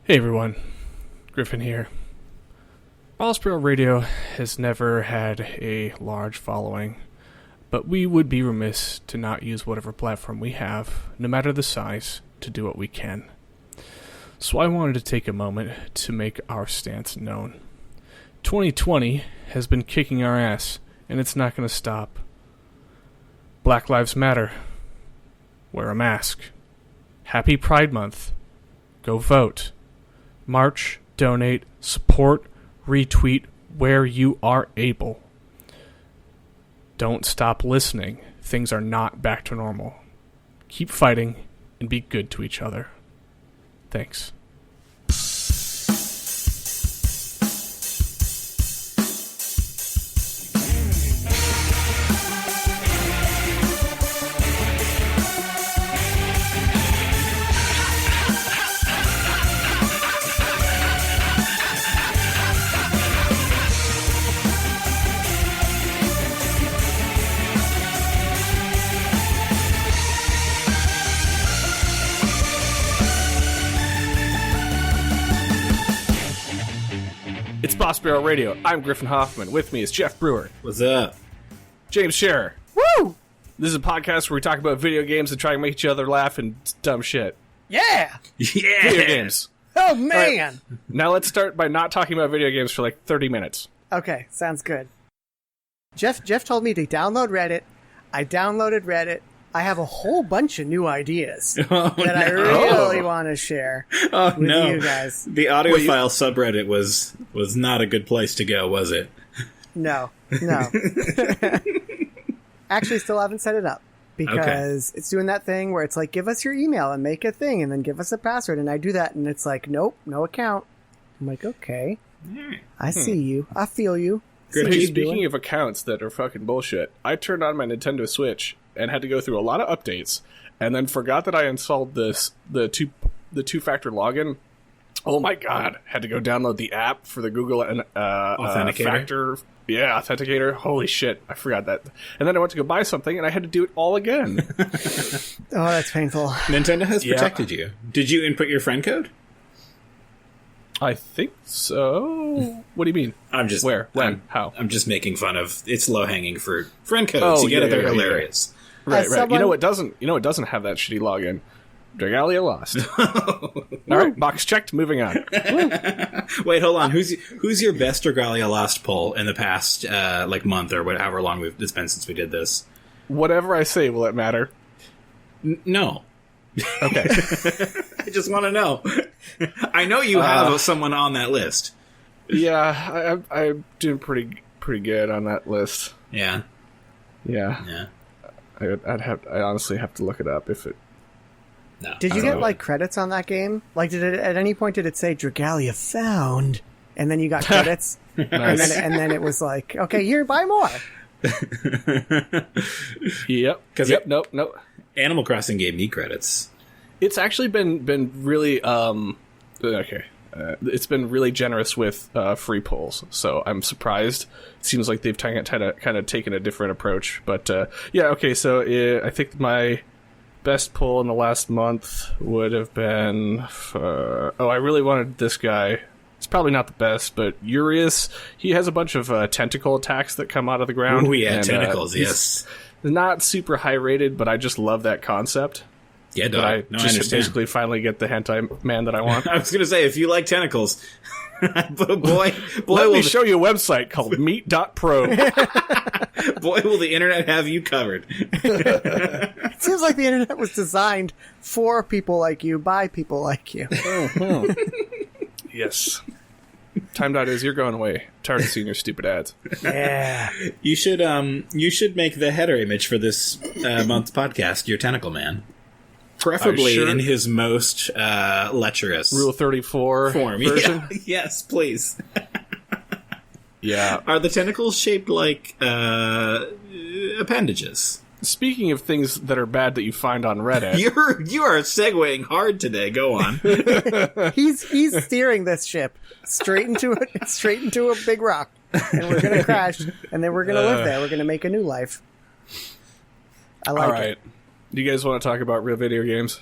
Hey everyone, Griffin here. Ballsboro Radio has never had a large following, but we would be remiss to not use whatever platform we have, no matter the size, to do what we can. So I wanted to take a moment to make our stance known. 2020 has been kicking our ass, and it's not going to stop. Black Lives Matter. Wear a mask. Happy Pride Month. Go vote. March, donate, support, retweet where you are able. Don't stop listening. Things are not back to normal. Keep fighting and be good to each other. Thanks. It's Boss Barrel Radio. I'm Griffin Hoffman. With me is Jeff Brewer. What's up? James Scherer. Woo! This is a podcast where we talk about video games and try to make each other laugh and dumb shit. Yeah! Yeah! Video games. Oh, man! Right. Now let's start by not talking about video games for like 30 minutes. Okay, sounds good. Jeff told me to download Reddit. I downloaded Reddit. I have a whole bunch of new ideas that I really want to share with you guys. The audiophile subreddit was not a good place to go, was it? No. Actually, still haven't set it up because it's doing that thing where it's like, give us your email and make a thing and then give us a password. And I do that and it's like, nope, no account. I'm like, okay, I see you. I feel you. Hey, speaking of accounts that are fucking bullshit, I turned on my Nintendo Switch and had to go through a lot of updates, and then forgot that I installed the two-factor login. Oh my god! Had to go download the app for the Google Authenticator. Authenticator. Holy shit! I forgot that. And then I went to go buy something, and I had to do it all again. Oh, that's painful. Nintendo has protected you. Did you input your friend code? I think so. What do you mean? I'm just where, when, how? I'm just making fun of. It's low hanging fruit. Friend codes. You get it. They're hilarious. Right. You know what doesn't have that shitty login? Dragalia Lost. All right, box checked. Moving on. Wait, hold on. Who's your best Dragalia Lost poll in the past month or however long it's been since we did this? Whatever I say, will it matter? No. Okay. I just want to know. I know you have someone on that list. Yeah, I'm doing pretty good on that list. Yeah. I honestly have to look it up if it. No. Did you get credits on that game? Like, at any point did it say Dragalia found, and then you got credits, Nice. and then it was like, okay, here, buy more. Yep. Nope. Animal Crossing gave me credits. It's actually been really okay. It's been really generous with free pulls, so I'm surprised. It seems like they've kind of taken a different approach, but okay. So I think my best pull in the last month would have been I really wanted this guy. It's probably not the best, but Urius. He has a bunch of tentacle attacks that come out of the ground. Oh yeah, tentacles. Yes. Not super high rated, but I just love that concept. Yeah, But I I just understand. basically finally get the hentai man that I want. I was going to say, if you like tentacles, but boy Let will me show you a website called meet.pro. boy will the internet have you covered. It seems like the internet was designed for people like you, by people like you. Yes. Timed out is you're going away. Tired of seeing your stupid ads. Yeah. You should make the header image for this month's podcast your tentacle man. Preferably in his most lecherous Rule 34 form. version. Yeah. Yes, please. Yeah. Are the tentacles shaped like appendages? Speaking of things that are bad that you find on Reddit. You are segueing hard today. Go on. He's steering this ship straight into a big rock, and we're gonna crash, and then we're gonna live there. We're gonna make a new life. I like All right. it. Do you guys want to talk about real video games?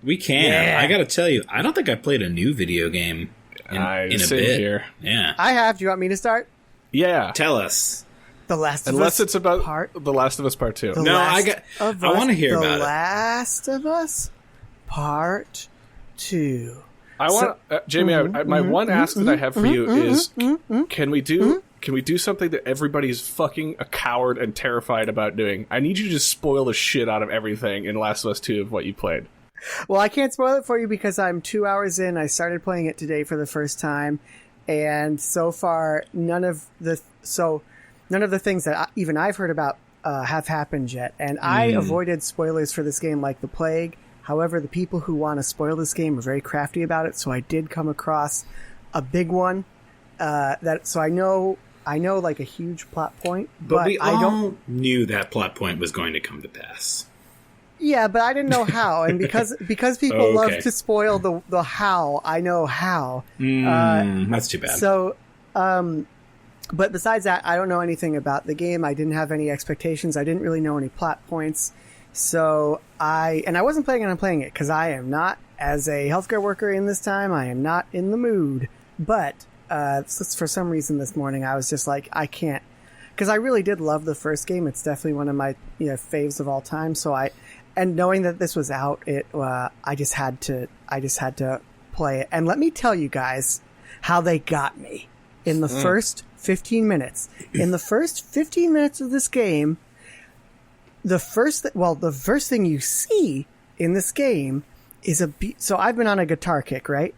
We can. Yeah. I gotta tell you, I don't think I played a new video game in a bit. Here. Yeah. I have. Do you want me to start? Yeah. Tell us. The Last of Us. Unless it's about The Last of Us Part 2. I want to hear about it. The Last of Us Part 2. I want Jamie. My one ask that I have for you is: can we do something that everybody's fucking a coward and terrified about doing? I need you to just spoil the shit out of everything in Last of Us 2 of what you played. Well, I can't spoil it for you because I'm 2 hours in. I started playing it today for the first time, and so far none of the things that even I've heard about have happened yet. And I avoided spoilers for this game like the plague. However, the people who want to spoil this game are very crafty about it, so I did come across a big one. So I know like a huge plot point, but we all knew that plot point was going to come to pass. Yeah, but I didn't know how, and because people love to spoil the how, I know how. That's too bad. So, but besides that, I don't know anything about the game. I didn't have any expectations. I didn't really know any plot points. So I wasn't planning on playing it because I am not, as a healthcare worker in this time, I am not in the mood. But for some reason this morning, I was just like, I can't, because I really did love the first game. It's definitely one of my faves of all time. So and knowing that this was out, I just had to play it. And let me tell you guys how they got me in the first 15 minutes. In the first 15 minutes of this game, the first thing you see in this game is so I've been on a guitar kick, right?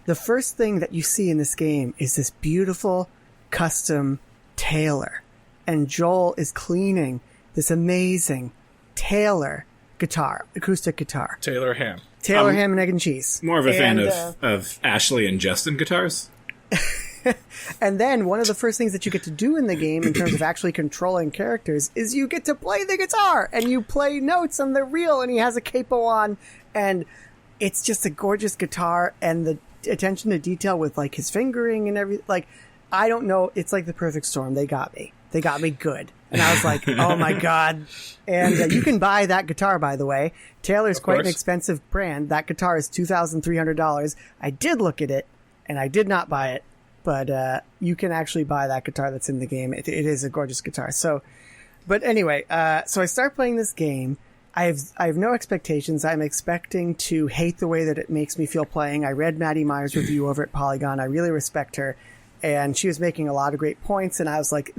The first thing that you see in this game is this beautiful custom Taylor, and Joel is cleaning this amazing Taylor guitar, acoustic guitar. Taylor ham, ham and egg and cheese. More of a fan of Ashley and Justin guitars. And then one of the first things that you get to do in the game in terms of actually controlling characters is you get to play the guitar and you play notes on the reel, and he has a capo on, and it's just a gorgeous guitar, and the attention to detail with like his fingering and everything. Like, I don't know. It's like the perfect storm. They got me good. And I was like, oh my God. And you can buy that guitar, by the way. Taylor's quite an expensive brand. That guitar is $2,300. I did look at it and I did not buy it. But you can actually buy that guitar that's in the game. It is a gorgeous guitar. So, but anyway, so I start playing this game. I have no expectations. I'm expecting to hate the way that it makes me feel playing. I read Maddie Meyer's review over at Polygon. I really respect her. And she was making a lot of great points. And I was like,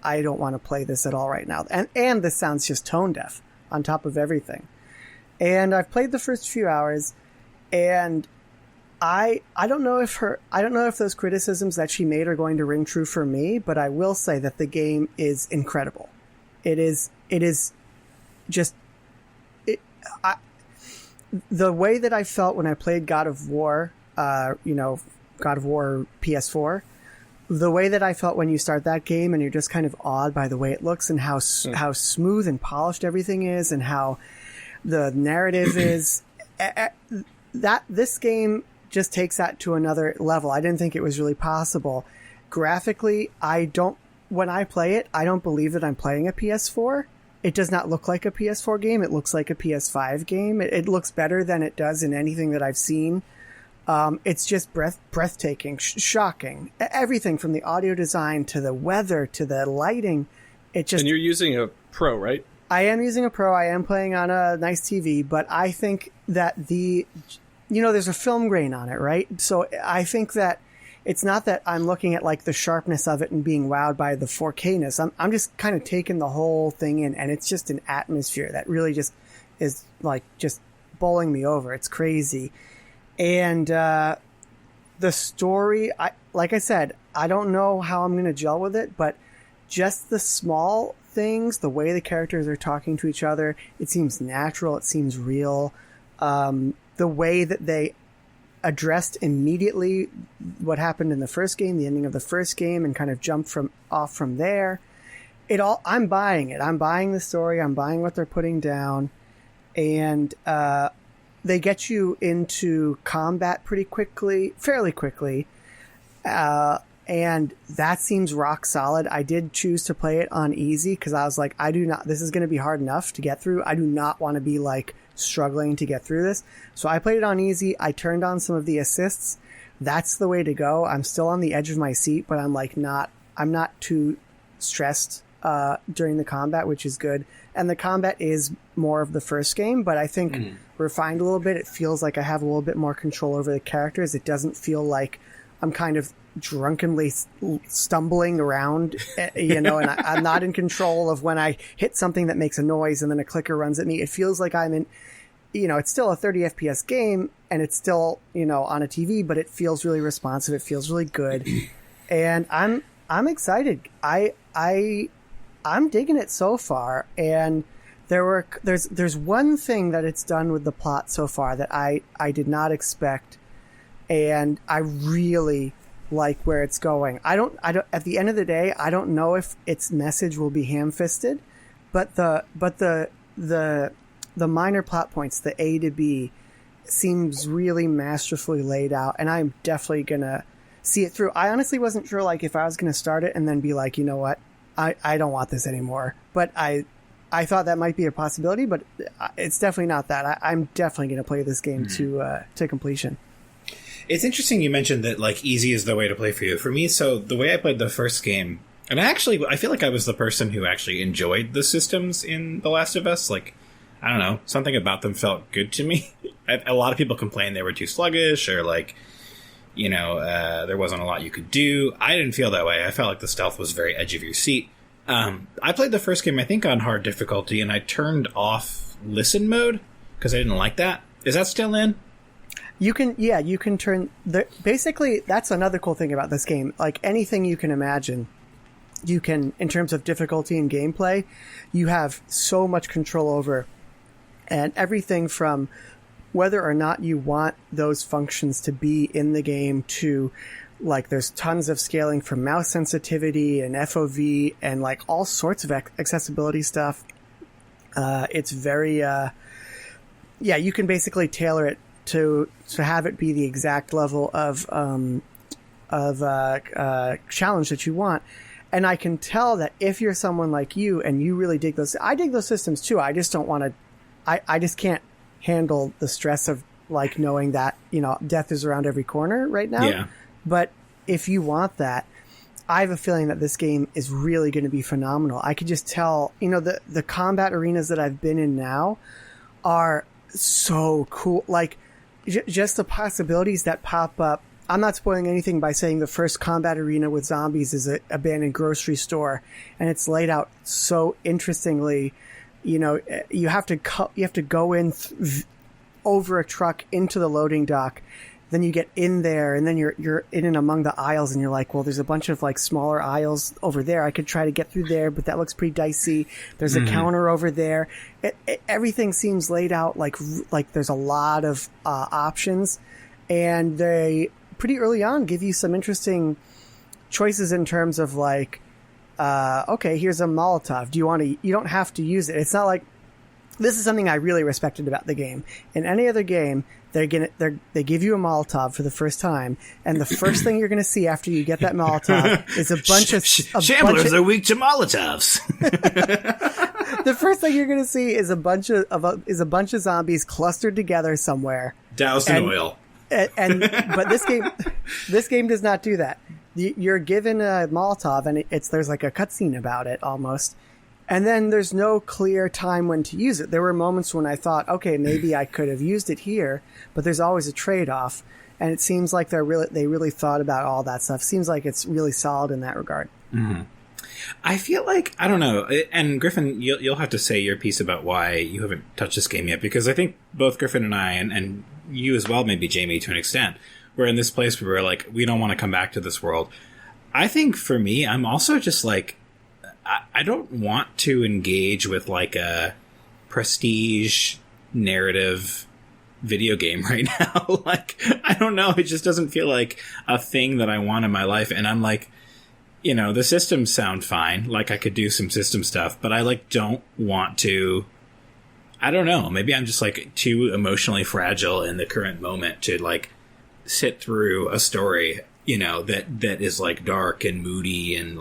I don't want to play this at all right now. And this sounds just tone deaf on top of everything. And I've played the first few hours, and I don't know if those criticisms that she made are going to ring true for me, but I will say that the game is incredible. It is just the way that I felt when I played God of War, God of War PS4, the way that I felt when you start that game and you're just kind of awed by the way it looks and how smooth and polished everything is and how the narrative is, that this game just takes that to another level. I didn't think it was really possible. Graphically, when I play it, I don't believe that I'm playing a PS4. It does not look like a PS4 game. It looks like a PS5 game. It looks better than it does in anything that I've seen. It's just breathtaking, shocking. Everything from the audio design to the weather to the lighting. And you're using a Pro, right? I am using a Pro. I am playing on a nice TV, but I think that there's a film grain on it, right? So I think that it's not that I'm looking at like the sharpness of it and being wowed by the 4K-ness. I'm just kind of taking the whole thing in, and it's just an atmosphere that really just is like just bowling me over. It's crazy. And the story, like I said, I don't know how I'm going to gel with it, but just the small things, the way the characters are talking to each other, it seems natural, it seems real. The way that they addressed immediately what happened in the first game, the ending of the first game, and kind of jumped off from there. I'm buying it. I'm buying the story. I'm buying what they're putting down. And they get you into combat fairly quickly. And that seems rock solid. I did choose to play it on easy because I was like, this is going to be hard enough to get through. I do not want to be like struggling to get through this. So I played it on easy. I turned on some of the assists. That's the way to go. I'm still on the edge of my seat, but I'm not too stressed during the combat, which is good. And the combat is more of the first game, but I think refined a little bit. It feels like I have a little bit more control over the characters. It doesn't feel like I'm kind of drunkenly stumbling around, and I'm not in control of when I hit something that makes a noise and then a clicker runs at me. It feels like I'm in, it's still a 30 FPS game and it's still, on a TV, but it feels really responsive. It feels really good. And I'm excited. I'm digging it so far. And there's one thing that it's done with the plot so far that I did not expect. And I really like where it's going. I don't at the end of the day, I don't know if its message will be ham-fisted, but the minor plot points, the A to B, seems really masterfully laid out, and I'm definitely gonna see it through. I honestly wasn't sure if I was gonna start it and then be like, you know what, I don't want this anymore. But I thought that might be a possibility, but it's definitely not that. I'm definitely gonna play this game to completion. It's interesting you mentioned that, easy is the way to play for you. For me, so the way I played the first game, and I feel like I was the person who actually enjoyed the systems in The Last of Us. I don't know, something about them felt good to me. A lot of people complained they were too sluggish, or there wasn't a lot you could do. I didn't feel that way. I felt like the stealth was very edge of your seat. I played the first game, I think, on hard difficulty, and I turned off listen mode because I didn't like that. Is that still in? You can turn basically, that's another cool thing about this game. Anything you can imagine, you can, in terms of difficulty and gameplay, you have so much control over, and everything from whether or not you want those functions to be in the game to there's tons of scaling for mouse sensitivity and FOV and all sorts of accessibility stuff. It's very, you can basically tailor it to have it be the exact level of challenge that you want. And I can tell that if you're someone like you and you really dig those, I dig those systems too. I just don't want to, I just can't handle the stress of knowing that, death is around every corner right now. Yeah. But if you want that, I have a feeling that this game is really going to be phenomenal. I could just tell, the combat arenas that I've been in now are so cool. Just the possibilities that pop up. I'm not spoiling anything by saying the first combat arena with zombies is an abandoned grocery store, and it's laid out so interestingly. You have to go in over a truck into the loading dock. Then you get in there, and then you're in and among the aisles, and you're like, well, there's a bunch of smaller aisles over there. I could try to get through there, but that looks pretty dicey. There's a counter over there. Everything seems laid out like there's a lot of options, and they pretty early on give you some interesting choices in terms of okay, here's a Molotov. You don't have to use it. It's not like, this is something I really respected about the game. In any other game, they give you a Molotov for the first time, and the first thing you're going to see after you get that Molotov is a bunch of Shamblers are weak to Molotovs. The first thing you're going to see is a bunch of zombies clustered together somewhere, doused in oil. But this game does not do that. You're given a Molotov, and there's a cutscene about it almost. And then there's no clear time when to use it. There were moments when I thought, okay, maybe I could have used it here, but there's always a trade-off. And it seems like they really thought about all that stuff. Seems like it's really solid in that regard. Mm-hmm. I feel like, I don't know, and Griffin, you'll have to say your piece about why you haven't touched this game yet, because I think both Griffin and I, and you as well, maybe Jamie to an extent, we're in this place where we're we don't want to come back to this world. I think for me, I'm also just I don't want to engage with a prestige narrative video game right now. I don't know. It just doesn't feel like a thing that I want in my life. And I'm the systems sound fine. I could do some system stuff, but I don't want to. I don't know. Maybe I'm just too emotionally fragile in the current moment to sit through a story, that is dark and moody and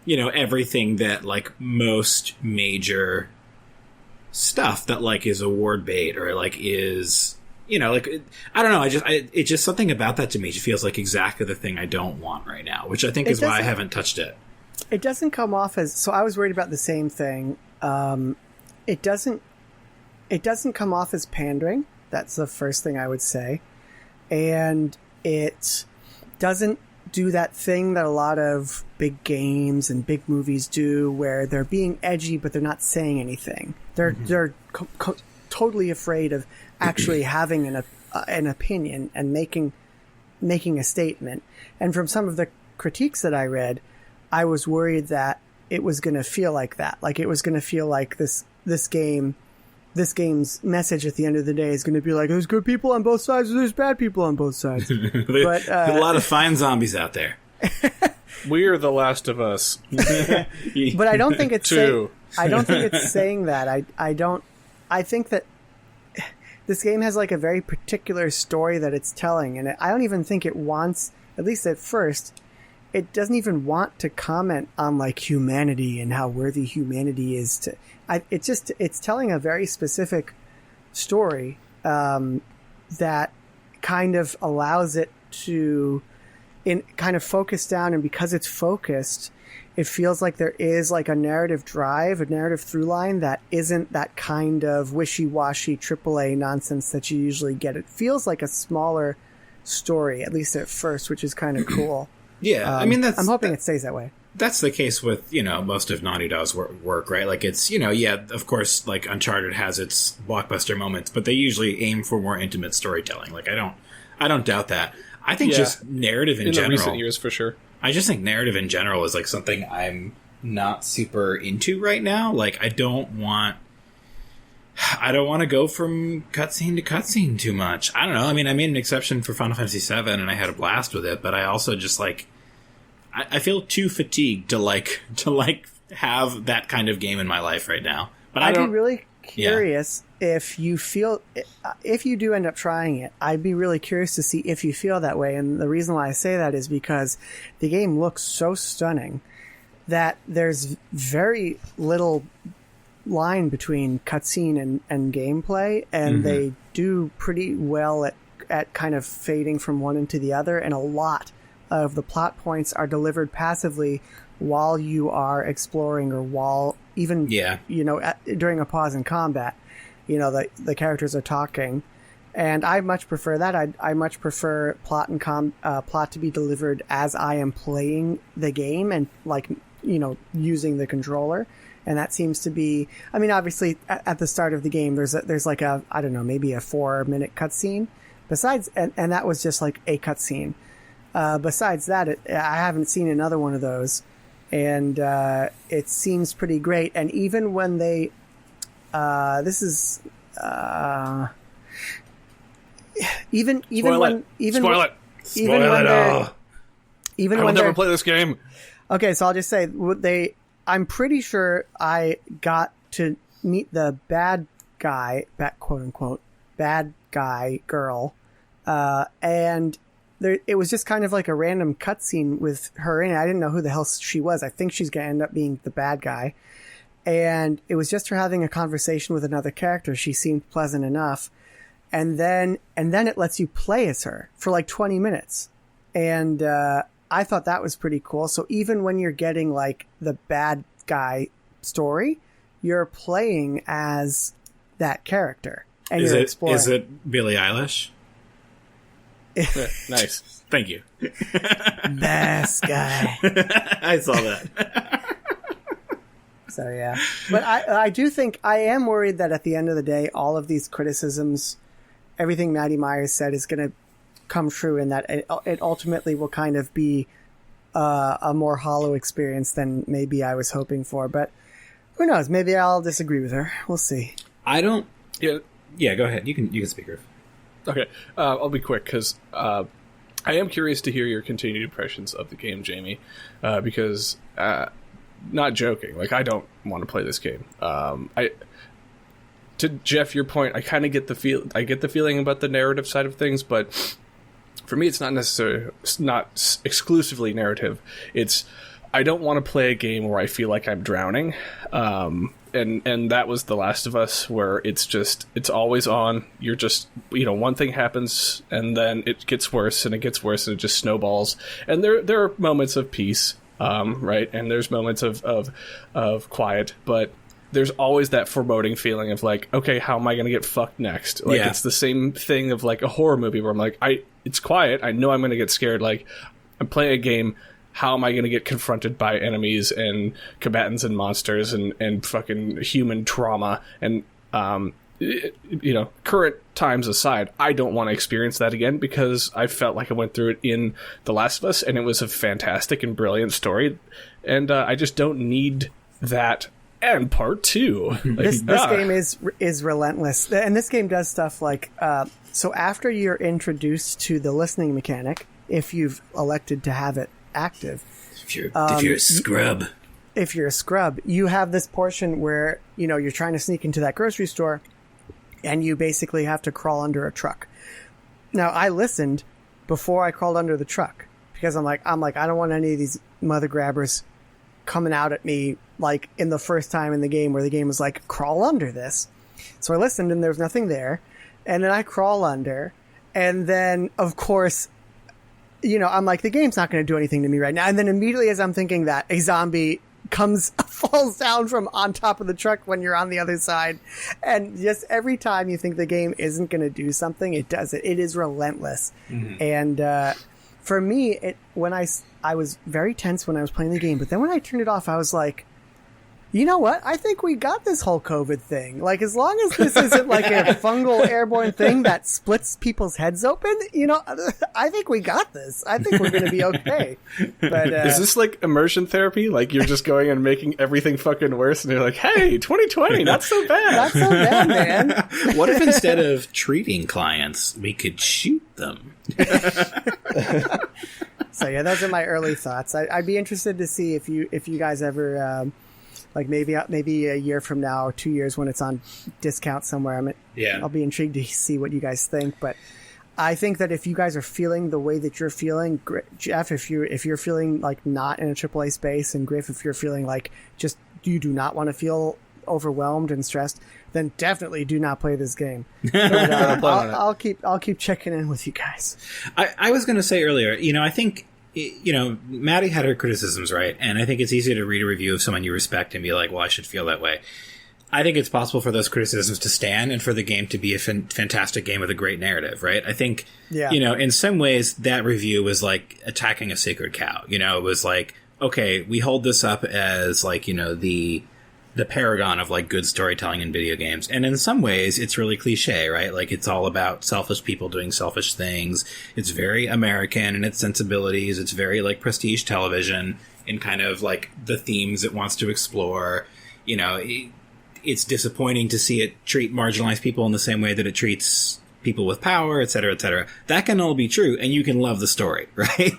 everything that most major stuff that like is award bait or like is, you know, like I don't know. It's just something about that to me just feels like exactly the thing I don't want right now, which I think is why I haven't touched it. It doesn't come off as, so I was worried about the same thing. It doesn't come off as pandering. That's the first thing I would say. And it doesn't do that thing that a lot of big games and big movies do where they're being edgy, but they're not saying anything. They're totally afraid of actually having an opinion and making a statement. And from some of the critiques that I read, I was worried that it was going to feel like that. Like it was going to feel like this game's message at the end of the day is going to be like, there's good people on both sides and there's bad people on both sides. But a lot of fine zombies out there. We're The Last of Us. But I don't think it's I don't think it's saying that. I think that this game has like a very particular story that it's telling, and I don't even think it wants, at least at first, it doesn't even want to comment on like humanity and how worthy humanity is to. It's telling a very specific story that kind of allows it to kind of focus down, and because it's focused, it feels like there is like a narrative drive, a narrative through line that isn't that kind of wishy-washy AAA nonsense that you usually get. It feels like a smaller story, at least at first, which is kind of cool. Yeah, I mean, I'm hoping it stays that way. That's the case with, you know, most of Naughty Dog's work, right? Like it's, you know, yeah, of course, like Uncharted has its blockbuster moments, but they usually aim for more intimate storytelling. Like I don't doubt that. I think just narrative in general. In the recent years, for sure. I just think narrative in general is like something I'm not super into right now. Like I don't want to go from cutscene to cutscene too much. I don't know. I mean, I made an exception for Final Fantasy VII and I had a blast with it, but I also just like, I feel too fatigued to have that kind of game in my life right now. But I'd be really curious if you do end up trying it. I'd be really curious to see if you feel that way. And the reason why I say that is because the game looks so stunning that there's very little line between cutscene and gameplay, and they do pretty well at kind of fading from one into the other, and a lot of the plot points are delivered passively while you are exploring, or while even you know, during a pause in combat, you know, the characters are talking, and I much prefer that. I much prefer plot to be delivered as I am playing the game and, like, you know, using the controller. And that seems to be, I mean, obviously at the start of the game, there's like a, I don't know, maybe a 4-minute cutscene. Besides, and that was just like a cutscene. Besides that, I haven't seen another one of those, and it seems pretty great. And even when they, even when never play this game. Okay, so I'll just say I'm pretty sure I got to meet the bad guy, quote unquote, bad guy girl, and it was just kind of like a random cutscene with her in it. I didn't know who the hell she was. I think she's going to end up being the bad guy. And it was just her having a conversation with another character. She seemed pleasant enough. And then it lets you play as her for like 20 minutes. And I thought that was pretty cool. So even when you're getting like the bad guy story, you're playing as that character. And you're exploring. Is it Billie Eilish? Nice. Thank you. Best guy. I saw that. So yeah, but I do think I am worried that at the end of the day, all of these criticisms, everything Maddie Myers said is going to come true, and that it ultimately will kind of be a more hollow experience than maybe I was hoping for. But who knows? Maybe I'll disagree with her. We'll see. I don't. Yeah. Go ahead. You can speak, Griff. Okay, I'll be quick because I am curious to hear your continued impressions of the game, Jamie, because not joking, like I don't want to play this game. To Jeff, your point, I kind of get the feeling about the narrative side of things, but for me, it's not exclusively narrative. It's I don't want to play a game where I feel like I'm drowning. and that was The Last of Us, where it's always on. You're just, one thing happens and then it gets worse and it gets worse and it just snowballs. And there are moments of peace, right? And there's moments of quiet, but there's always that foreboding feeling of like, okay, how am I going to get fucked next? Like, it's the same thing of like a horror movie where I'm like, it's quiet. I know I'm going to get scared. Like, I'm playing a game. How am I going to get confronted by enemies and combatants and monsters and fucking human trauma? And, current times aside, I don't want to experience that again because I felt like I went through it in The Last of Us, and it was a fantastic and brilliant story. And I just don't need that. And part 2. This game is relentless. And this game does stuff like, so after you're introduced to the listening mechanic, if you've elected to have it active. If you're a scrub. If you're a scrub, you have this portion where, you're trying to sneak into that grocery store and you basically have to crawl under a truck. Now, I listened before I crawled under the truck because I'm like, I don't want any of these mother grabbers coming out at me like in the first time in the game where the game was like, crawl under this. So I listened and there was nothing there. And then I crawl under. And then, of course, I'm like, the game's not going to do anything to me right now. And then immediately as I'm thinking that, a zombie falls down from on top of the truck when you're on the other side. And just every time you think the game isn't going to do something, it does it. It is relentless. Mm-hmm. And for me, I was very tense when I was playing the game. But then when I turned it off, I was like, you know what? I think we got this whole COVID thing. Like, as long as this isn't like a fungal airborne thing that splits people's heads open, I think we got this. I think we're going to be okay. But is this like immersion therapy? Like, you're just going and making everything fucking worse, and you're like, hey, 2020, not so bad. Not so bad, man. What if instead of treating clients, we could shoot them? So yeah, those are my early thoughts. I'd be interested to see if you guys ever. Like maybe a year from now or 2 years when it's on discount somewhere. I'll be intrigued to see what you guys think. But I think that if you guys are feeling the way that you're feeling, Jeff, if you're feeling like not in a AAA space, and Griff, if you're feeling like just you do not want to feel overwhelmed and stressed, then definitely do not play this game. But, I'll keep checking in with you guys. I was going to say earlier, I think. Maddie had her criticisms, right? And I think it's easy to read a review of someone you respect and be like, well, I should feel that way. I think it's possible for those criticisms to stand and for the game to be a fantastic game with a great narrative, right? I think, in some ways, that review was like attacking a sacred cow. It was like, okay, we hold this up as like, the paragon of like good storytelling in video games. And in some ways it's really cliche, right? Like it's all about selfish people doing selfish things. It's very American in its sensibilities. It's very like prestige television in kind of like the themes it wants to explore. It's disappointing to see it treat marginalized people in the same way that it treats people with power, et cetera, et cetera. That can all be true, and you can love the story, right?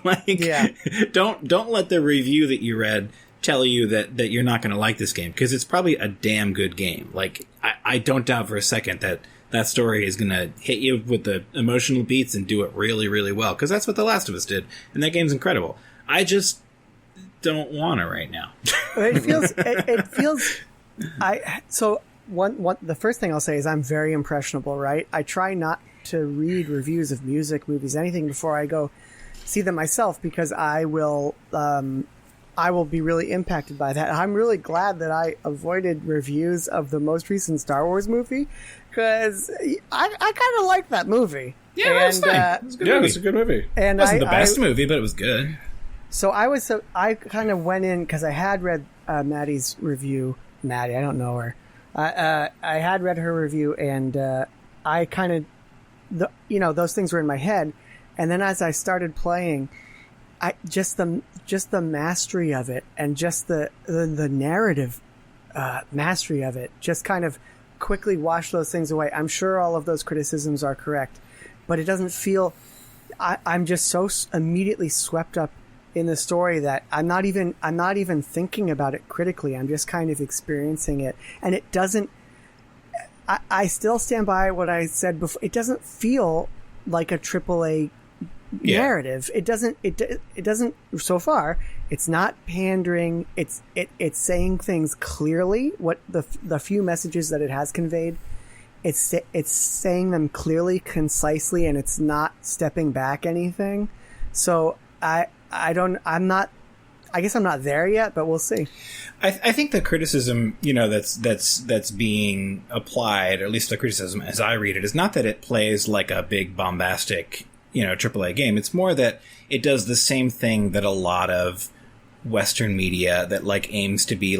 Don't let the review that you read tell you that you're not going to like this game, because it's probably a damn good game. Like, I don't doubt for a second that story is going to hit you with the emotional beats and do it really, really well, because that's what The Last of Us did, and that game's incredible. I just don't want it right now. It feels. The first thing I'll say is I'm very impressionable, right? I try not to read reviews of music, movies, anything before I go see them myself, because I will be really impacted by that. I'm really glad that I avoided reviews of the most recent Star Wars movie, because I kind of liked that movie. Yeah, it was a good movie. It's a good movie. And it wasn't the best movie, but it was good. So I kind of went in because I had read Maddie's review. Maddie, I don't know her. I had read her review, and I kind of, those things were in my head. And then as I started playing, just the mastery of it, and just the narrative mastery of it, just kind of quickly washed those things away. I'm sure all of those criticisms are correct, but it doesn't feel. I'm just so immediately swept up in the story that I'm not even thinking about it critically. I'm just kind of experiencing it, and it doesn't. I still stand by what I said before. It doesn't feel like a AAA narrative. It doesn't. It doesn't. So far, it's not pandering. It's saying things clearly. What the few messages that it has conveyed, it's saying them clearly, concisely, and it's not stepping back anything. So I guess I'm not there yet, but we'll see. I think the criticism, that's being applied, or at least the criticism as I read it, is not that it plays like a big bombastic, AAA game. It's more that it does the same thing that a lot of Western media that aims to be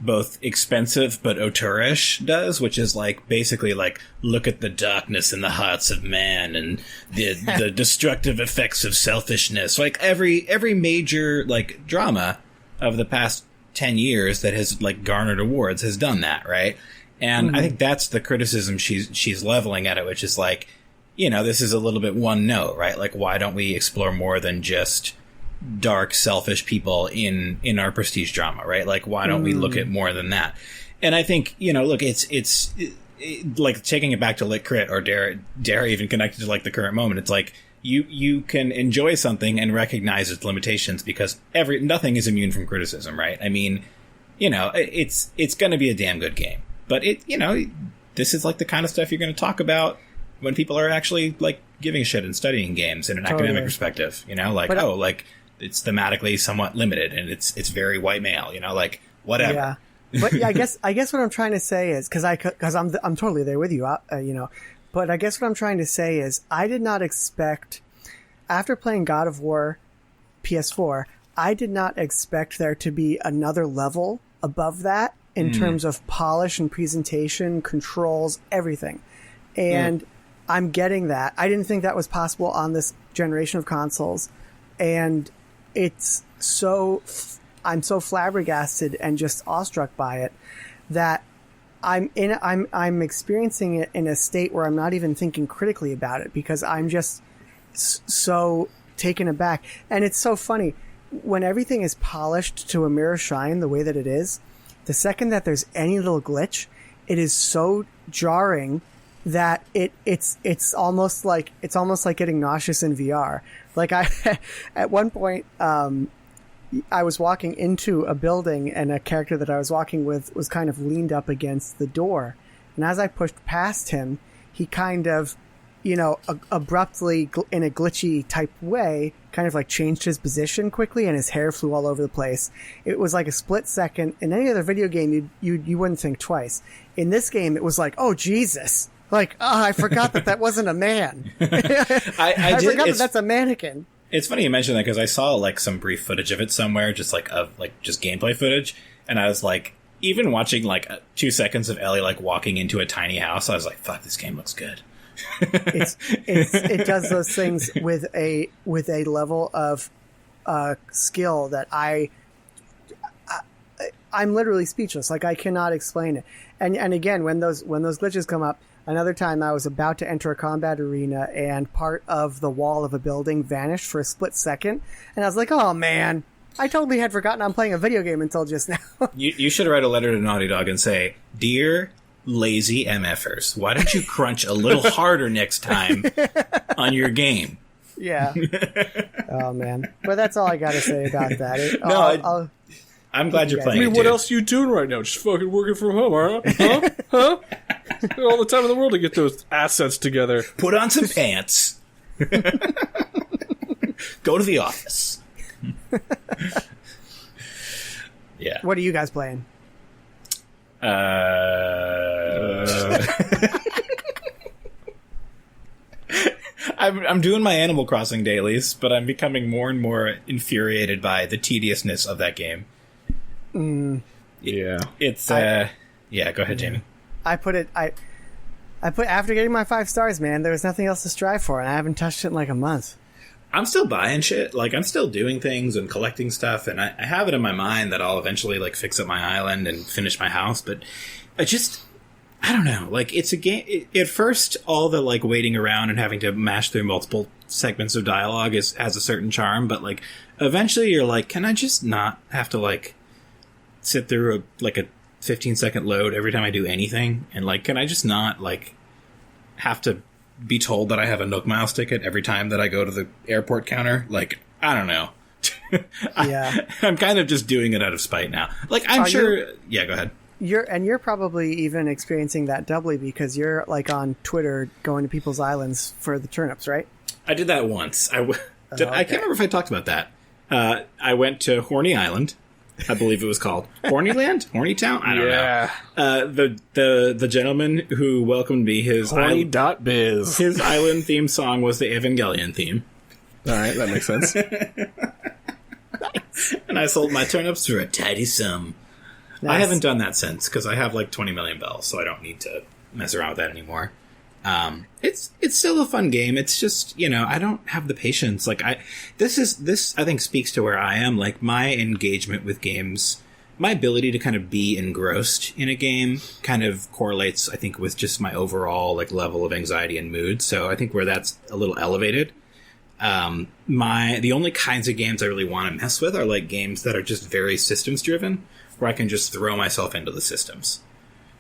both expensive but auteurish does, which is basically look at the darkness in the hearts of man and the destructive effects of selfishness. Every major drama of the past 10 years that has garnered awards has done that, right? And I think that's the criticism she's leveling at it, which is this is a little bit one note, right? Why don't we explore more than just dark, selfish people in our prestige drama, right? Why don't we look at more than that? And I think, look, it's taking it back to Lit Crit, or dare even connected to the current moment. It's you can enjoy something and recognize its limitations, because nothing is immune from criticism, right? I mean, it's going to be a damn good game, but this is the kind of stuff you're going to talk about when people are actually giving a shit and studying games in an academic perspective, it's thematically somewhat limited, and it's very white male, whatever. Yeah. But yeah, I guess what I'm trying to say is, because I'm totally there with you, but I guess what I'm trying to say is, I did not expect, after playing God of War PS4, I did not expect there to be another level above that in terms of polish and presentation, controls, everything. And I'm getting that. I didn't think that was possible on this generation of consoles. And I'm so flabbergasted and just awestruck by it that I'm experiencing it in a state where I'm not even thinking critically about it, because I'm just so taken aback. And it's so funny when everything is polished to a mirror shine the way that it is. The second that there's any little glitch, it is so jarring that it's almost like getting nauseous in VR. At one point, I was walking into a building, and a character that I was walking with was kind of leaned up against the door. And as I pushed past him, he kind of, abruptly, in a glitchy type way, kind of changed his position quickly, and his hair flew all over the place. It was a split second. In any other video game, you wouldn't think twice. In this game, it was oh, Jesus. I forgot that wasn't a man. I forgot that that's a mannequin. It's funny you mention that, because I saw some brief footage of it somewhere, just just gameplay footage, and I was even watching 2 seconds of Ellie walking into a tiny house, I was fuck, this game looks good. It does those things with a level of skill that I'm literally speechless. I cannot explain it. And again, when those glitches come up. Another time I was about to enter a combat arena, and part of the wall of a building vanished for a split second. And I was oh man, I totally had forgotten I'm playing a video game until just now. You should write a letter to Naughty Dog and say, "Dear lazy MFers, why don't you crunch a little harder next time on your game?" Yeah. Oh man. But that's all I got to say about that. I'm glad you're playing. I mean, what else are you doing right now? Just fucking working from home, huh? All the time in the world to get those assets together. Put on some pants. Go to the office. Yeah. What are you guys playing? I'm doing my Animal Crossing dailies, but I'm becoming more and more infuriated by the tediousness of that game. Yeah. It's yeah, go ahead, Jamie. I put after getting my 5 stars, man, there was nothing else to strive for, and I haven't touched it in a month. I'm still buying shit. I'm still doing things and collecting stuff, and I have it in my mind that I'll eventually fix up my island and finish my house, but I don't know. It's a game. At first, all the waiting around and having to mash through multiple segments of dialogue has a certain charm, but eventually you're can I just not have to sit through a 15-second load every time I do anything? And can I just not have to be told that I have a Nook Miles ticket every time that I go to the airport counter. Like, I don't know. Yeah. I'm kind of just doing it out of spite now. Like, I'm sure... Yeah, go ahead. You're probably even experiencing that doubly because you're, like, on Twitter going to people's islands for the turnips, right? I did that once. I can't remember if I talked about that. I went to Horny Island, I believe it was called. Hornyland? Hornytown? I don't know. The gentleman who welcomed me, Horny.biz. His island theme song was the Evangelion theme. All right, that makes sense. And I sold my turnips for a tidy sum. Nice. I haven't done that since, because I have like 20 million bells, so I don't need to mess around with that anymore. It's still a fun game. It's just, I don't have the patience. Like, this I think speaks to where I am. Like, my engagement with games, my ability to kind of be engrossed in a game kind of correlates, I think, with just my overall, like, level of anxiety and mood. So I think where that's a little elevated. The only kinds of games I really want to mess with are, like, games that are just very systems driven, where I can just throw myself into the systems.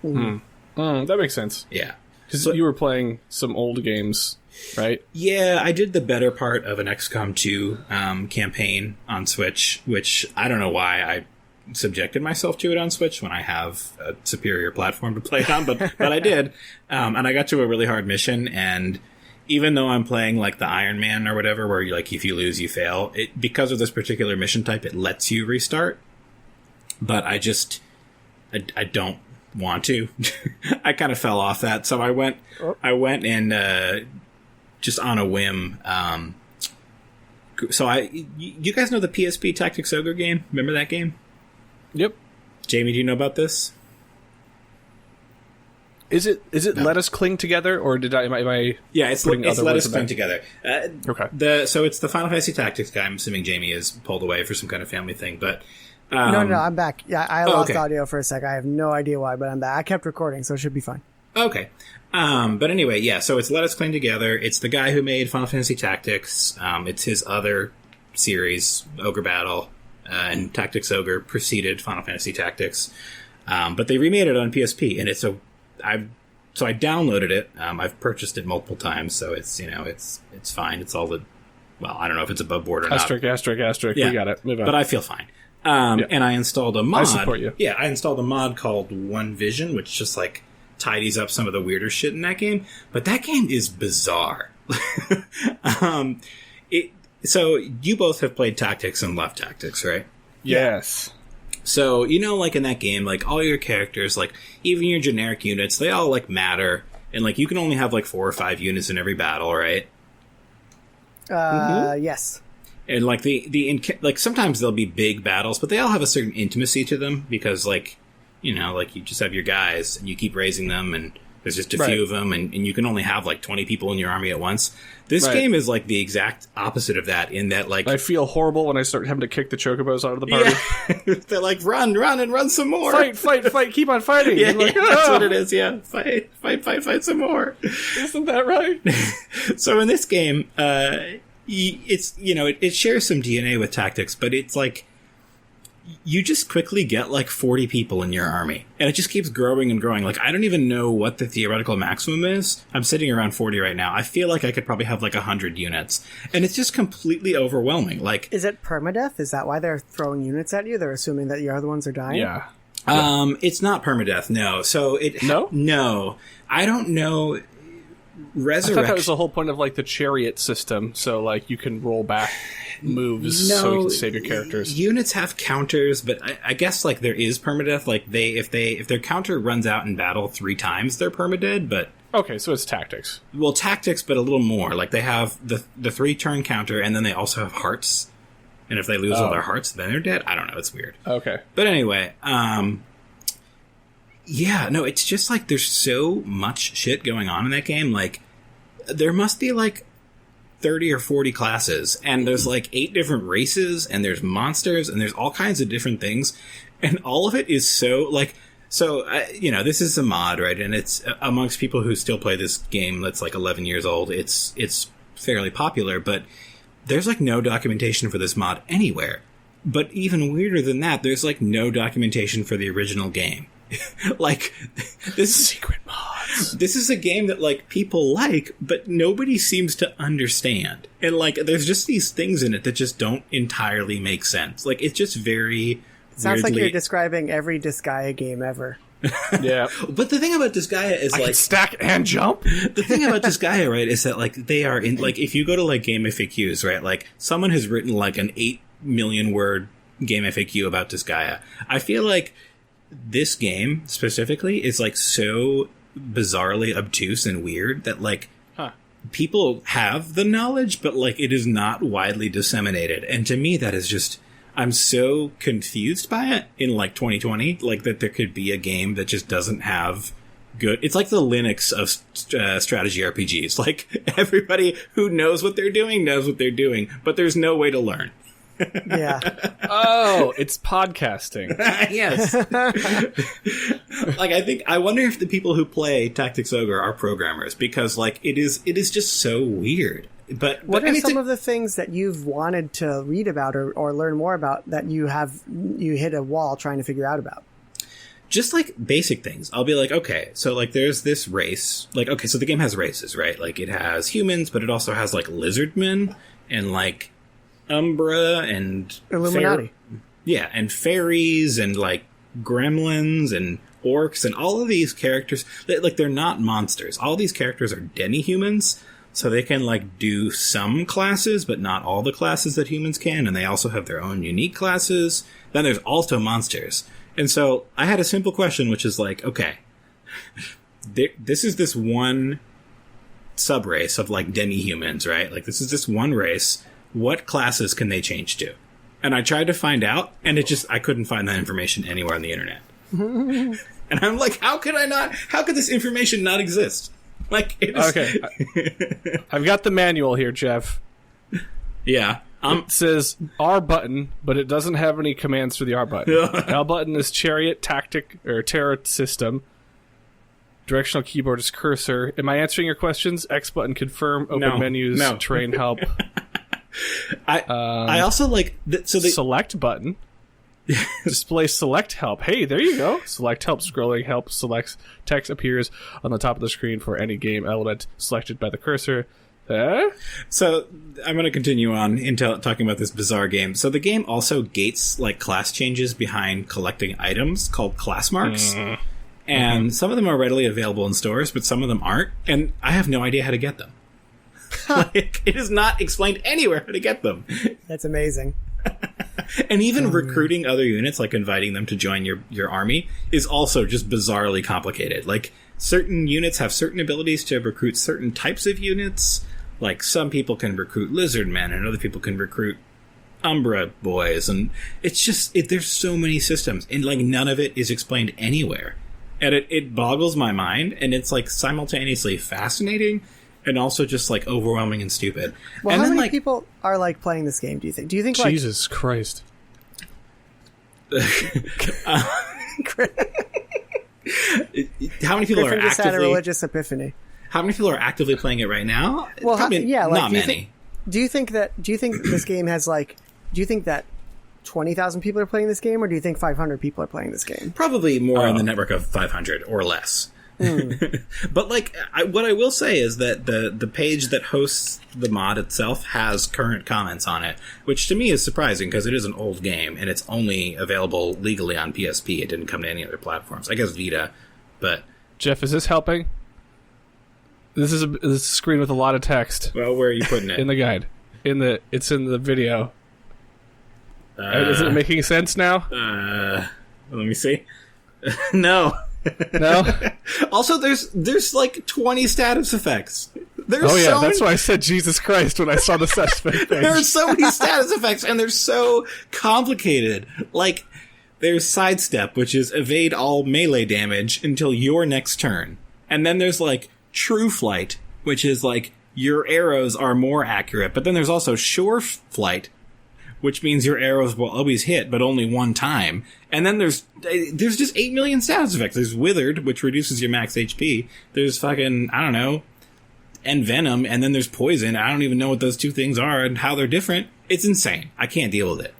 That makes sense. Yeah. Because you were playing some old games, right? Yeah, I did the better part of an XCOM 2 campaign on Switch, which I don't know why I subjected myself to it on Switch when I have a superior platform to play it on, but I did. And I got to a really hard mission, and even though I'm playing like the Iron Man or whatever, where like if you lose, you fail, because of this particular mission type, it lets you restart. But I don't want to. I kind of fell off that, so I went and just on a whim. You guys know the PSP Tactics Ogre game? Remember that game? Yep. Jamie, do you know about this? Is it no. Let Us Cling Together, or am I? Yeah, it's Let Us Cling Together. Okay. So it's the Final Fantasy Tactics guy. I'm assuming Jamie is pulled away for some kind of family thing, but. No, I'm back. Yeah, I lost audio for a sec. I have no idea why, but I'm back. I kept recording, so it should be fine. Okay. But anyway, yeah, so it's Let Us Cling Together. It's the guy who made Final Fantasy Tactics. It's his other series, Ogre Battle, and Tactics Ogre preceded Final Fantasy Tactics. But they remade it on PSP, and I downloaded it. I've purchased it multiple times, so it's fine. It's all I don't know if it's above board or not. Asterisk. Yeah, we got it. Move on. But I feel fine. And I installed a mod. I support you. Yeah, I installed a mod called One Vision, which just like tidies up some of the weirder shit in that game. But that game is bizarre. So you both have played Tactics and left Tactics, right? Yes. So, like in that game, like all your characters, like even your generic units, they all like matter. And like you can only have like 4 or 5 units in every battle, right? Yes. And like like sometimes there'll be big battles, but they all have a certain intimacy to them because like, like you just have your guys and you keep raising them and there's just a few of them and you can only have like 20 people in your army at once. This game is like the exact opposite of that in that like... I feel horrible when I start having to kick the chocobos out of the party. Yeah. They're like, run and run some more. Fight, keep on fighting. Yeah, like, that's what it is, yeah. Fight some more. Isn't that right? So in this game, it's it shares some DNA with Tactics, but it's like you just quickly get like 40 people in your army and it just keeps growing and growing. Like I don't even know what the theoretical maximum is. I'm sitting around 40 right now. I feel like I could probably have like 100 units and it's just completely overwhelming. Like, is it permadeath? Is that why they're throwing units at you? They're assuming that your other ones are dying? Yeah. It's not permadeath. No. So no, I don't know. Resurrection. I thought that was the whole point of like the chariot system, so like you can roll back moves so you can save your characters. Units have counters, but I guess like there is permadeath. Like if their counter runs out in battle 3 times, they're permadead. But okay, so it's Tactics. Well, Tactics, but a little more. Like they have the 3-turn counter, and then they also have hearts. And if they lose all their hearts, then they're dead. I don't know. It's weird. Okay, but anyway, yeah, no, it's just like there's so much shit going on in that game. Like, there must be like 30 or 40 classes, and there's like 8 different races, and there's monsters, and there's all kinds of different things, and all of it is so like. So, this is a mod, right? And it's amongst people who still play this game that's like 11 years old. It's fairly popular, but there's like no documentation for this mod anywhere. But even weirder than that, there's like no documentation for the original game. Like, this secret mods. This is a game that, like, people like, but nobody seems to understand. And, like, there's just these things in it that just don't entirely make sense. Like, it's just very Sounds weirdly... like you're describing every Disgaea game ever. Yeah. But the thing about Disgaea is, I like... can stack and jump? The thing about Disgaea, right, is that, like, they are in... Like, if you go to, like, Game FAQs, right, like, someone has written, like, an 8 million word Game FAQ about Disgaea. I feel like this game, specifically, is, like, so bizarrely obtuse and weird that, like, people have the knowledge, but, like, it is not widely disseminated. And to me, that is just... I'm so confused by it in, like, 2020, like, that there could be a game that just doesn't have good... It's like the Linux of strategy RPGs. Like, everybody who knows what they're doing knows what they're doing, but there's no way to learn. Yeah. Oh, it's podcasting. Yes. Like, I wonder if the people who play Tactics Ogre are programmers, because, like, it is just so weird. But what are some of the things that you've wanted to read about or learn more about that you hit a wall trying to figure out about? Just, like, basic things. I'll be like, okay, so, like, there's this race. Like, okay, so the game has races, right? Like, it has humans, but it also has, like, lizardmen and, like, Umbra and... Illuminati. Yeah, and fairies and, like, gremlins and orcs and all of these characters. Like, they're not monsters. All these characters are demi-humans, so they can, like, do some classes, but not all the classes that humans can, and they also have their own unique classes. Then there's also monsters. And so I had a simple question, which is like, okay, this is this one sub-race of, like, demi-humans, right? Like, this is this one race. What classes can they change to? And I tried to find out, and I couldn't find that information anywhere on the internet. And I'm like, how could this information not exist? Like, it is... Okay. I've got the manual here, Jeff. Yeah. It says R button, but it doesn't have any commands for the R button. L button is chariot, tactic, or terror system. Directional keyboard is cursor. Am I answering your questions? X button, confirm, open menus, terrain help. I also like... Select button. Display select help. Hey, there you go. Select help. Scrolling help selects. Text appears on the top of the screen for any game element selected by the cursor. So I'm going to continue on into talking about this bizarre game. So the game also gates, like, class changes behind collecting items called class marks. And some of them are readily available in stores, but some of them aren't. And I have no idea how to get them. Like, it is not explained anywhere how to get them. That's amazing. And even recruiting other units, like inviting them to join your army, is also just bizarrely complicated. Like, certain units have certain abilities to recruit certain types of units. Like, some people can recruit lizardmen, and other people can recruit Umbra boys. And it's just, there's so many systems, and, like, none of it is explained anywhere. And it boggles my mind, and it's, like, simultaneously fascinating and also just, like, overwhelming and stupid. Well, and how then, many like, people are, like, playing this game, do you think? Do you think, like... Jesus Christ. How many people Griffin are just had a actively... religious epiphany. How many people are actively playing it right now? Well, probably not many. Do you think this game has, like... Do you think that 20,000 people are playing this game, or do you think 500 people are playing this game? Probably more on the network of 500 or less. But, like, what I will say is that the page that hosts the mod itself has current comments on it, which to me is surprising because it is an old game and it's only available legally on PSP. It didn't come to any other platforms. I guess Vita, but... Jeff, is this helping? This is a screen with a lot of text. Well, where are you putting it? In the guide. It's in the video. Is it making sense now? Let me see. No. No? Also, there's like 20 status effects. That's why I said Jesus Christ when I saw the suspect thing. There are so many status effects, and they're so complicated. Like, there's Sidestep, which is evade all melee damage until your next turn. And then there's, like, True Flight, which is, like, your arrows are more accurate. But then there's also Sure Flight, which means your arrows will always hit, but only one time. And then there's just 8 million status effects. There's Withered, which reduces your max HP. There's fucking, I don't know, Envenom, and then there's Poison. I don't even know what those two things are and how they're different. It's insane. I can't deal with it.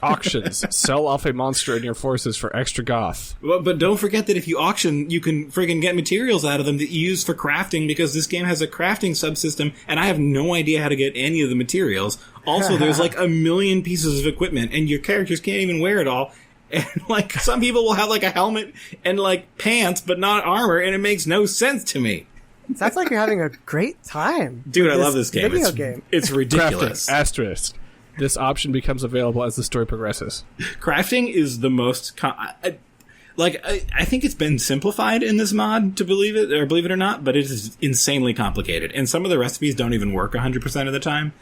Auctions. Sell off a monster in your forces for extra goth. But don't forget that if you auction, you can friggin' get materials out of them that you use for crafting, because this game has a crafting subsystem, and I have no idea how to get any of the materials. Also, there's like a million pieces of equipment, and your characters can't even wear it all. And, like, some people will have, like, a helmet and, like, pants, but not armor, and it makes no sense to me. Sounds like you're having a great time. Dude, I love this game. Video game. It's ridiculous. Crafting, asterisk. This option becomes available as the story progresses. Crafting is the most... I think it's been simplified in this mod, to believe it or not, but it is insanely complicated. And some of the recipes don't even work 100% of the time.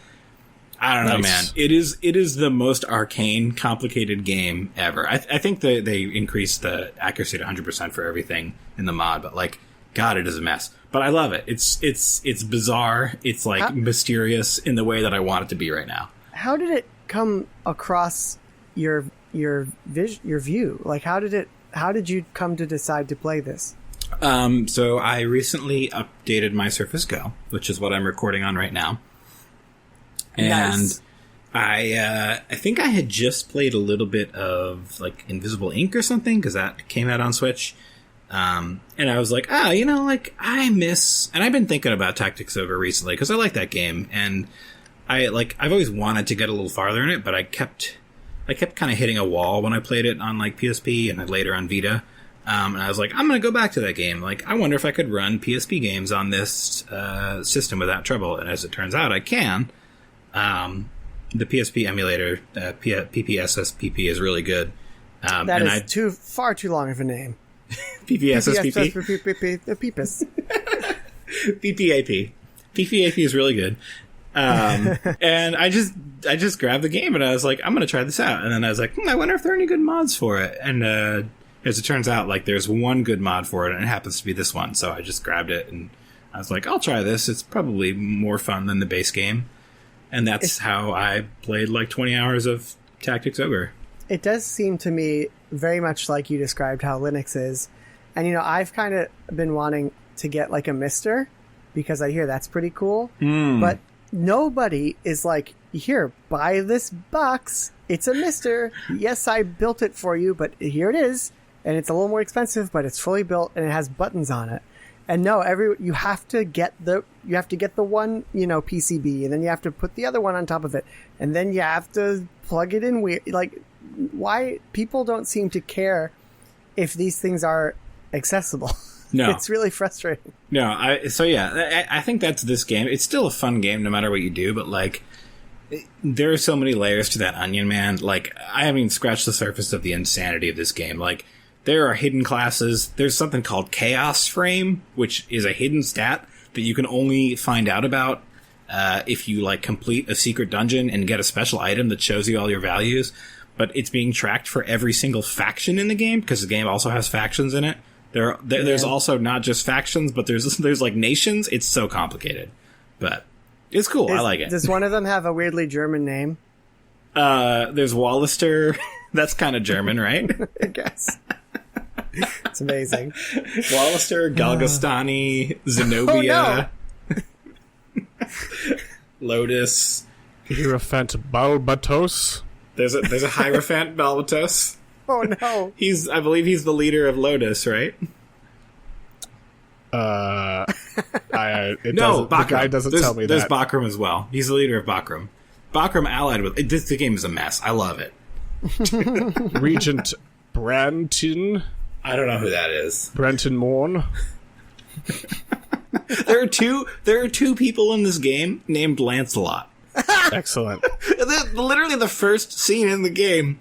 I don't know, man. It is the most arcane, complicated game ever. I think they increased the accuracy to 100% for everything in the mod, but, like, God, it is a mess. But I love it. It's bizarre. It's, like, mysterious in the way that I want it to be right now. How did it come across your view? Like, how did you come to decide to play this? So I recently updated my Surface Go, which is what I'm recording on right now. And nice. I think I had just played a little bit of, like, Invisible Ink or something, because that came out on Switch. And I was like, I miss... And I've been thinking about Tactics Ogre recently, because I like that game. And I've always wanted to get a little farther in it, but I kept kind of hitting a wall when I played it on, like, PSP and then later on Vita. And I was like, I'm going to go back to that game. Like, I wonder if I could run PSP games on this system without trouble. And as it turns out, I can. The PSP emulator, PPSSPP, is really good. That is far too long of a name. PPSSPP? The Peepus. PPAP. PPAP is really good. And I just grabbed the game and I was like, I'm going to try this out. And then I was like, I wonder if there are any good mods for it. And as it turns out, like, there's one good mod for it, and it happens to be this one. So I just grabbed it and I was like, I'll try this. It's probably more fun than the base game. And that's how I played, like, 20 hours of Tactics Ogre. It does seem to me very much like you described how Linux is. And, I've kind of been wanting to get, like, a Mister, because I hear that's pretty cool. But nobody is like, here, buy this box. It's a Mister. Yes, I built it for you, but here it is. And it's a little more expensive, but it's fully built, and it has buttons on it. And no, you have to get the one, PCB, and then you have to put the other one on top of it, and then you have to plug it in. Why people don't seem to care if these things are accessible? No, it's really frustrating. No, I think that's this game. It's still a fun game no matter what you do, but, like, there are so many layers to that onion, man. Like, I haven't even scratched the surface of the insanity of this game. Like, there are hidden classes. There's something called Chaos Frame, which is a hidden stat that you can only find out about if you, like, complete a secret dungeon and get a special item that shows you all your values. But it's being tracked for every single faction in the game, because the game also has factions in it. There's also not just factions, but there's like nations. It's so complicated, but it's cool. I like it. Does one of them have a weirdly German name? There's Wallister. That's kind of German, right? I guess. It's amazing. Wallister, Galgastani, Zenobia, Lotus, Hierophant Balbatos. There's a Hierophant Balbatos. Oh no! I believe he's the leader of Lotus, right? The guy doesn't tell me that. There's Bakram as well. He's the leader of Bakram. Bakram allied with the game is a mess. I love it. Regent Branton. I don't know who that is. Brenton Morn. There are two people in this game named Lancelot. Excellent. Literally the first scene in the game.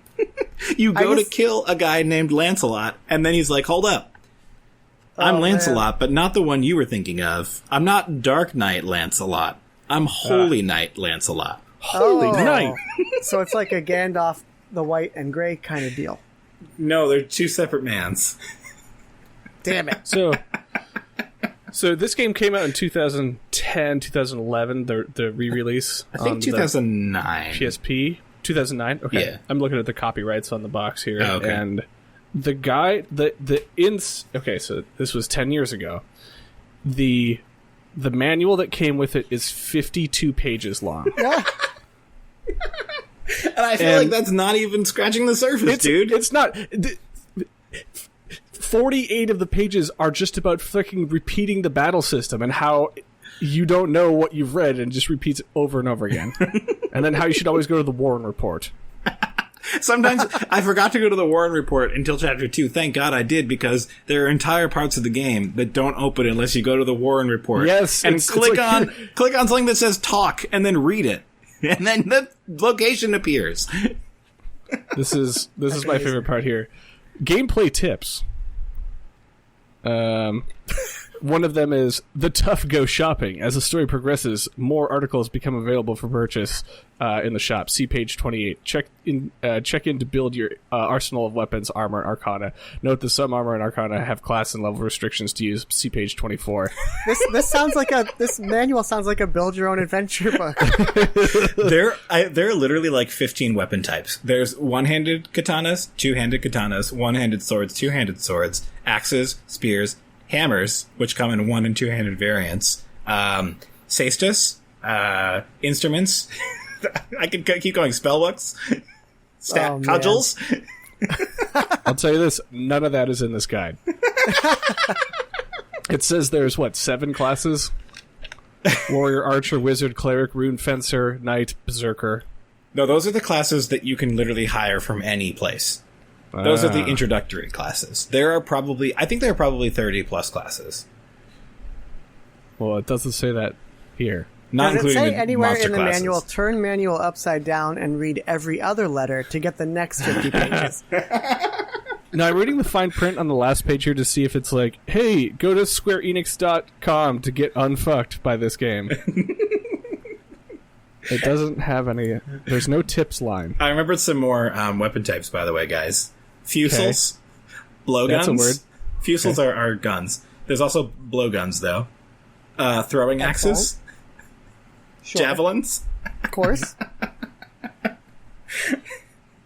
You go to kill a guy named Lancelot, and then he's like, hold up. I'm Lancelot, but not the one you were thinking of. I'm not Dark Knight Lancelot. I'm Holy Knight Lancelot. Holy Knight! So it's like a Gandalf the White and Grey kind of deal. No, they're two separate mans. Damn it. So this game came out in 2010, 2011, the re-release. I think 2009. PSP. 2009? Okay. Yeah. I'm looking at the copyrights on the box here. Oh, okay. And the guy, okay, so this was 10 years ago. The manual that came with it is 52 pages long. And I feel like that's not even scratching the surface, dude. It's not. 48 of the pages are just about freaking repeating the battle system and how you don't know what you've read and just repeats it over and over again. And then how you should always go to the Warren Report. Sometimes I forgot to go to the Warren Report until Chapter 2. Thank God I did, because there are entire parts of the game that don't open unless you go to the Warren Report. Yes. And click on something that says talk and then read it. And then the location appears. This is my favorite part here. Gameplay tips. One of them is the tough go shopping. As the story progresses, more articles become available for purchase in the shop. See page 28. Check in to build your arsenal of weapons, armor, and arcana. Note that some armor and arcana have class and level restrictions to use. See page 24. This manual sounds like a build your own adventure book. There are literally like 15 weapon types. There's one-handed katanas, two-handed katanas, one-handed swords, two-handed swords, axes, spears, hammers, which come in one- and two-handed variants, cestus, instruments. I could keep going. Spellbooks, cudgels. I'll tell you this: none of that is in this guide. It says there's 7 classes: warrior, archer, wizard, cleric, rune fencer, knight, berserker. No, those are the classes that you can literally hire from any place. Those are the introductory classes. I think there are probably 30 plus classes. Well, it doesn't say that here. Not Does it including say anywhere in the classes. manual, turn manual upside down and read every other letter to get the next 50 pages? Now, I'm reading the fine print on the last page here to see if it's like, hey, go to squareenix.com to get unfucked by this game. It doesn't have any... There's no tips line. I remembered some more weapon types, by the way, guys. Fusils. Okay. Blowguns. That's a word. Fusils are guns. There's also blowguns, though. Throwing axes. Sure. Javelins. Of course.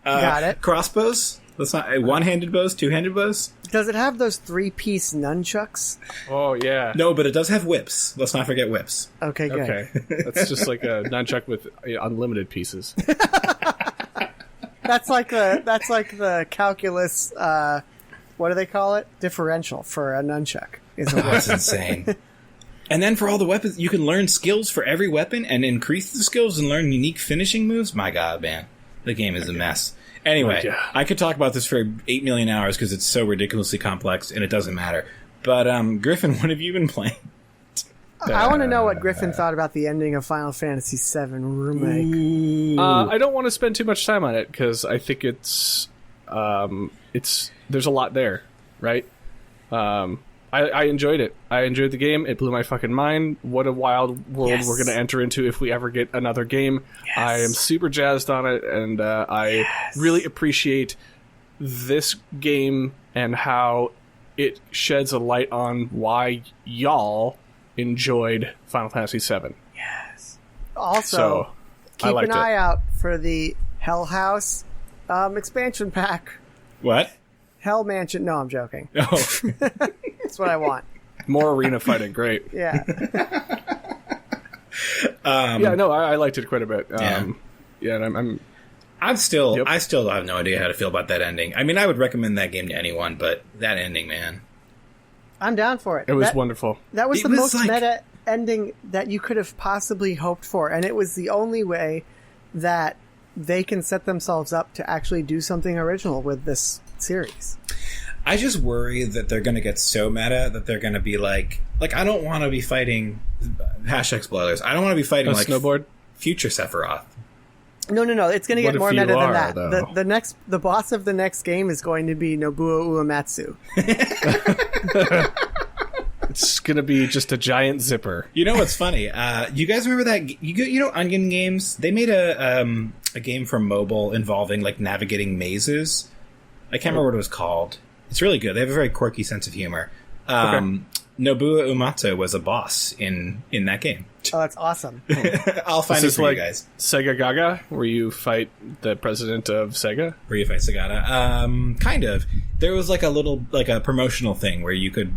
Got it. Crossbows. That's not one-handed bows, two-handed bows. Does it have those 3-piece nunchucks? Oh, yeah. No, but it does have whips. Let's not forget whips. Okay, good. Okay. That's just like a nunchuck with unlimited pieces. That's like the calculus, what do they call it? Differential for a nunchuck. That's insane. And then for all the weapons, you can learn skills for every weapon and increase the skills and learn unique finishing moves. My God, man. The game is a mess. Anyway, I could talk about this for 8 million hours because it's so ridiculously complex and it doesn't matter. But, Griffin, what have you been playing? I want to know what Griffin thought about the ending of Final Fantasy VII Remake. I don't want to spend too much time on it because I think it's there's a lot there, right? I enjoyed it. I enjoyed the game. It blew my fucking mind. What a wild world we're going to enter into if we ever get another game. Yes. I am super jazzed on it, and I really appreciate this game and how it sheds a light on why y'all enjoyed Final Fantasy VII. Yes. Also, keep an eye out for the Hell House expansion pack. What? Hell Mansion. No, I'm joking. Oh. That's what I want. More arena fighting. Great. Yeah. I liked it quite a bit. And I still have no idea how to feel about that ending. I mean, I would recommend that game to anyone, but that ending, man. I'm down for it. It was wonderful. That was the most meta ending that you could have possibly hoped for, and it was the only way that they can set themselves up to actually do something original with this series. I just worry that they're going to get so meta that they're going to be like I don't want to be fighting #spoilers. I don't want to be fighting like Snowboard future Sephiroth. No. It's going to get more meta than that. Though? The boss of the next game is going to be Nobuo Uematsu. It's going to be just a giant zipper. You know what's funny? You guys remember that? You know Onion Games? They made a game for mobile involving like navigating mazes. I can't remember what it was called. It's really good. They have a very quirky sense of humor. Nobuo Uematsu was a boss in that game. Oh, that's awesome. I'll find it for you guys. Sega Gaga, where you fight the president of Sega? Where you fight Sagata? Kind of. There was like a promotional thing where you could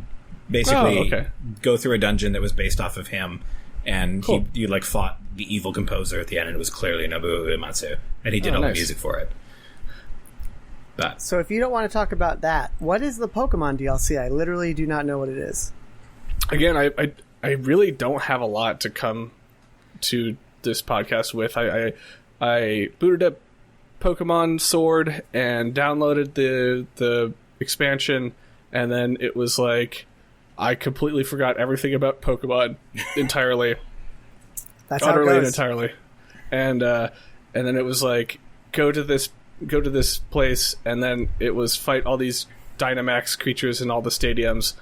basically go through a dungeon that was based off of him and Cool. you like fought the evil composer at the end, and it was clearly Nobuo Uematsu, and he did all nice. the music for it. But So if you don't want to talk about that, what is the Pokemon DLC? I literally do not know what it is. Again, I really don't have a lot to come to this podcast with. I booted up Pokemon Sword and downloaded the expansion, and then it was like I completely forgot everything about Pokemon entirely. That's how it utterly and goes. entirely. And then it was like go to this place, and then it was fight all these Dynamax creatures in all the stadiums,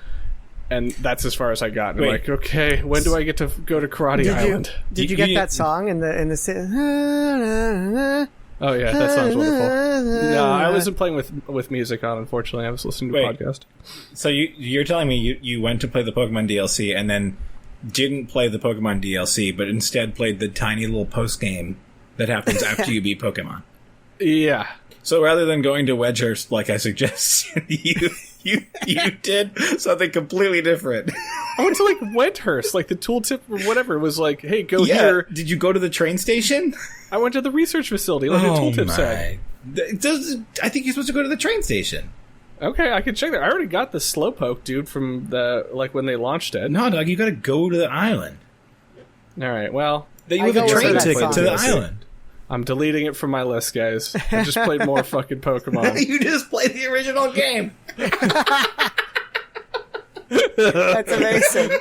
and that's as far as I got. And I'm like, okay, when do I get to go to Karate Island? Did you get that song in the Oh yeah, that sounds wonderful. No, I wasn't playing with music on, unfortunately. I was listening to a podcast. So you're telling me you went to play the Pokemon DLC and then didn't play the Pokemon DLC, but instead played the tiny little post game that happens after you beat Pokemon? Yeah. So rather than going to Wedgehurst, like I suggested, you did something completely different. I went to like Wedgehurst, like the tooltip or whatever was like, hey, go here. Did you go to the train station? I went to the research facility, like the tooltip said. I think you're supposed to go to the train station. Okay, I can check that. I already got the Slowpoke dude from the when they launched it. No, dog, you gotta go to the island. All right, well, You have a train ticket to the island. I'm deleting it from my list, guys. I just played more fucking Pokemon. You just played the original game. That's amazing.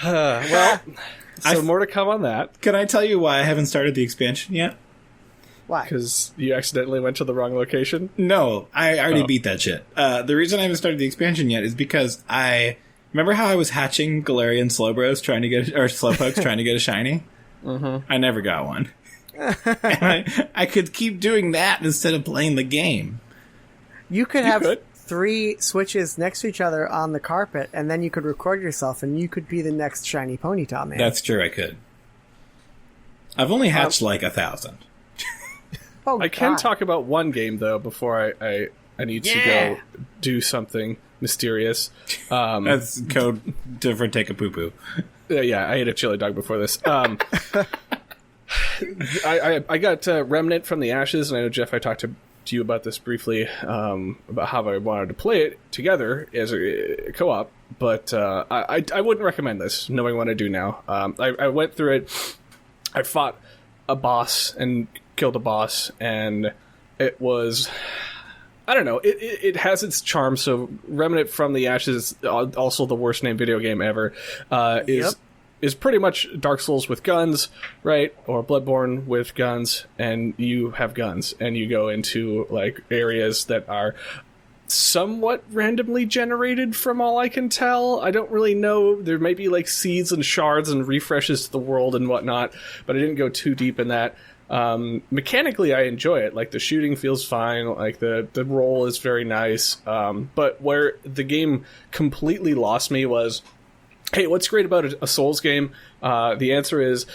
Well, so more to come on that. Can I tell you why I haven't started the expansion yet? Why? Because you accidentally went to the wrong location? No, I already beat that shit. The reason I haven't started the expansion yet is because remember how I was hatching Galarian Slowbros Slowpokes trying to get a shiny? Mm-hmm. I never got one. And I could keep doing that instead of playing the game. You could have 3 switches next to each other on the carpet, and then you could record yourself, and you could be the next shiny Ponyta man. That's true, I could. I've only hatched like 1,000. Oh, I can God. talk about one game, though, before I need to go do something mysterious. That's code for take a poo-poo. Yeah, I ate a chili dog before this. I got Remnant from the Ashes, and I know, Jeff, I talked to you about this briefly, about how I wanted to play it together as a co-op, but I wouldn't recommend this, knowing what I do now. I went through it, I fought a boss and killed a boss, and it was... I don't know. It has its charm. So Remnant from the Ashes, also the worst named video game ever, is pretty much Dark Souls with guns, right? Or Bloodborne with guns, and you have guns, and you go into like areas that are somewhat randomly generated from all I can tell. I don't really know. There may be like seeds and shards and refreshes to the world and whatnot, but I didn't go too deep in that. Mechanically, I enjoy it. Like, the shooting feels fine. Like, the roll is very nice. But where the game completely lost me was, hey, what's great about a Souls game? The answer is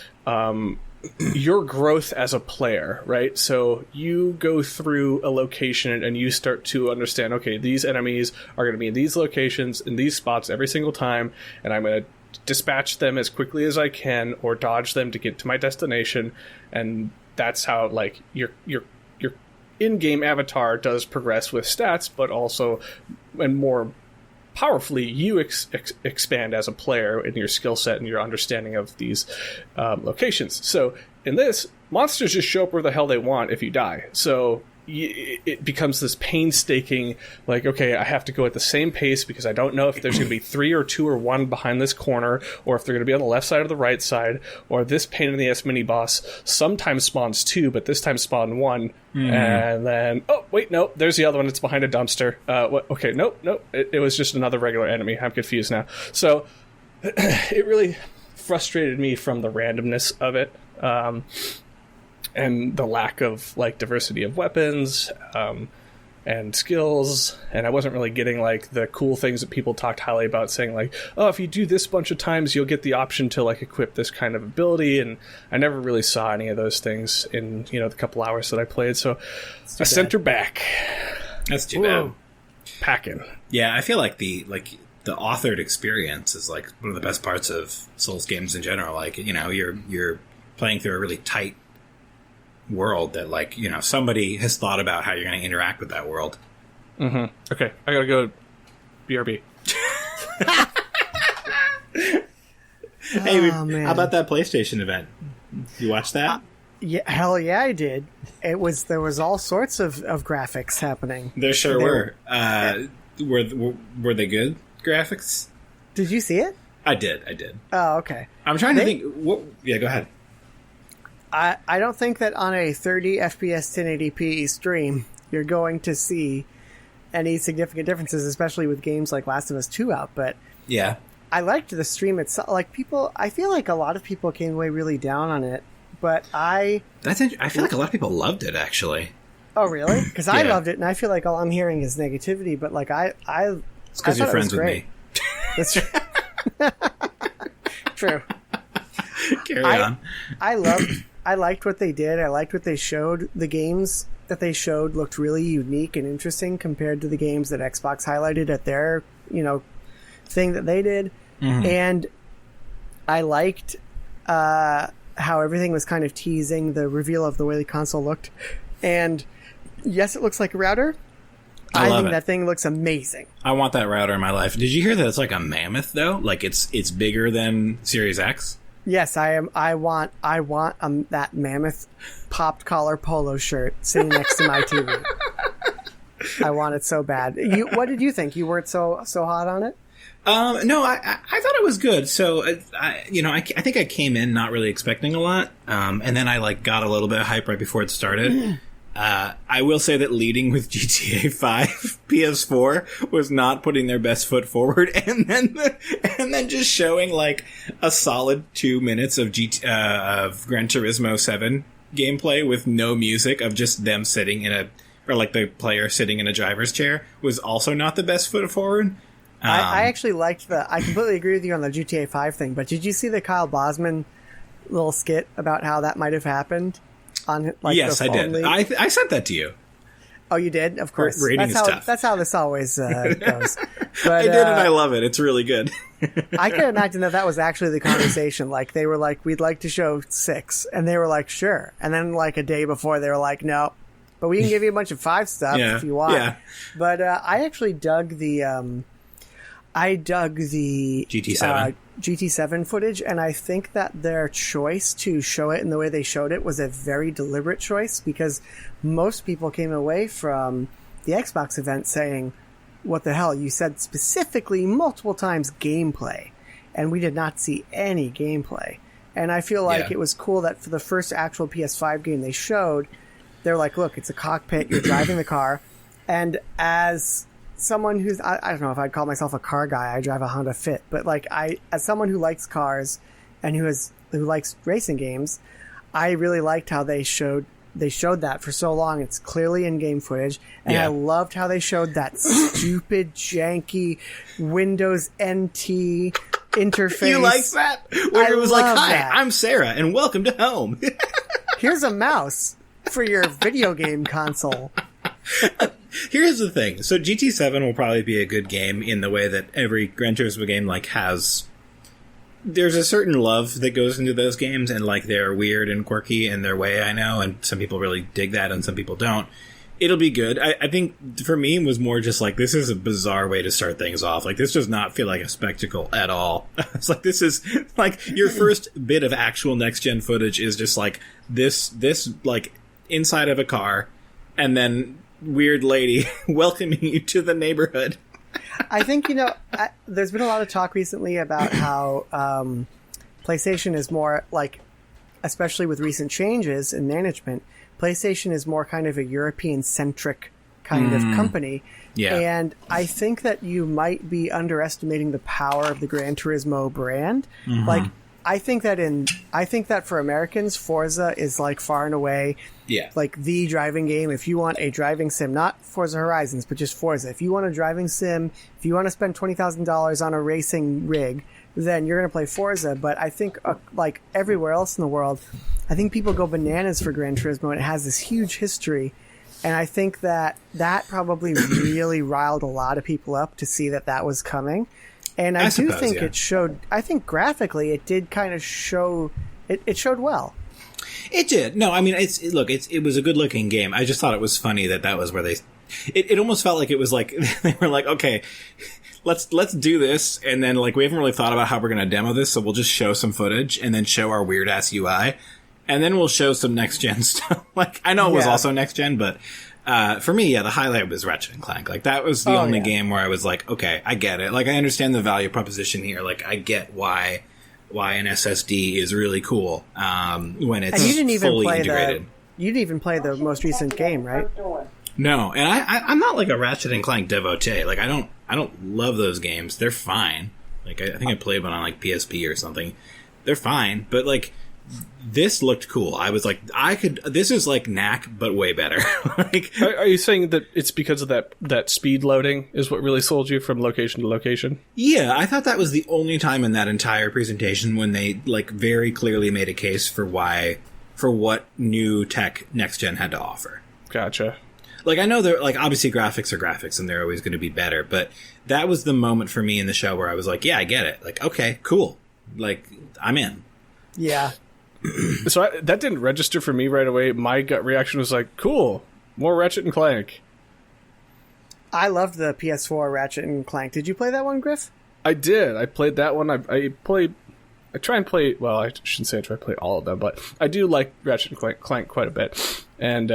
your growth as a player, right? So you go through a location and you start to understand, okay, these enemies are going to be in these locations, in these spots every single time, and I'm going to dispatch them as quickly as I can or dodge them to get to my destination. And that's how, like, your in-game avatar does progress with stats, but also, and more powerfully, you expand as a player in your skill set and your understanding of these locations. So in this, monsters just show up where the hell they want if you die. So it becomes this painstaking, like, okay, I have to go at the same pace because I don't know if there's going to be 3 or 2 or 1 behind this corner, or if they're going to be on the left side or the right side, or this pain in the ass mini boss sometimes spawns 2, but this time spawned 1, and then, oh, wait, no, there's the other one, it's behind a dumpster. Okay, nope, it was just another regular enemy. I'm confused now. So it really frustrated me from the randomness of it. And the lack of, like, diversity of weapons and skills, and I wasn't really getting, like, the cool things that people talked highly about, saying, like, oh, if you do this bunch of times, you'll get the option to, like, equip this kind of ability, and I never really saw any of those things in, the couple hours that I played, so I sent her back. That's too bad. Packing. Yeah, I feel like the authored experience is like one of the best parts of Souls games in general. Like, you know, you're playing through a really tight world that, like, you know, somebody has thought about how you're going to interact with that world. Mm-hmm. Okay, I gotta go BRB. Hey, how about that PlayStation event? You watched that? Yeah, hell yeah, I did. There was all sorts of graphics happening. There sure were. Were they good graphics? Did you see it? I did. Oh, okay. I'm trying to think. Yeah, go ahead. I don't think that on a 30 FPS 1080p stream you're going to see any significant differences, especially with games like Last of Us 2 out. But yeah, I liked the stream itself. Like, I feel like a lot of people came away really down on it, but I feel like a lot of people loved it, actually. Oh, really? Because I loved it, and I feel like all I'm hearing is negativity. But like it's because you're friends with me. That's true. True. Carry on. I liked what they did. I liked what they showed. The games that they showed looked really unique and interesting compared to the games that Xbox highlighted at their, you know, thing that they did. Mm-hmm. And I liked how everything was kind of teasing the reveal of the way the console looked. And yes, it looks like a router. I think that thing looks amazing. I want that router in my life. Did you hear that it's like a mammoth, though? Like, it's bigger than Series X? Yes, I am. I want that mammoth popped collar polo shirt sitting next to my TV. I want it so bad. What did you think? You weren't so hot on it? No, I thought it was good. So, I think I came in not really expecting a lot, and then I like got a little bit of hype right before it started. I will say that leading with GTA 5 PS4 was not putting their best foot forward, and then just showing like a solid 2 minutes of Gran Turismo 7 gameplay with no music, of just them sitting or like the player sitting in a driver's chair, was also not the best foot forward. I actually liked I completely agree with you on the GTA 5 thing, but did you see the Kyle Bosman little skit about how that might have happened? On, like, yes, I did. I sent that to you. Oh, you did? Of course. Rating is tough. That's how this always goes. But, I did, and I love it. It's really good. I can imagine that was actually the conversation. Like, they were like, we'd like to show 6. And they were like, sure. And then, like, a day before, they were like, no. But we can give you a bunch of 5 stuff if you want. Yeah. But I actually dug the GT7 footage, and I think that their choice to show it in the way they showed it was a very deliberate choice, because most people came away from the Xbox event saying, what the hell, you said specifically multiple times gameplay, and we did not see any gameplay. And I feel like it was cool that for the first actual PS5 game they showed, they're like, look, it's a cockpit, you're driving the car, and as someone who's, I don't know if I'd call myself a car guy, I drive a Honda Fit, but like as someone who likes cars and who likes racing games, I really liked how they showed that for so long. It's clearly in-game footage, and I loved how they showed that stupid, janky Windows NT interface. You like that? Where it was like, hi, I'm Sarah, and welcome to home. Here's a mouse for your video game console. Here's the thing. So GT7 will probably be a good game in the way that every Gran Turismo game like has. There's a certain love that goes into those games, and like they're weird and quirky in their way, I know, and some people really dig that and some people don't. It'll be good. I think for me it was more just like, this is a bizarre way to start things off. Like, this does not feel like a spectacle at all. It's like, this is like your first bit of actual next gen footage is just like this like inside of a car, and then weird lady welcoming you to the neighborhood. I think, there's been a lot of talk recently about how PlayStation is more like, especially with recent changes in management, PlayStation is more kind of a European-centric kind of company. Yeah. And I think that you might be underestimating the power of the Gran Turismo brand. Mm-hmm. Like, I think that for Americans, Forza is like far and away like the driving game. If you want a driving sim, not Forza Horizons, but just Forza. If you want a driving sim, if you want to spend $20,000 on a racing rig, then you're going to play Forza. But I think like everywhere else in the world, I think people go bananas for Gran Turismo, and it has this huge history. And I think that probably really riled a lot of people up to see that was coming. And I do suppose, think yeah. it showed. I think graphically, it did kind of show. It showed well. It did. No, I mean, it was a good looking game. I just thought it was funny that was where they. It almost felt like it was like they were like, okay, let's do this, and then like we haven't really thought about how we're going to demo this, so we'll just show some footage and then show our weird ass UI, and then we'll show some next gen stuff. Like I know it was also next gen, but for me, the highlight was Ratchet and Clank. Like that was the only game where I was like, okay, I get it. Like I understand the value proposition here. Like I get why an SSD is really cool when it's fully integrated. You didn't even play the most recent game, right? No, and I'm not like a Ratchet and Clank devotee. Like I don't love those games. They're fine. Like I think I played one on like PSP or something. They're fine, but like this looked cool. I was like, this is like Knack, but way better. Like, are you saying that it's because of that speed loading is what really sold you from location to location? Yeah, I thought that was the only time in that entire presentation when they like very clearly made a case for what new tech next gen had to offer. Gotcha. Like I know they're like obviously graphics are graphics and they're always going to be better, but that was the moment for me in the show where I was like, yeah, I get it. Like, okay, cool. Like I'm in. Yeah. So that didn't register for me right away. My gut reaction was like, cool, more Ratchet and Clank. I loved the PS4 Ratchet and Clank. Did you play that one, Griff? I did. I played that one. I try and play, well, I shouldn't say I try to play all of them, but I do like Ratchet and Clank quite a bit. And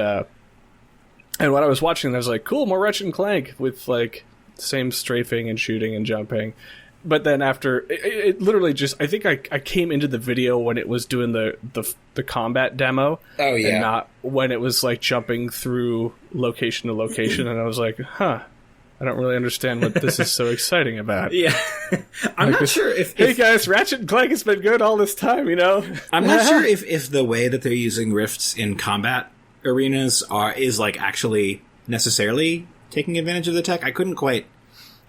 when I was watching, I was like, cool, more Ratchet and Clank with like same strafing and shooting and jumping. But then after, it literally just, I think I came into the video when it was doing the combat demo. Oh, yeah. And not when it was like jumping through location to location. And I was like, I don't really understand what this is so exciting about. Yeah. I'm not sure if... Hey guys, Ratchet and Clank has been good all this time, you know? I'm not sure if the way that they're using rifts in combat arenas is like actually necessarily taking advantage of the tech. I couldn't quite...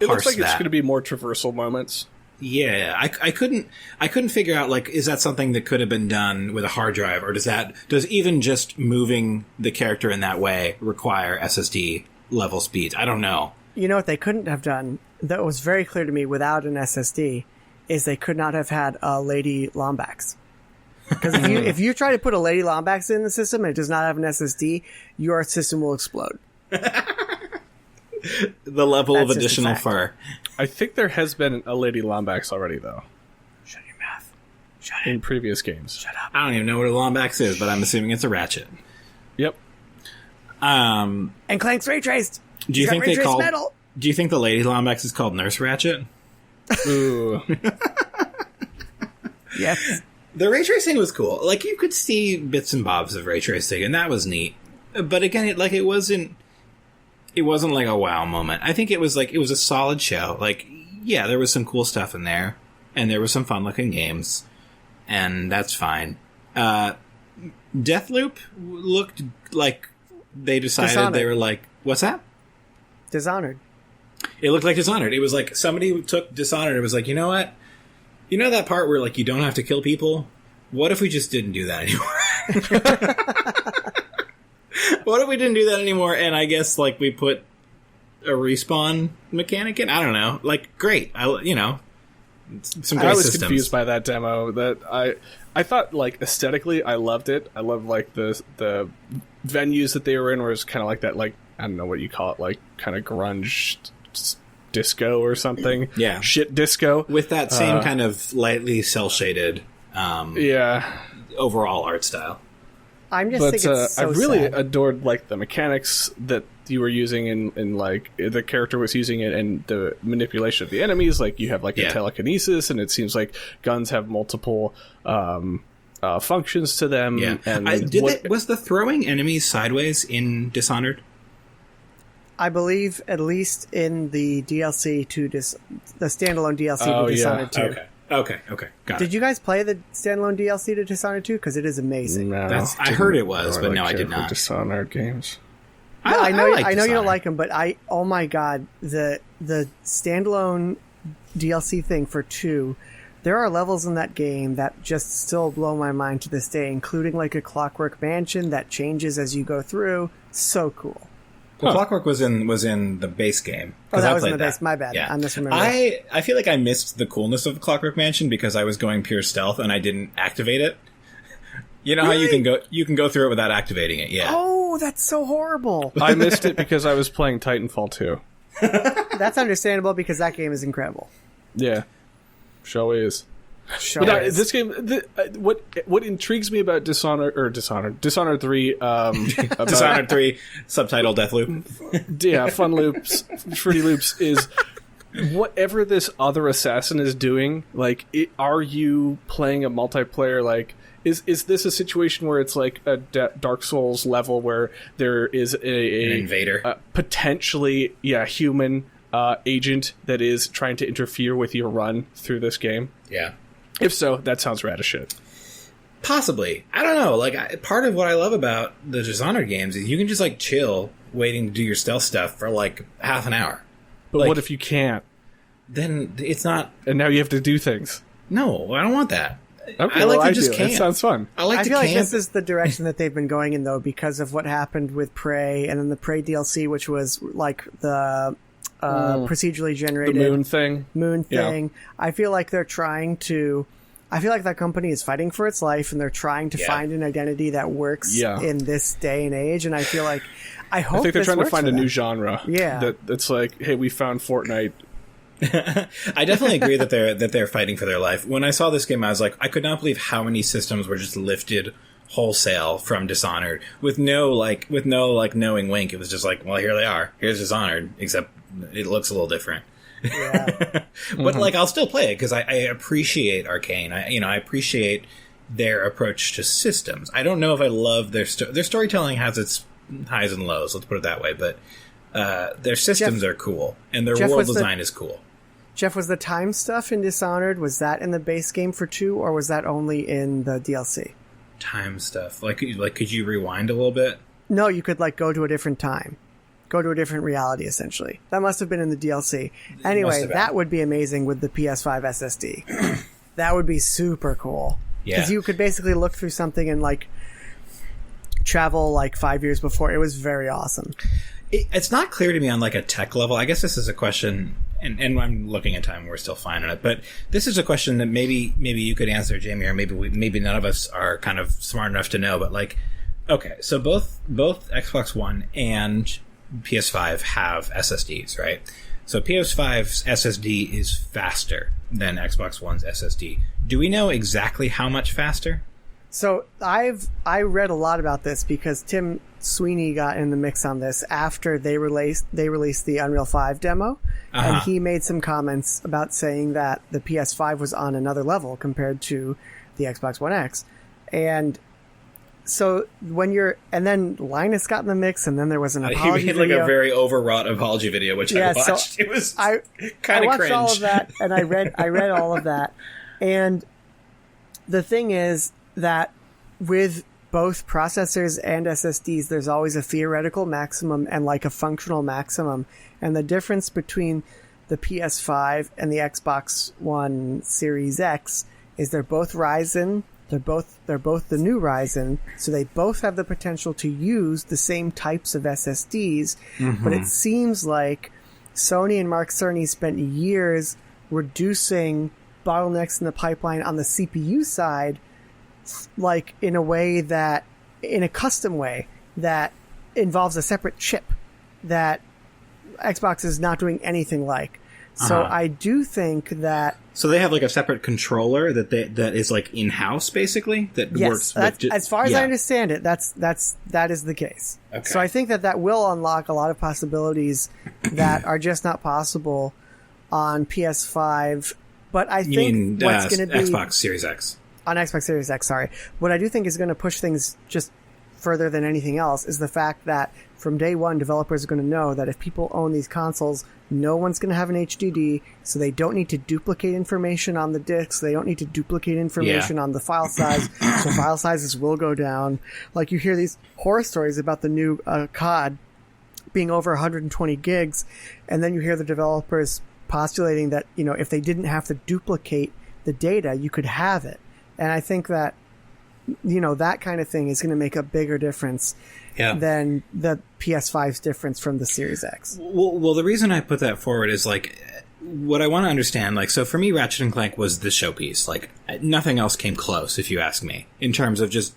It looks like it's going to be more traversal moments. Yeah, I couldn't figure out, like, is that something that could have been done with a hard drive, or does even just moving the character in that way require SSD level speeds? I don't know. You know what they couldn't have done, that was very clear to me without an SSD, is they could not have had a Lady Lombax. Because if you try to put a Lady Lombax in the system and it does not have an SSD, your system will explode. The level of additional fur. I think there has been a Lady Lombax already, though. Shut your mouth. Shut in it. previous games. Shut up. I don't even know what a Lombax is, but I'm assuming it's a Ratchet. Yep. And Clank's ray traced. Do you think they called? Metal. Do you think the Lady Lombax is called Nurse Ratchet? Ooh. Yes. The ray tracing was cool. Like you could see bits and bobs of ray tracing, and that was neat. But again, it wasn't like a wow moment. I think it was a solid show. Like, yeah, there was some cool stuff in there, and there were some fun looking games, and that's fine. Deathloop looked like they decided Dishonored. They were like, what's that? Dishonored. It looked like Dishonored. It was like somebody took Dishonored and was like, you know what? You know that part where like you don't have to kill people? What if we just didn't do that anymore? What if we didn't do that anymore? And I guess like we put a respawn mechanic in. I don't know. Like great. Some great I was systems. confused by that demo. That I thought like aesthetically, I loved it. I loved like the venues that they were in, where it's kind of like that, like I don't know what you call it, like kind of grunge disco or something. Yeah, shit disco with that same kind of lightly cell shaded. Overall art style. I'm just thinking it's so I really sad. adored like the mechanics that you were using in like the character was using it, and the manipulation of the enemies. Like you have like a telekinesis, and it seems like guns have multiple functions to them. Yeah, and was the throwing enemies sideways in Dishonored? I believe at least in the DLC to the standalone DLC to Dishonored 2. Okay, got it. Did you guys play the standalone DLC to Dishonored 2? Because it is amazing. No, I heard it was, but no, I did not. Dishonored games. I know you Dishonored. don't like them, but oh my god, the standalone DLC thing for 2, there are levels in that game that just still blow my mind to this day, including like a Clockwork Mansion that changes as you go through. So cool. Well, Clockwork was in the base game. Oh, that was in the base. My bad. Yeah. I misremembered. I feel like I missed the coolness of Clockwork Mansion because I was going pure stealth and I didn't activate it. You know Really? how you can go through it without activating it. Yeah. Oh, that's so horrible. I missed it because I was playing Titanfall 2. That's understandable because that game is incredible. Yeah. Show is. This game, what intrigues me about Dishonored 3, Dishonored 3, subtitle Deathloop. Yeah, fun loops, Fruity Loops, is whatever this other assassin is doing, like, are you playing a multiplayer, like, is this a situation where it's like a Dark Souls level where there is an invader? Potentially, human agent that is trying to interfere with your run through this game? Yeah. If so, that sounds rad as shit. Possibly. I don't know. Like, part of what I love about the Dishonored games is you can just, like, chill waiting to do your stealth stuff for, like, half an hour. But like, what if you can't? Then it's not... And now you have to do things. No, I don't want that. Okay, I like to I just do. camp. It sounds fun. I feel like this is the direction that they've been going in, though, because of what happened with Prey, and then the Prey DLC, which was, like, the... procedurally generated the moon thing. Yeah. I feel like they're trying to. I feel like that company is fighting for its life, and they're trying to find an identity that works in this day and age. And I feel like I think they're trying to find a new genre. Yeah, that's like, hey, we found Fortnite. I definitely agree that they're fighting for their life. When I saw this game, I was like, I could not believe how many systems were just lifted wholesale from Dishonored with no knowing wink. It was just like, well, here they are. Here's Dishonored, except it looks a little different. Yeah. But like, I'll still play it because I appreciate Arcane. I appreciate their approach to systems. I don't know if I love their storytelling has its highs and lows. Let's put it that way. But their systems are cool, and their world design is cool. Jeff, was the time stuff in Dishonored, was that in the base game for 2, or was that only in the DLC? Time stuff. Like, could you rewind a little bit? No, you could, like, go to a different time. Go to a different reality, essentially. That must have been in the DLC. Anyway, that would be amazing with the PS5 SSD. That would be super cool. Yeah. Because you could basically look through something and, like, travel, like, 5 years before. It was very awesome. It's not clear to me on, like, a tech level. I guess this is a question, and I'm looking at time, we're still fine on it, but this is a question that maybe you could answer, Jamie, or maybe none of us are kind of smart enough to know, but, like, okay, so both Xbox One and PS5 have SSDs, right? So PS5's SSD is faster than Xbox One's SSD. Do we know exactly how much faster? So I read a lot about this because Tim Sweeney got in the mix on this after they released the Unreal 5 demo, and he made some comments about saying that the PS5 was on another level compared to the Xbox One X. And so and then Linus got in the mix, and then there was an apology video. He made like a very overwrought apology video, which I watched. So it was kind of cringe. I watched all of that, and I read all of that. And the thing is that with both processors and SSDs, there's always a theoretical maximum and like a functional maximum. And the difference between the PS5 and the Xbox One Series X is they're both Ryzen. They're both the new Ryzen, so they both have the potential to use the same types of SSDs. Mm-hmm. But it seems like Sony and Mark Cerny spent years reducing bottlenecks in the pipeline on the CPU side, like in a custom way that involves a separate chip that Xbox is not doing anything like. So I do think that... So they have like a separate controller that is like in-house, basically? That works with... As far as I understand it, that is the case. Okay. So I think that will unlock a lot of possibilities that are just not possible on PS5. But I think what's going to be... Xbox Series X. On Xbox Series X, sorry. What I do think is going to push things just further than anything else is the fact that from day one, developers are going to know that if people own these consoles, no one's going to have an HDD, so they don't need to duplicate information on the disks. They don't need to duplicate information on the file size, so file sizes will go down. Like, you hear these horror stories about the new COD being over 120 gigs, and then you hear the developers postulating that, if they didn't have to duplicate the data, you could have it. And I think that that kind of thing is going to make a bigger difference than the PS5's difference from the Series X. Well, the reason I put that forward is like, what I want to understand, like, so for me, Ratchet and Clank was the showpiece. Like, nothing else came close, if you ask me, in terms of just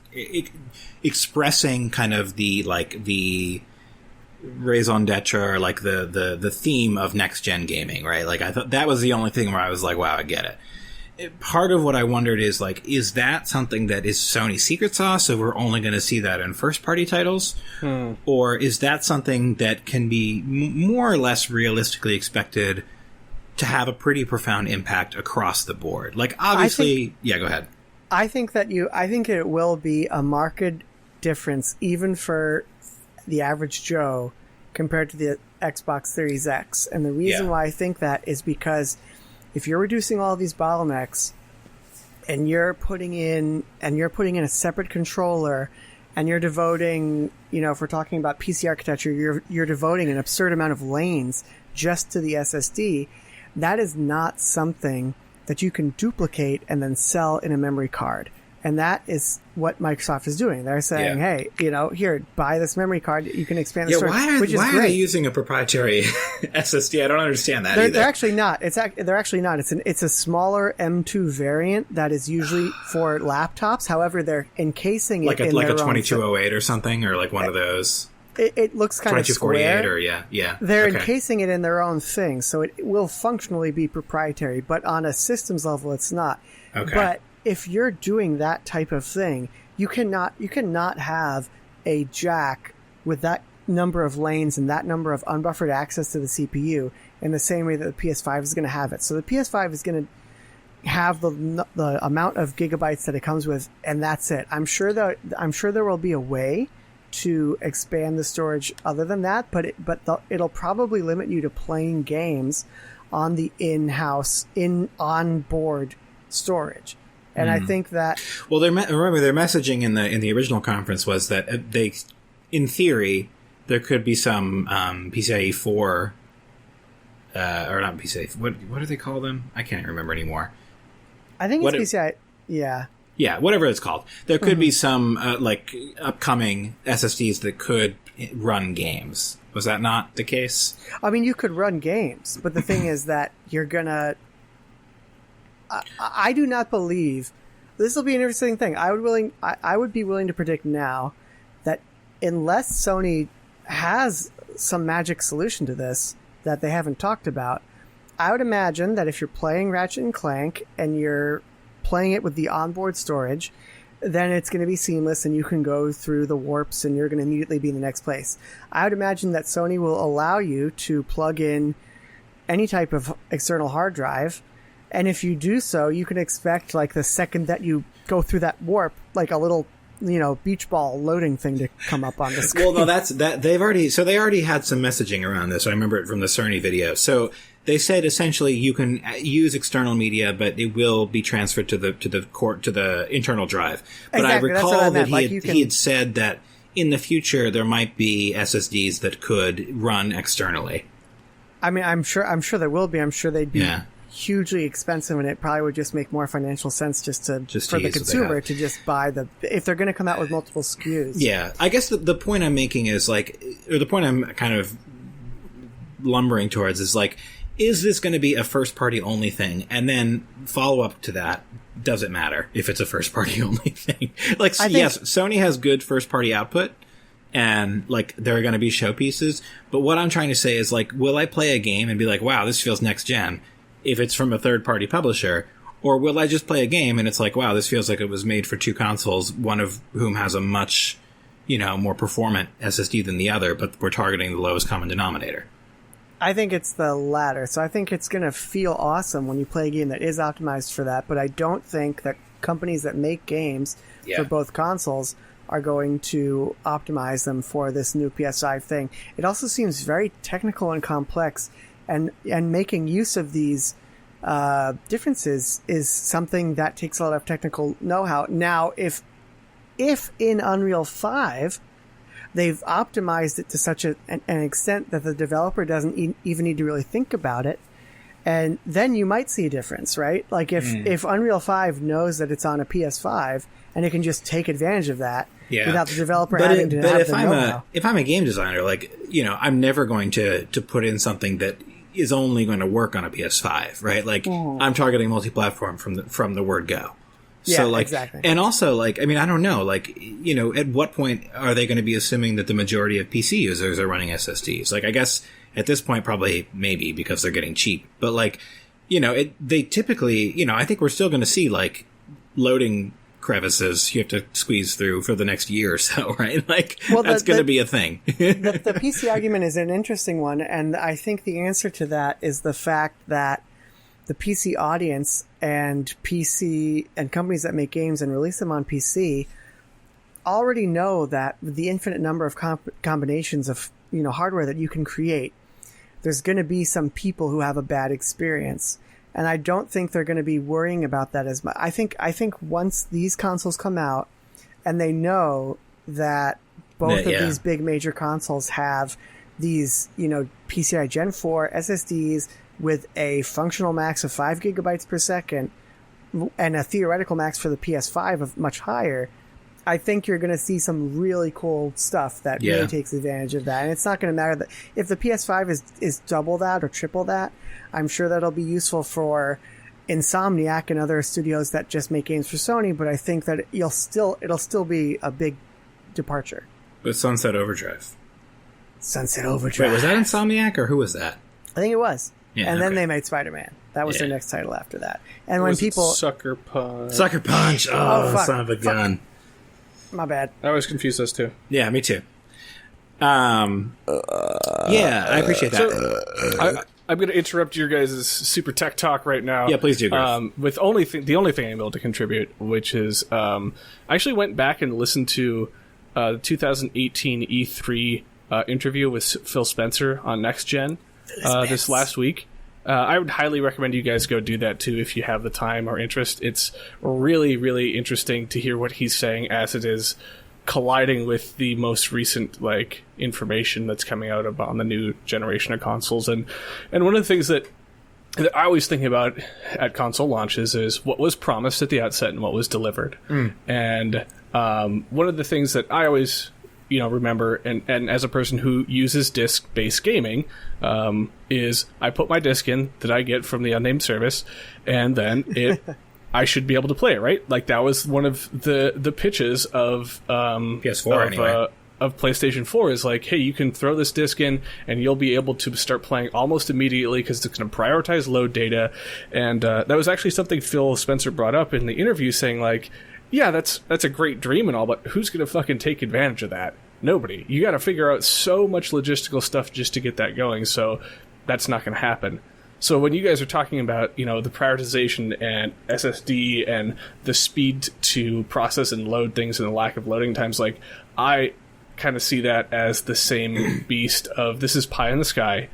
expressing kind of the raison d'etre, or like the theme of next gen gaming, right? Like, I thought that was the only thing where I was like, wow, I get it. Part of what I wondered is, like, is that something that is Sony's secret sauce, so we're only going to see that in first-party titles? Or is that something that can be more or less realistically expected to have a pretty profound impact across the board? Like, obviously... go ahead. I think it will be a marked difference, even for the average Joe, compared to the Xbox Series X. And the reason why I think that is because... if you're reducing all these bottlenecks and you're putting in a separate controller and you're devoting, if we're talking about PC architecture, you're devoting an absurd amount of lanes just to the SSD, that is not something that you can duplicate and then sell in a memory card. And that is what Microsoft is doing. They're saying, hey, here, buy this memory card. You can expand the storage, why are they using a proprietary SSD? I don't understand that either. They're actually not. They're actually not. It's a smaller M2 variant that is usually for laptops. However, they're encasing it in like their a 2208 or something, or like one of those. It looks kind of square. 2248 or yeah. They're encasing it in their own thing, so it will functionally be proprietary. But on a systems level, it's not. Okay. But if you're doing that type of thing, you cannot have a jack with that number of lanes and that number of unbuffered access to the CPU in the same way that the PS5 is going to have it. So the PS5 is going to have the amount of gigabytes that it comes with, and that's it. I'm sure there will be a way to expand the storage other than that, but it'll probably limit you to playing games on the in-house, onboard storage. And I think that... Well, remember, their messaging in the original conference was that in theory, there could be some PCIe 4... or not PCIe... What do they call them? I can't remember anymore. I think it's PCIe... Yeah. Yeah, whatever it's called. There could be some, upcoming SSDs that could run games. Was that not the case? I mean, you could run games, but the thing is that you're gonna... I do not believe this will be an interesting thing. I would be willing to predict now that unless Sony has some magic solution to this that they haven't talked about, I would imagine that if you're playing Ratchet and Clank and you're playing it with the onboard storage, then it's going to be seamless and you can go through the warps and you're going to immediately be in the next place. I would imagine that Sony will allow you to plug in any type of external hard drive. And if you do so, you can expect, like, the second that you go through that warp, like a little, beach ball loading thing to come up on the screen. Well, no, they already had some messaging around this. I remember it from the Cerny video. So they said essentially you can use external media, but it will be transferred to the internal drive. But exactly, I recall that he had said that in the future there might be SSDs that could run externally. I mean, I'm sure there will be. I'm sure they'd be hugely expensive, and it probably would just make more financial sense just for the consumer to just buy if they're going to come out with multiple SKUs. Yeah, I guess the point I'm making is or the point I'm kind of lumbering towards is is this going to be a first party only thing? And then follow up to that, does it matter if it's a first party only thing? Yes, Sony has good first party output, and there are going to be showpieces. But what I'm trying to say is will I play a game and be like, wow, this feels next gen, if it's from a third-party publisher, or will I just play a game and it's wow, this feels like it was made for two consoles, one of whom has a much, more performant SSD than the other, but we're targeting the lowest common denominator? I think it's the latter. So I think it's going to feel awesome when you play a game that is optimized for that, but I don't think that companies that make games for both consoles are going to optimize them for this new PS5 thing. It also seems very technical and complex, and making use of these differences is something that takes a lot of technical know-how. Now, if in Unreal 5 they've optimized it to such an extent that the developer doesn't even need to really think about it, And then you might see a difference, right? Like if Unreal 5 knows that it's on a PS5 and it can just take advantage of that without the developer having to have the know-how. If I'm a game designer, like, you know, I'm never going to put in something that is only going to work on a PS5, right? Like, I'm targeting multi-platform from the word go. Yeah, so, like, exactly. And also, like, I mean, I don't know, like, you know, at what point are they going to be assuming that the majority of PC users are running SSDs? Like, I guess at this point, probably maybe because they're getting cheap. But, like, you know, they typically, you know, I think we're still going to see, like, loading crevices you have to squeeze through for the next year or so, right? Like, that's going to be a thing. the PC argument is an interesting one, and I think the answer to that is the fact that the PC audience and PC and companies that make games and release them on PC already know that with the infinite number of combinations of, you know, hardware that you can create, there's going to be some people who have a bad experience. And I don't think they're going to be worrying about that as much. I think once these consoles come out and they know that both of these big major consoles have these, you know, PCI Gen 4 SSDs with a functional max of 5 gigabytes per second and a theoretical max for the PS5 of much higher, I think you're going to see some really cool stuff that really takes advantage of that. And it's not going to matter that if the PS5 is double that or triple that, I'm sure that'll be useful for Insomniac and other studios that just make games for Sony, but I think that it'll still be a big departure. With Sunset Overdrive. Wait, was that Insomniac or who was that? I think it was. Yeah, and then they made Spider-Man. That was their next title after that. And when was people... Sucker Punch. Sucker Punch! Oh, fuck, son of a gun. My bad. I was confused as too. Yeah, me too. Yeah, I appreciate that. I'm going to interrupt your guys' super tech talk right now. Yeah, please do, Griff. With the only thing I'm able to contribute, which is I actually went back and listened to the 2018 E3 interview with Phil Spencer on Next Gen this last week. I would highly recommend you guys go do that too if you have the time or interest. It's really, really interesting to hear what he's saying as it is colliding with the most recent like information that's coming out on the new generation of consoles. And one of the things that I always think about at console launches is what was promised at the outset and what was delivered. And one of the things that I always remember, and as a person who uses disc-based gaming, is I put my disc in that I get from the unnamed service, and then I should be able to play it, right? Like that was one of the pitches of PS4 of PlayStation 4 is like, hey, you can throw this disc in and you'll be able to start playing almost immediately because it's going to prioritize load data. And that was actually something Phil Spencer brought up in the interview, saying like, yeah, that's a great dream and all, but who's going to fucking take advantage of that? Nobody. You got to figure out so much logistical stuff just to get that going, so that's not going to happen. So when you guys are talking about, the prioritization and SSD and the speed to process and load things and the lack of loading times, like, I kind of see that as the same beast of this is pie in the sky.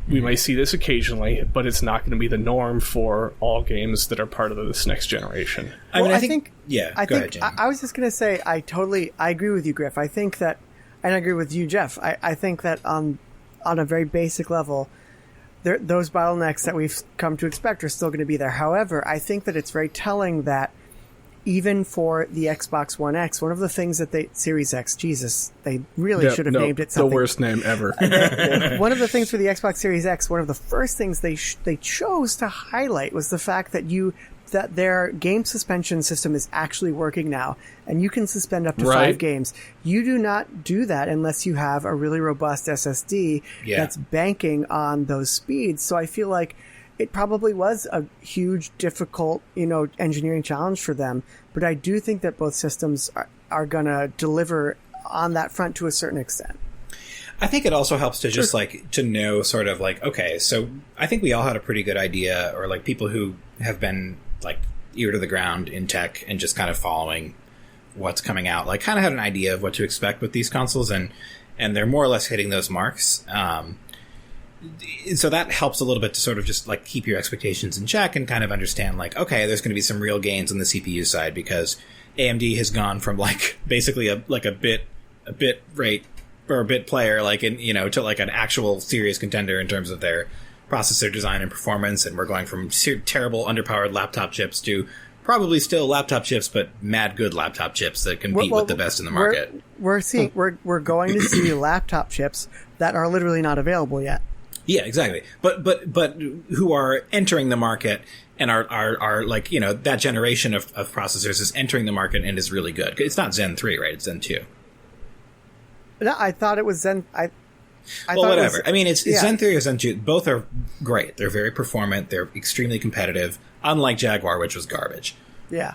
We may see this occasionally, but it's not going to be the norm for all games that are part of this next generation. I think go ahead, Jamie. I was just going to say, I agree with you, Griff. I think that, and I agree with you, Jeff. I think that on a very basic level, those bottlenecks that we've come to expect are still going to be there. However, I think that it's very telling that even for the Xbox One X, one of the things that Series X, Jesus, they really should have named it something. The worst name ever. One of the things for the Xbox Series X, one of the first things they chose to highlight was the fact that their game suspension system is actually working now, and you can suspend up to 5 games. You do not do that unless you have a really robust SSD that's banking on those speeds. So I feel like it probably was a huge, difficult, engineering challenge for them. But I do think that both systems are going to deliver on that front to a certain extent. I think it also helps to just to know sort of like, okay, so I think we all had a pretty good idea, or like people who have been like ear to the ground in tech and just kind of following what's coming out, like kind of had an idea of what to expect with these consoles, and they're more or less hitting those marks. So that helps a little bit to sort of just like keep your expectations in check and kind of understand like, okay, there's going to be some real gains on the CPU side because AMD has gone from like basically a bit rate or a bit player, like in, to like an actual serious contender in terms of their processor design and performance, and we're going from terrible underpowered laptop chips to probably still laptop chips, but mad good laptop chips that compete with the best in the market. We're going to see laptop chips that are literally not available yet. Yeah, exactly. But who are entering the market and are like, you know, that generation of processors is entering the market and is really good. It's not Zen 3, right? It's Zen 2. No, I thought it was Zen. I well, whatever. I mean, it's Zen 3 or Zen 2. Both are great. They're very performant. They're extremely competitive, unlike Jaguar, which was garbage. Yeah.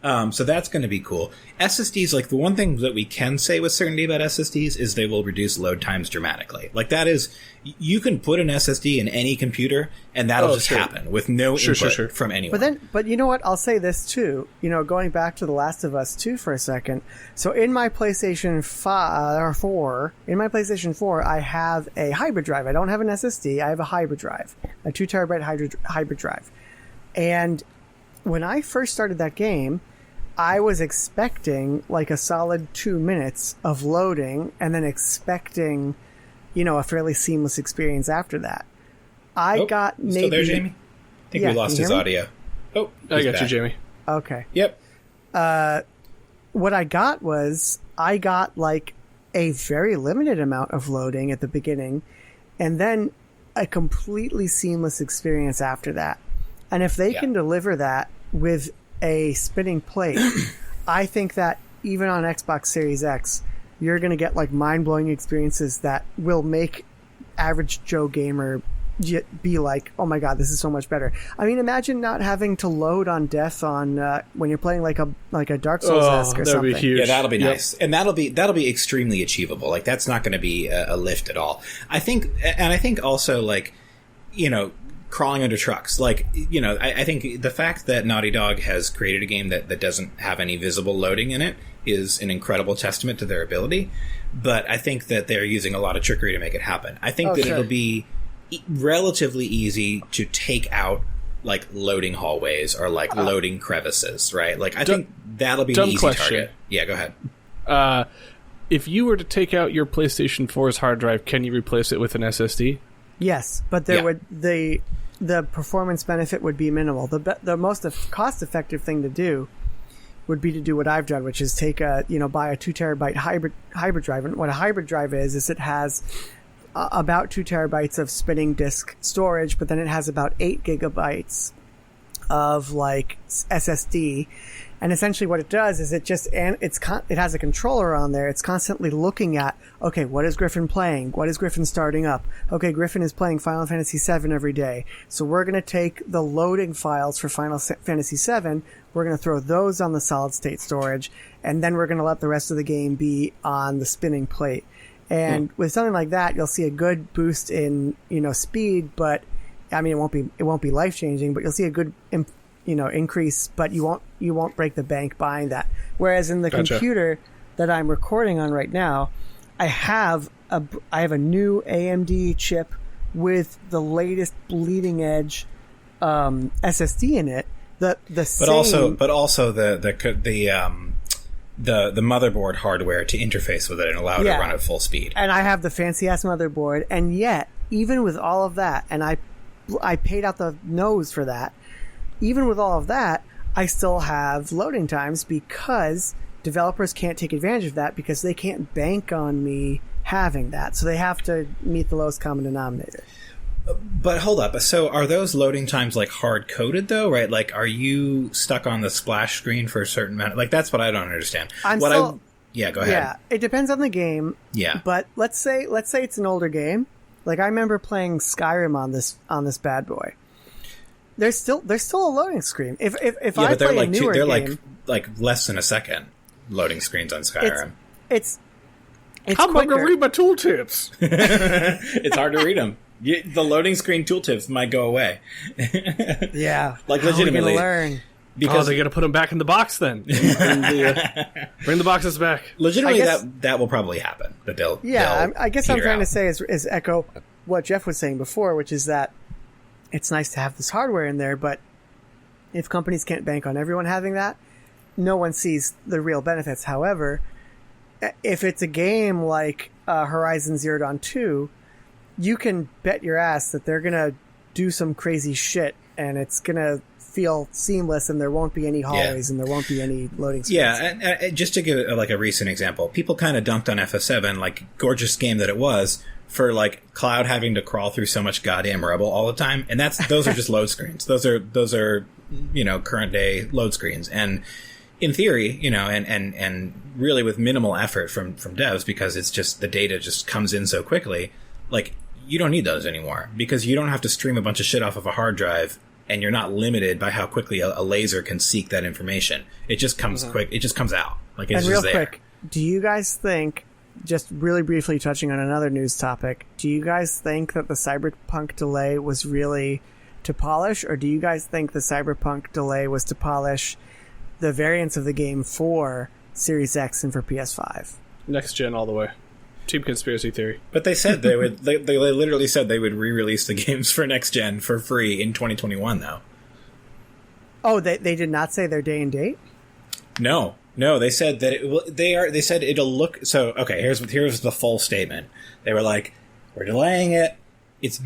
So that's going to be cool. SSDs, like the one thing that we can say with certainty about SSDs is they will reduce load times dramatically. Like that is, you can put an SSD in any computer and that'll just happen with no input from anyone. But you know what? I'll say this too. You know, going back to The Last of Us 2 for a second. So in my PlayStation 4, I have a hybrid drive. I don't have an SSD. I have a hybrid drive, a 2 terabyte hybrid drive. And when I first started that game, I was expecting like a solid 2 minutes of loading and then expecting, you know, a fairly seamless experience after that. I got maybe... Still there, Jamie? I think we lost his audio. Oh, I got you, Jamie. Okay. Yep. What I got was, I got like a very limited amount of loading at the beginning and then a completely seamless experience after that. And if they can deliver that with a spinning plate, I think that even on Xbox Series X, you're going to get like mind-blowing experiences that will make average Joe gamer be like, oh my god, this is so much better. I mean, imagine not having to load on death on when you're playing like a Dark Souls-esque or something. Be huge. Yeah, that'll be nice, and that'll be extremely achievable. Like that's not going to be a lift at all. I think also like, you know, crawling under trucks. Like, you know, I think the fact that Naughty Dog has created a game that doesn't have any visible loading in it is an incredible testament to their ability. But I think that they're using a lot of trickery to make it happen. I think it'll be relatively easy to take out like loading hallways or like loading crevices, right? Like I think that'll be an easy target. Yeah, go ahead. If you were to take out your PlayStation 4's hard drive, can you replace it with an SSD? Yes, but the performance benefit would be minimal. The most cost-effective thing to do would be to do what I've done, which is buy a 2 terabyte hybrid drive. And what a hybrid drive is it has about 2 terabytes of spinning disk storage, but then it has about 8 gigabytes of like SSD. And essentially what it does is it has a controller on there. It's constantly looking at, okay, what is Griffin playing? What is Griffin starting up? Okay, Griffin is playing Final Fantasy VII every day. So we're going to take the loading files for Final Fantasy VII. We're going to throw those on the solid state storage. And then we're going to let the rest of the game be on the spinning plate. And with something like that, you'll see a good boost in, you know, speed, but I mean, it won't be life changing, but you'll see a good increase, but you won't break the bank buying that. Whereas in the computer that I'm recording on right now, I have a new AMD chip with the latest bleeding edge SSD in it. But also the motherboard hardware to interface with it and allow it to run at full speed. And I have the fancy ass motherboard, and yet even with all of that, and I paid out the nose for that. Even with all of that, I still have loading times because developers can't take advantage of that because they can't bank on me having that. So they have to meet the lowest common denominator. But hold up. So are those loading times like hard-coded though, right? Like are you stuck on the splash screen for a certain amount? Like that's what I don't understand. Go ahead. Yeah, it depends on the game. Yeah. But let's say it's an older game. Like I remember playing Skyrim on this bad boy. There's still a loading screen. If I play a newer game, like less than a second loading screens on Skyrim. It's how am I going to read my tooltips? It's hard to read them. The loading screen tooltips might go away. Yeah, like legitimately. How are we gonna learn? Because they got to put them back in the box then. Bring the boxes back. Legitimately, that will probably happen. But they'll I guess I'm trying to say is echo what Jeff was saying before, which is that it's nice to have this hardware in there, but if companies can't bank on everyone having that, no one sees the real benefits. However, if it's a game like Horizon Zero Dawn 2, you can bet your ass that they're gonna do some crazy shit, and it's gonna feel seamless, and there won't be any hallways, and there won't be any loading screens. Yeah, and just to give a recent example, people kind of dunked on FF7, like, gorgeous game that it was, for, like, Cloud having to crawl through so much goddamn rubble all the time, and those are just load screens. Those are current day load screens, and in theory, and really with minimal effort from devs, because it's just the data just comes in so quickly, like, you don't need those anymore, because you don't have to stream a bunch of shit off of a hard drive, and you're not limited by how quickly a laser can seek that information. It just comes quick. It just comes out. Like, it's and real just there. quick, do you guys think, just really briefly touching on another news topic, do you guys think that the Cyberpunk delay was really to polish, or do you guys think the Cyberpunk delay was to polish the variants of the game for Series X and for PS5? Next gen all the way. Team conspiracy theory. But they said they would. They literally said they would re-release the games for next gen for free in 2021, though. Oh, they did not say their day and date? No. They said that they said it'll look. So okay, here's the full statement. They were like, we're delaying it. It's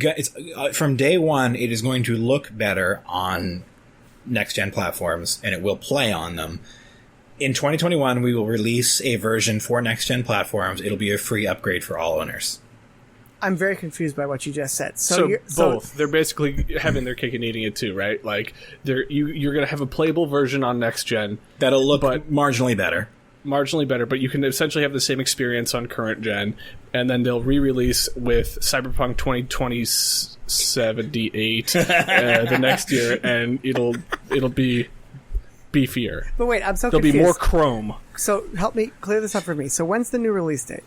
from day one. It is going to look better on next gen platforms, and it will play on them. In 2021, we will release a version for next-gen platforms. It'll be a free upgrade for all owners. I'm very confused by what you just said. So both. They're basically having their cake and eating it too, right? Like, you're going to have a playable version on next-gen. That'll look marginally better. Marginally better, but you can essentially have the same experience on current-gen, and then they'll re-release with Cyberpunk 2078 the next year, and it'll be beefier. But wait, I'm so There'll confused. be more chrome. So help me clear this up for me. So when's the new release date?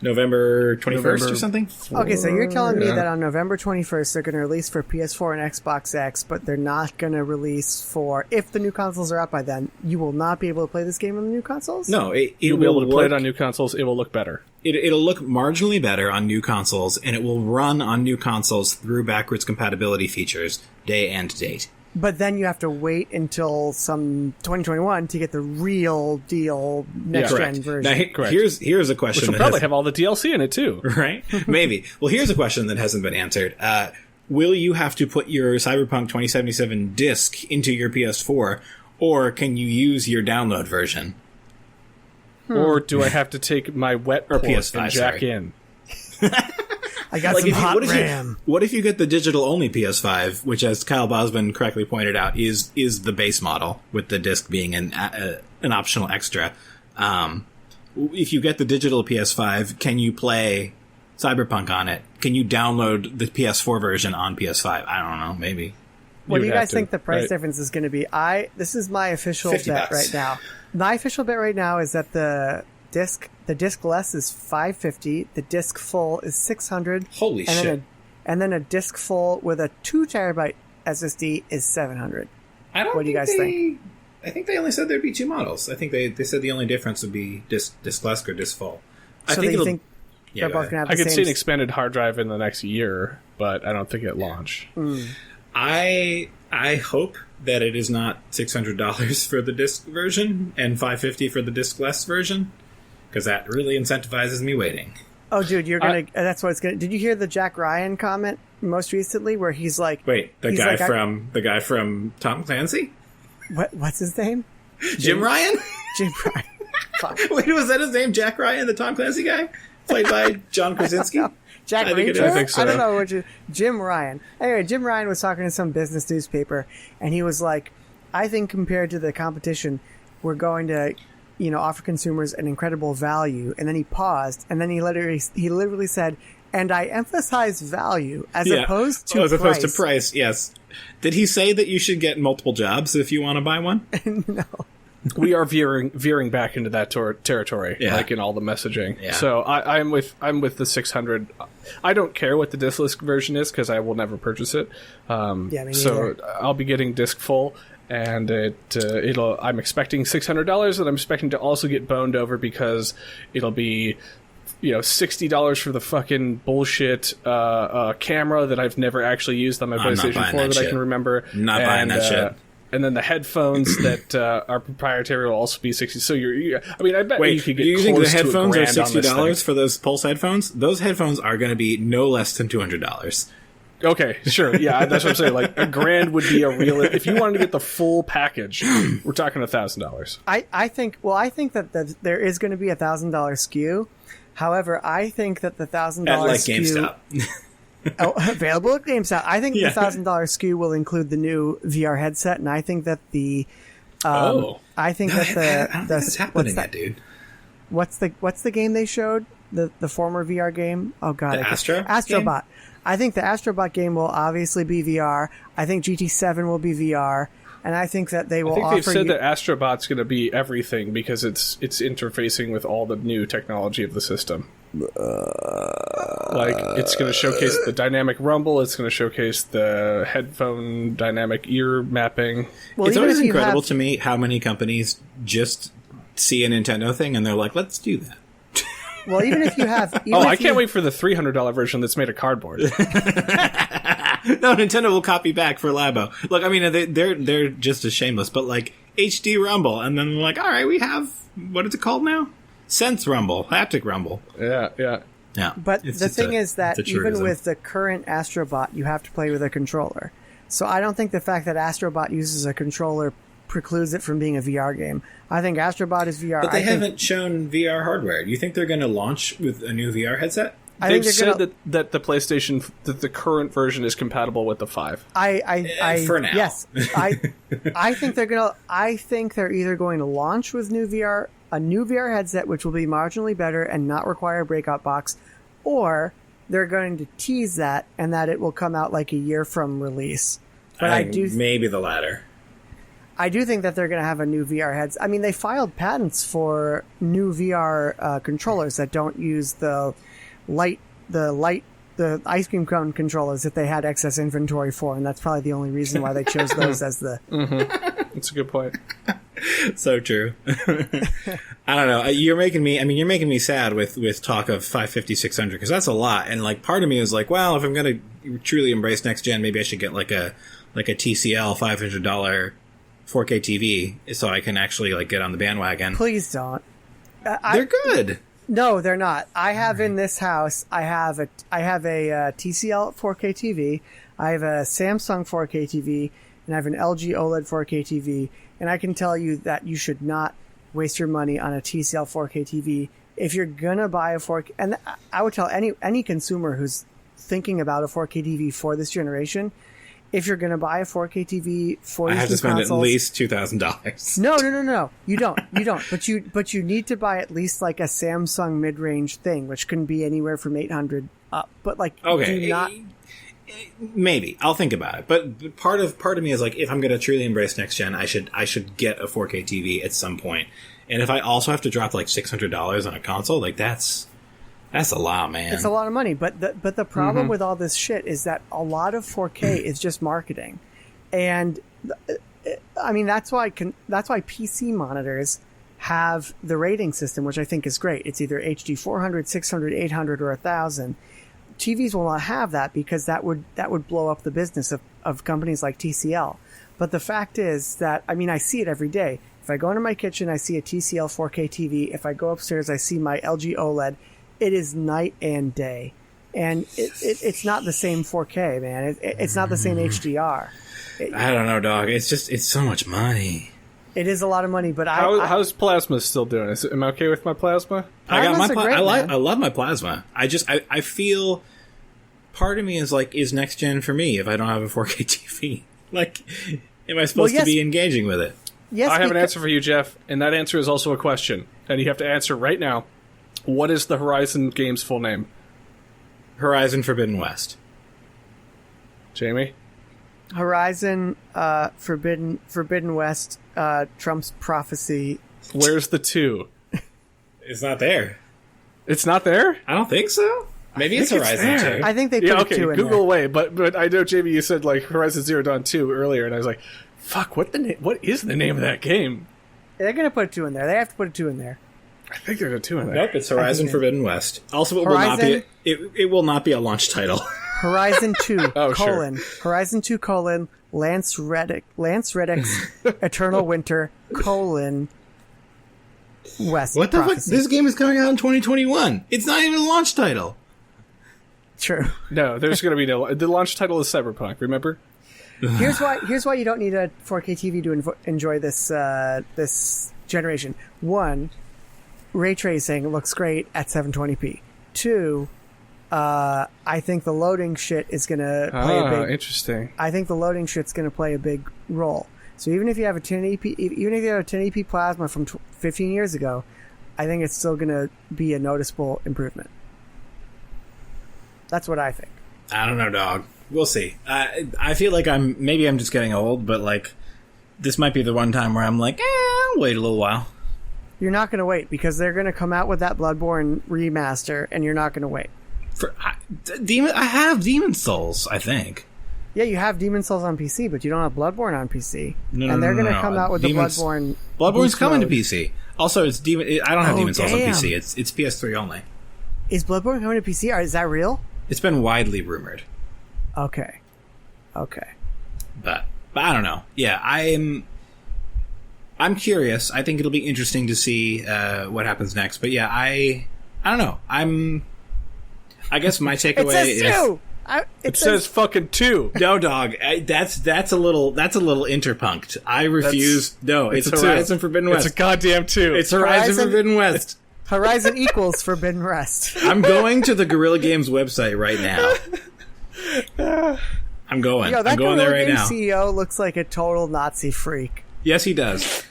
November 21st or something? Okay, so you're telling me that on November 21st they're going to release for PS4 and Xbox X, but they're not going to release for... If the new consoles are out by then, you will not be able to play this game on the new consoles? No, you'll be able to play it on new consoles. It will look better. It'll look marginally better on new consoles, and it will run on new consoles through backwards compatibility features, day and date. But then you have to wait until some 2021 to get the real deal next-gen version. Now, here's a question. Which will probably have all the DLC in it, too. Right? Maybe. Well, here's a question that hasn't been answered. Will you have to put your Cyberpunk 2077 disc into your PS4, or can you use your download version? Or do I have to take my wet port PS5, and jack in? I got some hot RAM. What if you get the digital-only PS5, which, as Kyle Bosman correctly pointed out, is the base model, with the disc being an optional extra? If you get the digital PS5, can you play Cyberpunk on it? Can you download the PS4 version on PS5? I don't know, maybe. What do you guys think the price difference is going to be? This is my official bet right now. My official bet right now is that the disc less is $550. The disc full is $600. Holy shit! And then a disc full with a 2 terabyte SSD is $700. What do you guys think? I think they only said there'd be two models. I think they said the only difference would be disc less or disc full. So they think they're both going to have the same... I could see an expanded hard drive in the next year, but I don't think at launch. I hope that it is not $600 for the disc version and $550 for the disc less version, because that really incentivizes me waiting. Oh, dude, you're gonna. That's what it's gonna. Did you hear the Jack Ryan comment most recently, where he's like, "Wait, the guy from Tom Clancy? What's his name? Jim Ryan? Jim Ryan. Wait, was that his name? Jack Ryan, the Tom Clancy guy, played by John Krasinski? Jack I Reacher? think so. I don't know. Jim Ryan. Anyway, Jim Ryan was talking to some business newspaper, and he was like, I think compared to the competition, we're going to, offer consumers an incredible value. And then he paused, and then he literally said, and I emphasize value as opposed to price. Yes. Did he say that you should get multiple jobs if you want to buy one? No. We are veering back into that territory, like in all the messaging. Yeah. So I'm with the 600. I don't care what the discless version is because I will never purchase it. Me neither. So I'll be getting disc full, and I'm expecting $600, and I'm expecting to also get boned over because it'll be $60 for the fucking bullshit camera that I've never actually used on my PlayStation 4 that I can remember. Not buying that shit. And then the headphones that are proprietary will also be $60. So I bet you could get you think the close to headphones are $1,000 on this $60 thing. for those Pulse headphones? Those headphones are going to be no less than $200. Okay, sure. Yeah, that's what I'm saying. Like, $1,000 would be a real... If you wanted to get the full package, we're talking $1,000. I think that there is going to be $1,000 SKU. However, I think that the $1,000 At, like, SKU... GameStop. Available at GameStop. I think the $1,000 SKU will include the new VR headset, and I think that the... I think that the... I don't think that's happening yet, dude. What's the game they showed? The former VR game? Oh, God. Astrobot? I think the Astrobot game will obviously be VR. I think GT7 will be VR. And I think that they will offer... they've said that Astrobot's going to be everything because it's interfacing with all the new technology of the system. Like, it's going to showcase the dynamic rumble. It's going to showcase the headphone dynamic ear mapping. Well, it's always incredible to me how many companies just see a Nintendo thing and they're like, let's do that. Well, even if you have... I can't wait for the $300 version that's made of cardboard. No, Nintendo will copy back for Labo. Look, I mean, they're just as shameless, but like HD Rumble, and then like, all right, we have, what is it called now? Sense Rumble, Haptic Rumble. Yeah. But the thing is that even with the current Astrobot, you have to play with a controller. So I don't think the fact that Astrobot uses a controller precludes it from being a VR game. I think Astrobot is VR. But they haven't shown VR hardware. Do you think they're going to launch with a new VR headset? They've said that the PlayStation, that the current version is compatible with the 5. For now. Yes. I think they're either going to launch with a new VR headset, which will be marginally better and not require a breakout box, or they're going to tease that and that it will come out like a year from release. But maybe the latter. I do think that they're going to have a new VR headset. I mean, they filed patents for new VR controllers that don't use the ice cream cone controllers that they had excess inventory for, and that's probably the only reason why they chose those as the... Mm-hmm. That's a good point. So true. I don't know. You're making me sad with talk of 550, 600, because that's a lot. And like, part of me is like, well, if I'm going to truly embrace next gen, maybe I should get like a TCL $500 4K TV so I can actually like get on the bandwagon. Please don't. They're good. No, they're not. I have in this house, I have a TCL 4K TV, I have a Samsung 4K TV, and I have an LG OLED 4K TV, and I can tell you that you should not waste your money on a TCL 4K TV. If you're gonna buy a 4K, and I would tell any consumer who's thinking about a 4K TV for this generation, if you're going to buy a 4K TV for these I have to spend consoles, at least $2,000. No. You don't. But you need to buy at least like a Samsung mid-range thing, which can be anywhere from $800 up. But like, okay, do not. Maybe I'll think about it. But part of me is like, if I'm going to truly embrace next gen, I should get a 4K TV at some point. And if I also have to drop like $600 on a console, like that's a lot, man. It's a lot of money, but the problem with all this shit is that a lot of 4K is just marketing, and I mean that's why PC monitors have the rating system, which I think is great. It's either HD 400, 600, 800, or 1000. TVs will not have that because that would blow up the business of companies like TCL. But the fact is that, I mean, I see it every day. If I go into my kitchen, I see a TCL 4K TV. If I go upstairs, I see my LG OLED. It is night and day, and it's not the same 4K, man. It's not the same HDR. I don't know, dog. It's so much money. It is a lot of money, but how's Plasma still doing? Am I okay with my Plasma? I love my Plasma. I feel part of me is like, is next gen for me if I don't have a 4K TV? Like, am I supposed to be engaging with it? Yes, I have an answer for you, Jeff, and that answer is also a question, and you have to answer right now. What is the Horizon game's full name? Horizon Forbidden West. Jamie? Horizon Forbidden West Trump's Prophecy. Where's the 2? It's not there. It's not there? I don't think so. Maybe it's Horizon 2. I think they put a 2 in there. Google away, but I know, Jamie, you said like Horizon Zero Dawn 2 earlier, and I was like, fuck, what is the name of that game? They're going to put a 2 in there. They have to put a 2 in there. I think there's a 2 in there. Nope, it's Horizon Forbidden West. Also, it will not be a launch title. Horizon 2, Horizon 2, Lance Reddick's Eternal Winter, West What the fuck? Prophecy. This game is coming out in 2021. It's not even a launch title. True. No, there's going to be no... The launch title is Cyberpunk, remember? Here's why you don't need a 4K TV to enjoy this this generation. 1, ray tracing looks great at 720p. 2, I think the loading shit is going to play a big... Interesting. I think the loading shit's going to play a big role. So even if you have a 1080p plasma from 15 years ago, I think it's still going to be a noticeable improvement. That's what I think. I don't know, dog. We'll see. I feel like I'm just getting old, but like this might be the one time where I'm like, I'll wait a little while. You're not going to wait because they're going to come out with that Bloodborne remaster, and you're not going to wait. I have Demon Souls, I think. Yeah, you have Demon Souls on PC, but you don't have Bloodborne on PC. No, they're going to no. come out with the Bloodborne. Bloodborne's coming mode. to PC. Also, it's I don't have Demon Souls on damn. PC. It's PS3 only. Is Bloodborne coming to PC? Or is that real? It's been widely rumored. Okay. But I don't know. Yeah, I'm curious. I think it'll be interesting to see what happens next. But yeah, I don't know. I guess my takeaway It says 2! It says fucking 2. No, dog. That's a little interpunked. I refuse. It's a Horizon 2. Forbidden West. It's a goddamn 2. It's Horizon Forbidden West. Horizon equals Forbidden West. I'm going to the Guerrilla Games website right now. I'm going. Yo, that I'm going there right Guerrilla now. Games CEO looks like a total Nazi freak. Yes, he does.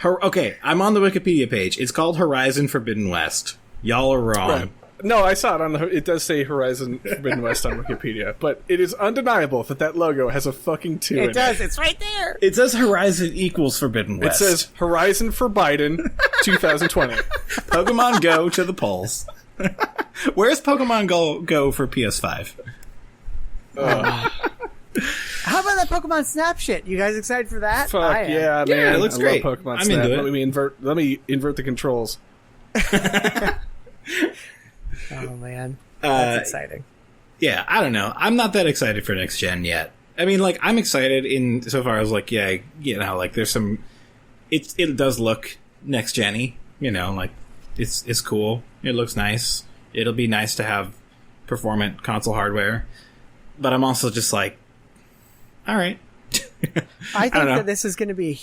Okay, I'm on the Wikipedia page. It's called Horizon Forbidden West. Y'all are wrong. Right. No, I saw it it does say Horizon Forbidden West on Wikipedia, but it is undeniable that logo has a fucking 2 in It does. It's right there. It says Horizon equals Forbidden It West. says Horizon for Biden 2020. Pokemon Go to the polls. Where's Pokemon Go for PS5? How about that Pokemon Snap shit? You guys excited for that? Fuck I am. yeah, man. Yeah, it looks great. Love Pokemon I'm Snap. into it. Let me invert the controls. Oh man, that's exciting. Yeah, I don't know. I'm not that excited for next gen yet. I mean, like, I'm excited in so far as like, yeah, you know, like there's some. It does look next gen-y, you know, like it's cool. It looks nice. It'll be nice to have performant console hardware, but I'm also just like, all right. I think that this is going to be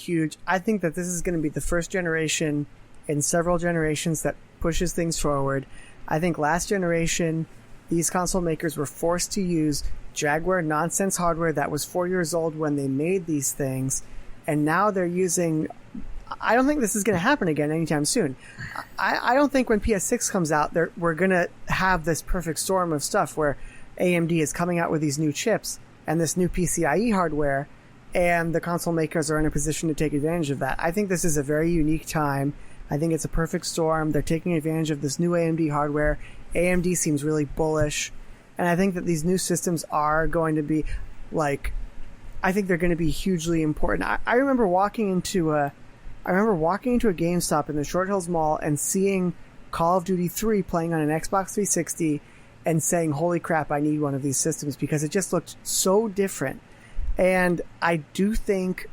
I think that this is going to be the first generation in several generations that pushes things forward. I think last generation, these console makers were forced to use Jaguar nonsense hardware that was 4 years old when they made these things, and now they're using... I don't think this is going to happen again anytime soon. I don't think when PS6 comes out, we're going to have this perfect storm of stuff where AMD is coming out with these new chips and this new PCIe hardware, and the console makers are in a position to take advantage of that. I think this is a very unique time. I think it's a perfect storm. They're taking advantage of this new AMD hardware. AMD seems really bullish. And I think that these new systems are going to be, like, I think they're going to be hugely important. I remember walking into a GameStop in the Short Hills Mall and seeing Call of Duty 3 playing on an Xbox 360 and saying, holy crap, I need one of these systems, because it just looked so different. And I do think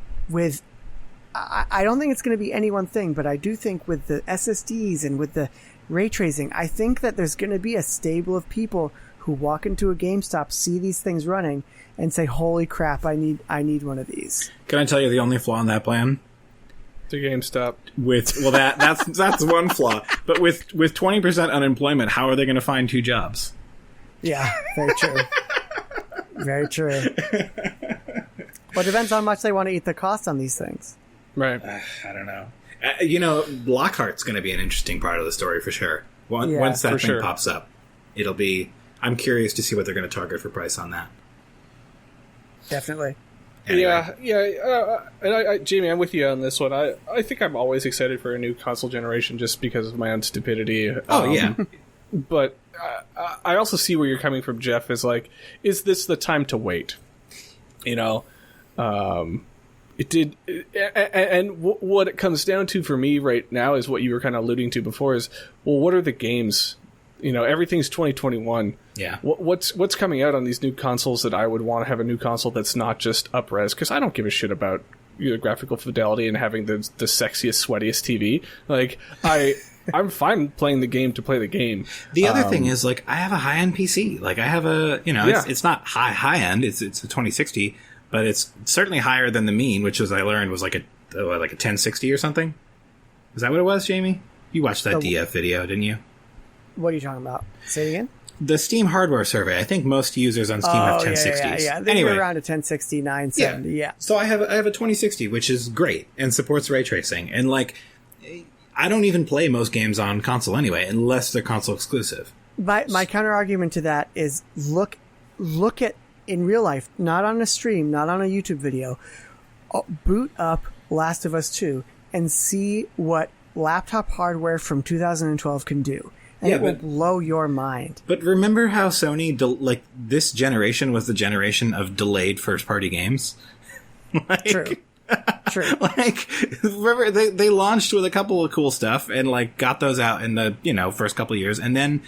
I don't think it's going to be any one thing, but I do think with the SSDs and with the ray tracing, I think that there's going to be a stable of people who walk into a GameStop, see these things running, and say, holy crap, I need one of these. Can I tell you the only flaw in that plan? The GameStop. That's one flaw. But with 20% unemployment, how are they going to find 2 jobs? Yeah, very true. Very true. Well, it depends on how much they want to eat the cost on these things. Right. I don't know. Lockhart's going to be an interesting part of the story for sure. Once that thing pops up, it'll be... I'm curious to see what they're going to target for price on that. Definitely. Anyway. And Jamie, I'm with you on this one. I think I'm always excited for a new console generation just because of my own stupidity. Yeah. But I also see where you're coming from, Jeff, is like, is this the time to wait? You know? It did, and what it comes down to for me right now is what you were kind of alluding to before is, well, what are the games, everything's 2021. Yeah. What's coming out on these new consoles that I would want to have a new console that's not just up-res? Because I don't give a shit about graphical fidelity and having the sexiest, sweatiest TV. Like, I'm fine playing the game to play the game. The other thing is, like, I have a high-end PC. Like, I have a, it's not high-end. It's a 2060, but it's certainly higher than the mean, which, as I learned, was like a 1060 or something. Is that what it was, Jamie? You watched that DF video, didn't you? What are you talking about? Say it again? The Steam hardware survey. I think most users on Steam have 1060s. Yeah. They're around a 1060, 970, yeah. So I have a 2060, which is great, and supports ray tracing. And, like, I don't even play most games on console anyway, unless they're console exclusive. My counter-argument to that is look at, in real life, not on a stream, not on a YouTube video, boot up Last of Us 2 and see what laptop hardware from 2012 can do. And it will blow your mind. But remember how Sony, this generation was the generation of delayed first-party games? True. Like, remember, they launched with a couple of cool stuff and, like, got those out in the, first couple of years. And then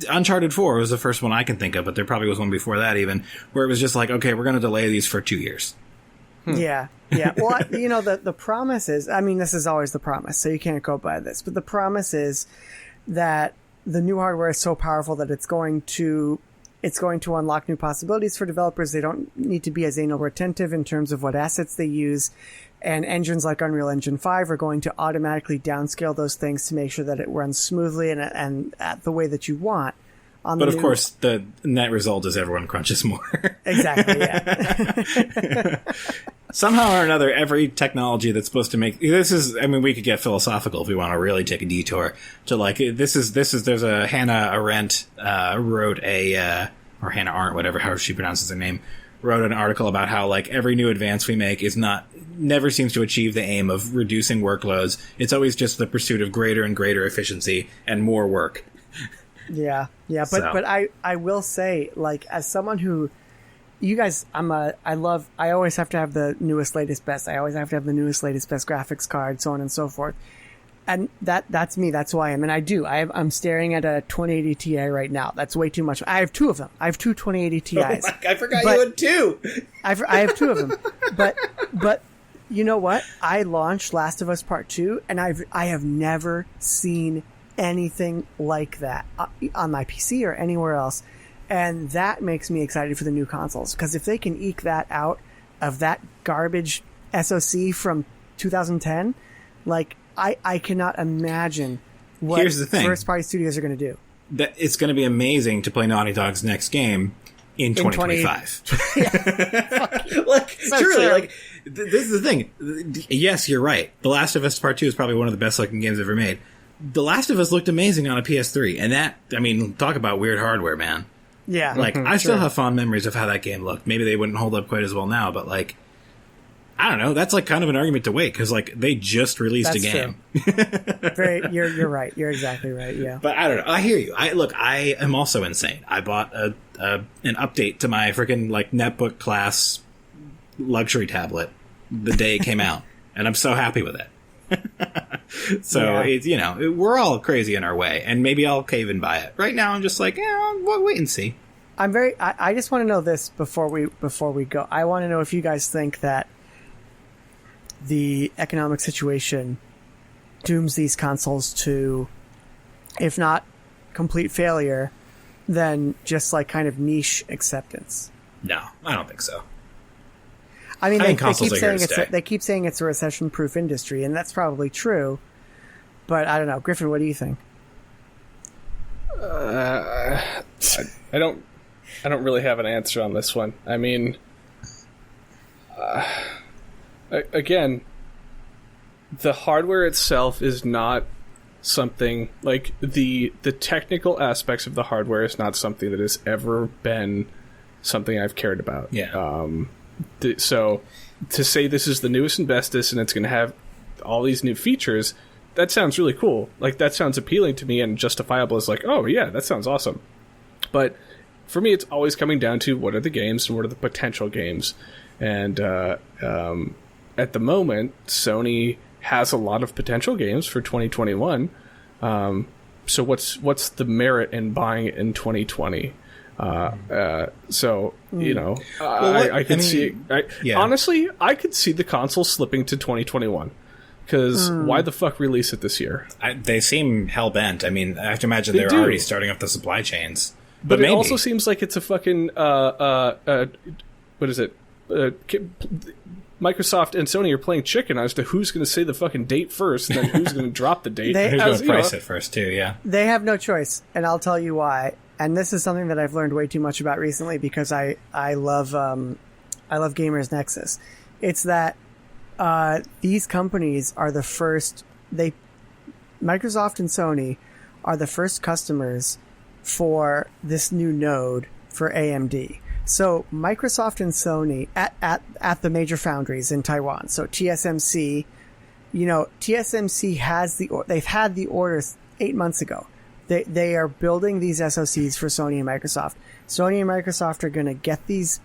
Uncharted 4 was the first one I can think of, but there probably was one before that even, where it was just like, okay, we're going to delay these for 2 years. Yeah. Well, the promise is, I mean, this is always the promise, so you can't go by this, but the promise is that the new hardware is so powerful that it's going to unlock new possibilities for developers. They don't need to be as anal retentive in terms of what assets they use, and engines like Unreal Engine 5 are going to automatically downscale those things to make sure that it runs smoothly and at the way that you want. But of course, the net result is everyone crunches more. Exactly, yeah. Somehow or another, every technology that's supposed to make this is. I mean, we could get philosophical if we want to really take a detour to like this is. There's a Hannah Arendt wrote or Hannah Arendt, whatever how she pronounces her name, wrote an article about how like every new advance we make is never seems to achieve the aim of reducing workloads. It's always just the pursuit of greater and greater efficiency and more work. Yeah, but I will say, like, as someone who, you guys, I always have to have the newest, latest, best. I always have to have the newest, latest, best graphics card, so on and so forth. And that's me. That's who I am. And I'm staring at a 2080 Ti right now. That's way too much. I have two of them. I have two 2080 Ti's. I forgot you had two. I have two of them. But you know what? I launched Last of Us Part 2, and I have never seen anything like that on my PC or anywhere else. And that makes me excited for the new consoles, because if they can eke that out of that garbage SoC from 2010, like, I cannot imagine what Here's the thing. first-party studios are going to do. That it's going to be amazing to play Naughty Dog's next game in 2025. Like, So truly, true. like, this is the thing. Yes, you're right. The Last of Us Part 2 is probably one of the best-looking games ever made. The Last of Us looked amazing on a PS3, and that, I mean, talk about weird hardware, man. Yeah. Like, I still have fond memories of how that game looked. Maybe they wouldn't hold up quite as well now, but, like, I don't know. That's, like, kind of an argument to wait, because, like, they just released a game. You're right. You're exactly right, yeah. But I don't know. I hear you. I am also insane. I bought an update to my freaking, like, netbook class luxury tablet the day it came out, and I'm so happy with it. So it's, we're all crazy in our way, and maybe I'll cave and buy it. Right now, I'm just like, we'll wait and see. I just want to know this before we go. I want to know if you guys think that the economic situation dooms these consoles to, if not complete failure, then just like kind of niche acceptance. No, I don't think so. I mean, they keep saying it's a recession-proof industry, and that's probably true. But I don't know, Griffin. What do you think? I don't really have an answer on this one. I mean, again, the hardware itself is not something like the technical aspects of the hardware is not something that has ever been something I've cared about. Yeah. So to say this is the newest and bestest and it's going to have all these new features, that sounds really cool. Like, that sounds appealing to me and justifiable as like, oh yeah, that sounds awesome. But for me, it's always coming down to what are the games and what are the potential games. And at the moment, Sony has a lot of potential games for 2021. so what's the merit in buying it in 2020? You know, I could see. Honestly, I could see the console slipping to 2021. Because why the fuck release it this year? They seem hell bent. I mean, I have to imagine they're already starting up the supply chains. But it also seems like it's a fucking what is it? Microsoft and Sony are playing chicken as to who's going to say the fucking date first, and then who's going to drop the date. Who's going to price it first, too? Yeah, they have no choice, and I'll tell you why. And this is something that I've learned way too much about recently because I love Gamers Nexus. It's that. These companies are the first. Microsoft and Sony are the first customers for this new node for AMD. So Microsoft and Sony at the major foundries in Taiwan. So TSMC, TSMC they've had the orders 8 months ago. They are building these SoCs for Sony and Microsoft. Sony and Microsoft are going to get these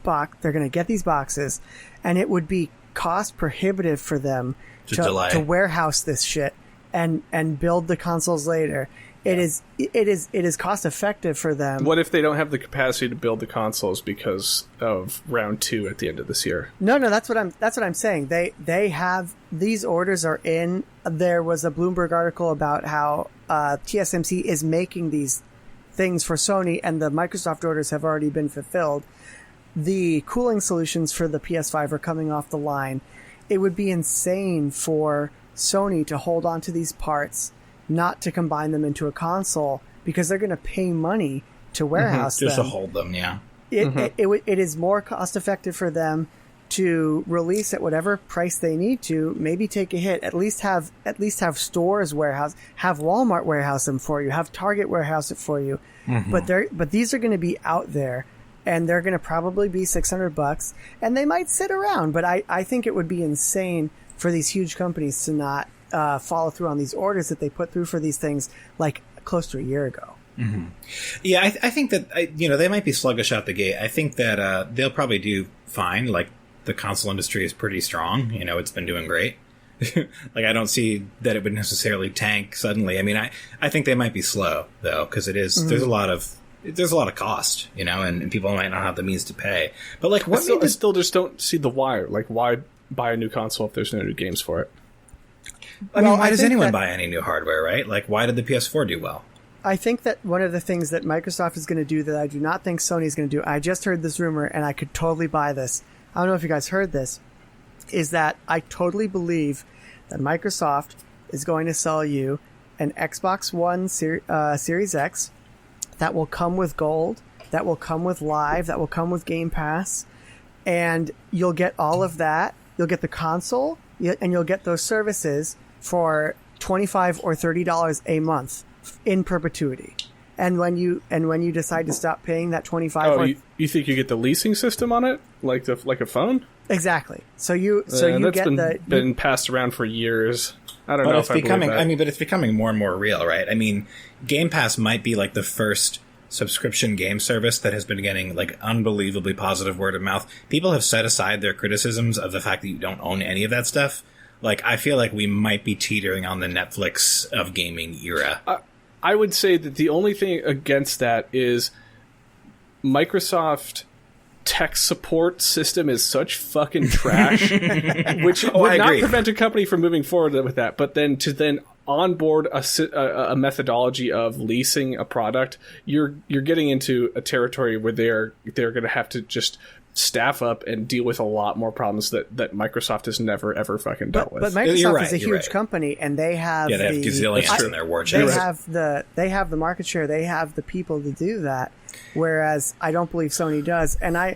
boxes, and it would be cost prohibitive for them to warehouse this shit and build the consoles later. It is cost effective for them. What if they don't have the capacity to build the consoles because of round 2 at the end of this year? No, that's what I'm saying. They have these orders are in. There was a Bloomberg article about how TSMC is making these things for Sony, and the Microsoft orders have already been fulfilled. The cooling solutions for the PS5 are coming off the line. It would be insane for Sony to hold on to these parts, not to combine them into a console, because they're going to pay money to warehouse them. Just to hold them, yeah. It is more cost effective for them to release at whatever price they need to, maybe take a hit, at least have stores warehouse, have Walmart warehouse them for you, have Target warehouse it for you. But these are going to be out there. And they're going to probably be $600, and they might sit around. But I think it would be insane for these huge companies to not follow through on these orders that they put through for these things like close to a year ago. Yeah, I think that they might be sluggish out the gate. I think that they'll probably do fine. Like, the console industry is pretty strong. It's been doing great. Like, I don't see that it would necessarily tank suddenly. I mean, I think they might be slow though, because it is there's a lot of cost, and people might not have the means to pay. But like, I still just don't see the why. Like, why buy a new console if there's no new games for it? I mean, why does anyone buy any new hardware, right? Like, why did the PS4 do well? I think that one of the things that Microsoft is going to do that I do not think Sony is going to do, I just heard this rumor and I could totally buy this. I don't know if you guys heard this, is that I totally believe that Microsoft is going to sell you an Xbox One Series X that will come with Gold, that will come with Live, that will come with Game Pass, and you'll get all of that. You'll get the console, and you'll get those services for $25 or $30 a month in perpetuity. And when you decide to stop paying that $25, you think you get the leasing system on it, like a phone? Exactly. So that's been passed around for years. I don't know if I believe that. I mean, but it's becoming more and more real, right? I mean, Game Pass might be like the first subscription game service that has been getting like unbelievably positive word of mouth. People have set aside their criticisms of the fact that you don't own any of that stuff. Like, I feel like we might be teetering on the Netflix of gaming era. I would say that the only thing against that is Microsoft tech support system is such fucking trash, which would not prevent a company from moving forward with that. But then to onboard a methodology of leasing a product, you're getting into a territory where they're going to have to just staff up and deal with a lot more problems that Microsoft has never ever fucking dealt with. But Microsoft is a huge company, and they have they have gazillions in their war chest. They have the market share, they have the people to do that, whereas I don't believe Sony does. And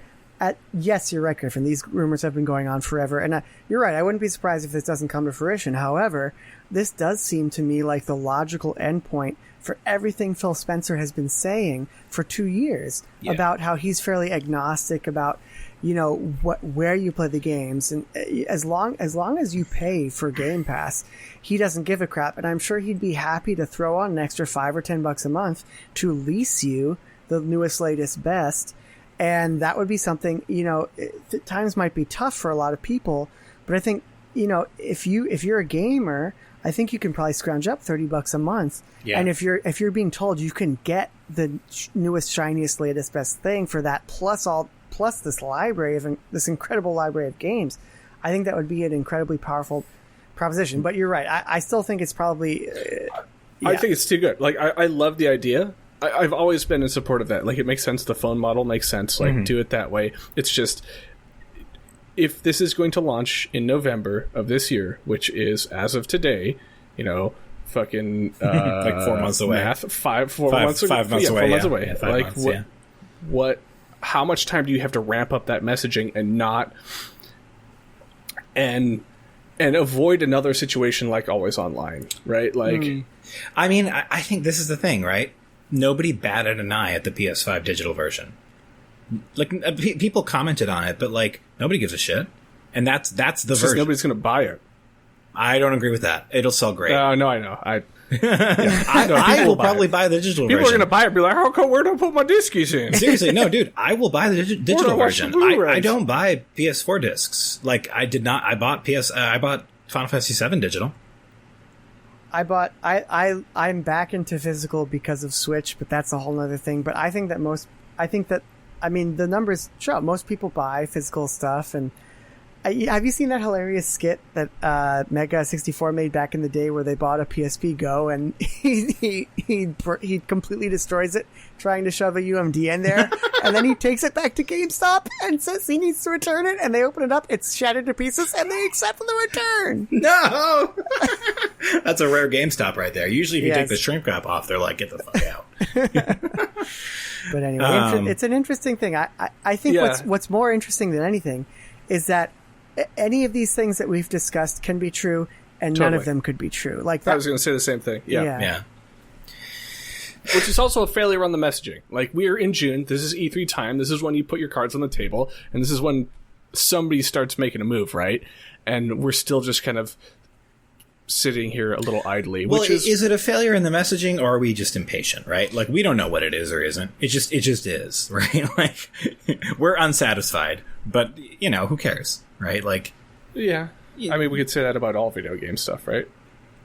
yes, you're right, Griffin. These rumors have been going on forever, and you're right. I wouldn't be surprised if this doesn't come to fruition. However, this does seem to me like the logical endpoint for everything Phil Spencer has been saying for 2 years about how he's fairly agnostic about, where you play the games, and as long as you pay for Game Pass, he doesn't give a crap. And I'm sure he'd be happy to throw on an extra $5 or $10 a month to lease you the newest, latest, best. And that would be something, times might be tough for a lot of people, but I think, if you're a gamer, I think you can probably scrounge up $30 a month. Yeah. And if you're being told you can get the newest, shiniest, latest, best thing for that, plus this library of this incredible library of games, I think that would be an incredibly powerful proposition. But you're right. I still think it's probably. I think it's too good. Like, I love the idea. I've always been in support of that. Like, it makes sense. The phone model makes sense. Like, do it that way. It's just, if this is going to launch in November of this year, which is, as of today, fucking like 4 months away. Math, 5 months away. 4 months away. Yeah, 5 like, months, what? How much time do you have to ramp up that messaging and not and avoid another situation like Always Online, right? Like, I mean, I think this is the thing, right? Nobody batted an eye at the PS5 digital version. Like, people commented on it, but like, nobody gives a shit. And that's the version. Nobody's going to buy it. I don't agree with that. It'll sell great. No, I know. I will probably buy the digital version. People are going to buy it and be like, how come, where do I put my discs in? Seriously, no, dude, I will buy the digital version. I don't buy PS4 discs. Like, I did not. I bought Final Fantasy VII digital. I'm back into physical because of Switch, but that's a whole other thing. But I think that the numbers show most people buy physical stuff. And have you seen that hilarious skit that Mega 64 made back in the day where they bought a PSP Go and he completely destroys it trying to shove a UMD in there, and then he takes it back to GameStop and says he needs to return it, and they open it up, it's shattered to pieces, and they accept the return. No! That's a rare GameStop right there. Usually if you take the shrink wrap off, they're like, get the fuck out. But anyway, it's an interesting thing. I think what's more interesting than anything is that any of these things that we've discussed can be true, and none of them could be true. Like that, I was going to say the same thing. Yeah. Which is also a failure on the messaging. Like, we're in June. This is E3 time. This is when you put your cards on the table, and this is when somebody starts making a move, right? And we're still just kind of sitting here a little idly. Well, which is it a failure in the messaging, or are we just impatient, right? Like, we don't know what it is or isn't. It just is, right? Like, we're unsatisfied, but, who cares, right? Like, yeah. I mean, we could say that about all video game stuff, right?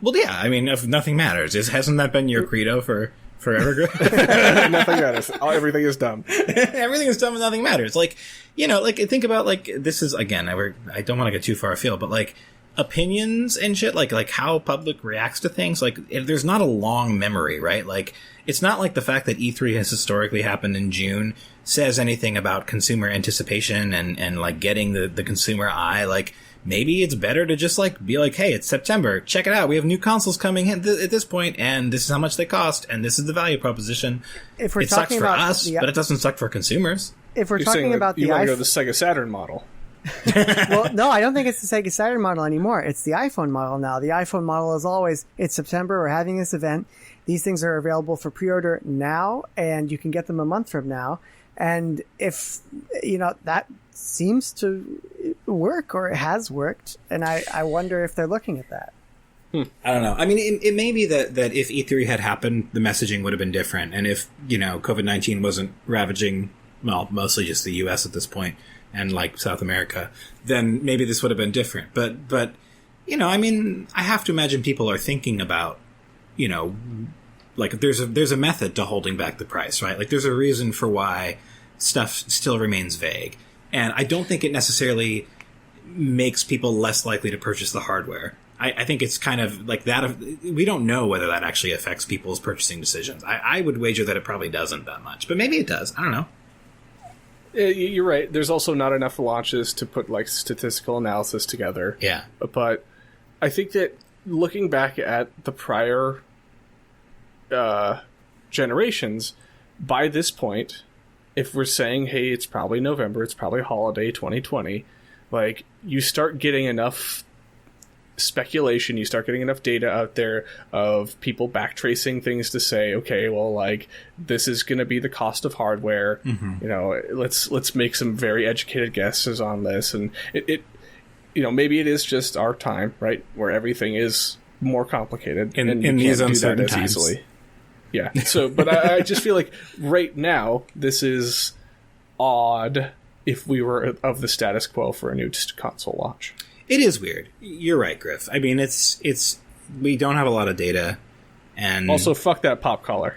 Well, yeah. I mean, if nothing matters, hasn't that been your credo forever? Nothing matters. Everything is dumb. Everything is dumb and nothing matters. Like, think about, like, this is, again, I don't want to get too far afield, but, like, opinions and shit, like how public reacts to things, like, there's not a long memory, right? Like, it's not like the fact that E3 has historically happened in June says anything about consumer anticipation and like getting the consumer eye. Like, maybe it's better to just like be like, hey, it's September, check it out, we have new consoles coming in at this point, and this is how much they cost, and this is the value proposition. If we're it sucks talking for about us, but it doesn't suck for consumers. If we're talking about the you want to go the Sega Saturn model. Well, no, I don't think it's the Sega Saturn model anymore. It's the iPhone model now. The iPhone model is always, it's September, we're having this event. These things are available for pre-order now, and you can get them a month from now. And if, that seems to work, or it has worked, and I wonder if they're looking at that. I don't know. I mean, it may be that if E3 had happened, the messaging would have been different. And if, COVID-19 wasn't ravaging, well, mostly just the US at this point, and like South America, then maybe this would have been different. But I mean, I have to imagine people are thinking about, like there's a method to holding back the price, right? Like, there's a reason for why stuff still remains vague. And I don't think it necessarily makes people less likely to purchase the hardware. I think it's kind of like that. We don't know whether that actually affects people's purchasing decisions. I would wager that it probably doesn't that much, but maybe it does. I don't know. You're right. There's also not enough launches to put like statistical analysis together. Yeah. But I think that looking back at the prior generations, by this point, if we're saying, hey, it's probably November, it's probably holiday 2020, like, you start getting enough speculation, you start getting enough data out there of people backtracing things to say, okay, well, like, this is going to be the cost of hardware. Mm-hmm. Let's make some very educated guesses on this, and it maybe it is just our time, right, where everything is more complicated and in you these can't do that uncertain as times. easily. Yeah. So, but I just feel like right now this is odd if we were of the status quo for a new console launch. It is weird. You're right, Griff. I mean, it's we don't have a lot of data, and Also, fuck that pop collar.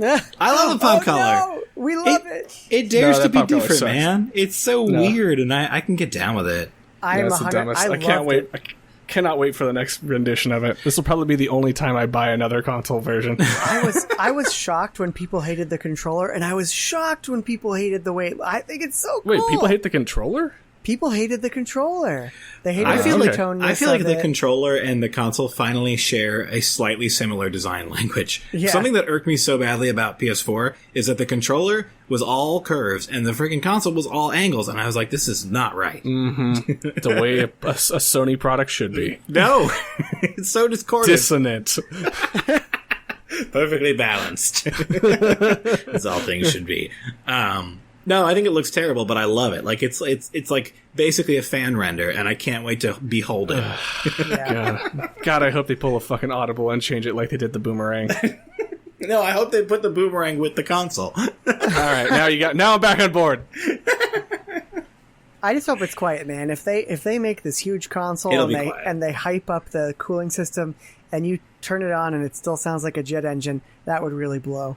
I love the pop collar. No, we love it. It dares to be pop collar different, sucks. man. It's so weird, and I can get down with it. I'm That's the 100. dumbest. I I can't loved wait. it. I cannot wait for the next rendition of it. This will probably be the only time I buy another console version. I was shocked when people hated the controller, and I was shocked when people hated the way. I think it's so cool. Wait, people hate the controller? People hated the controller. They hated I the feel like two-toneness I feel like of the it. controller and the console finally share a slightly similar design language. Yeah. Something that irked me so badly about PS4 is that the controller was all curves and the freaking console was all angles, and I was like, this is not right. The way a Sony product should be. No, it's so discordant. Dissonant. Perfectly balanced. As all things should be. No, I think it looks terrible, but I love it. Like it's like basically a fan render, and I can't wait to behold it. God, I hope they pull a fucking Audible and change it like they did the Boomerang. No, I hope they put the Boomerang with the console. All right, now I'm back on board. I just hope it's quiet, man. If they make this huge console It'll be quiet. and they hype up the cooling system, and you turn it on and it still sounds like a jet engine, that would really blow.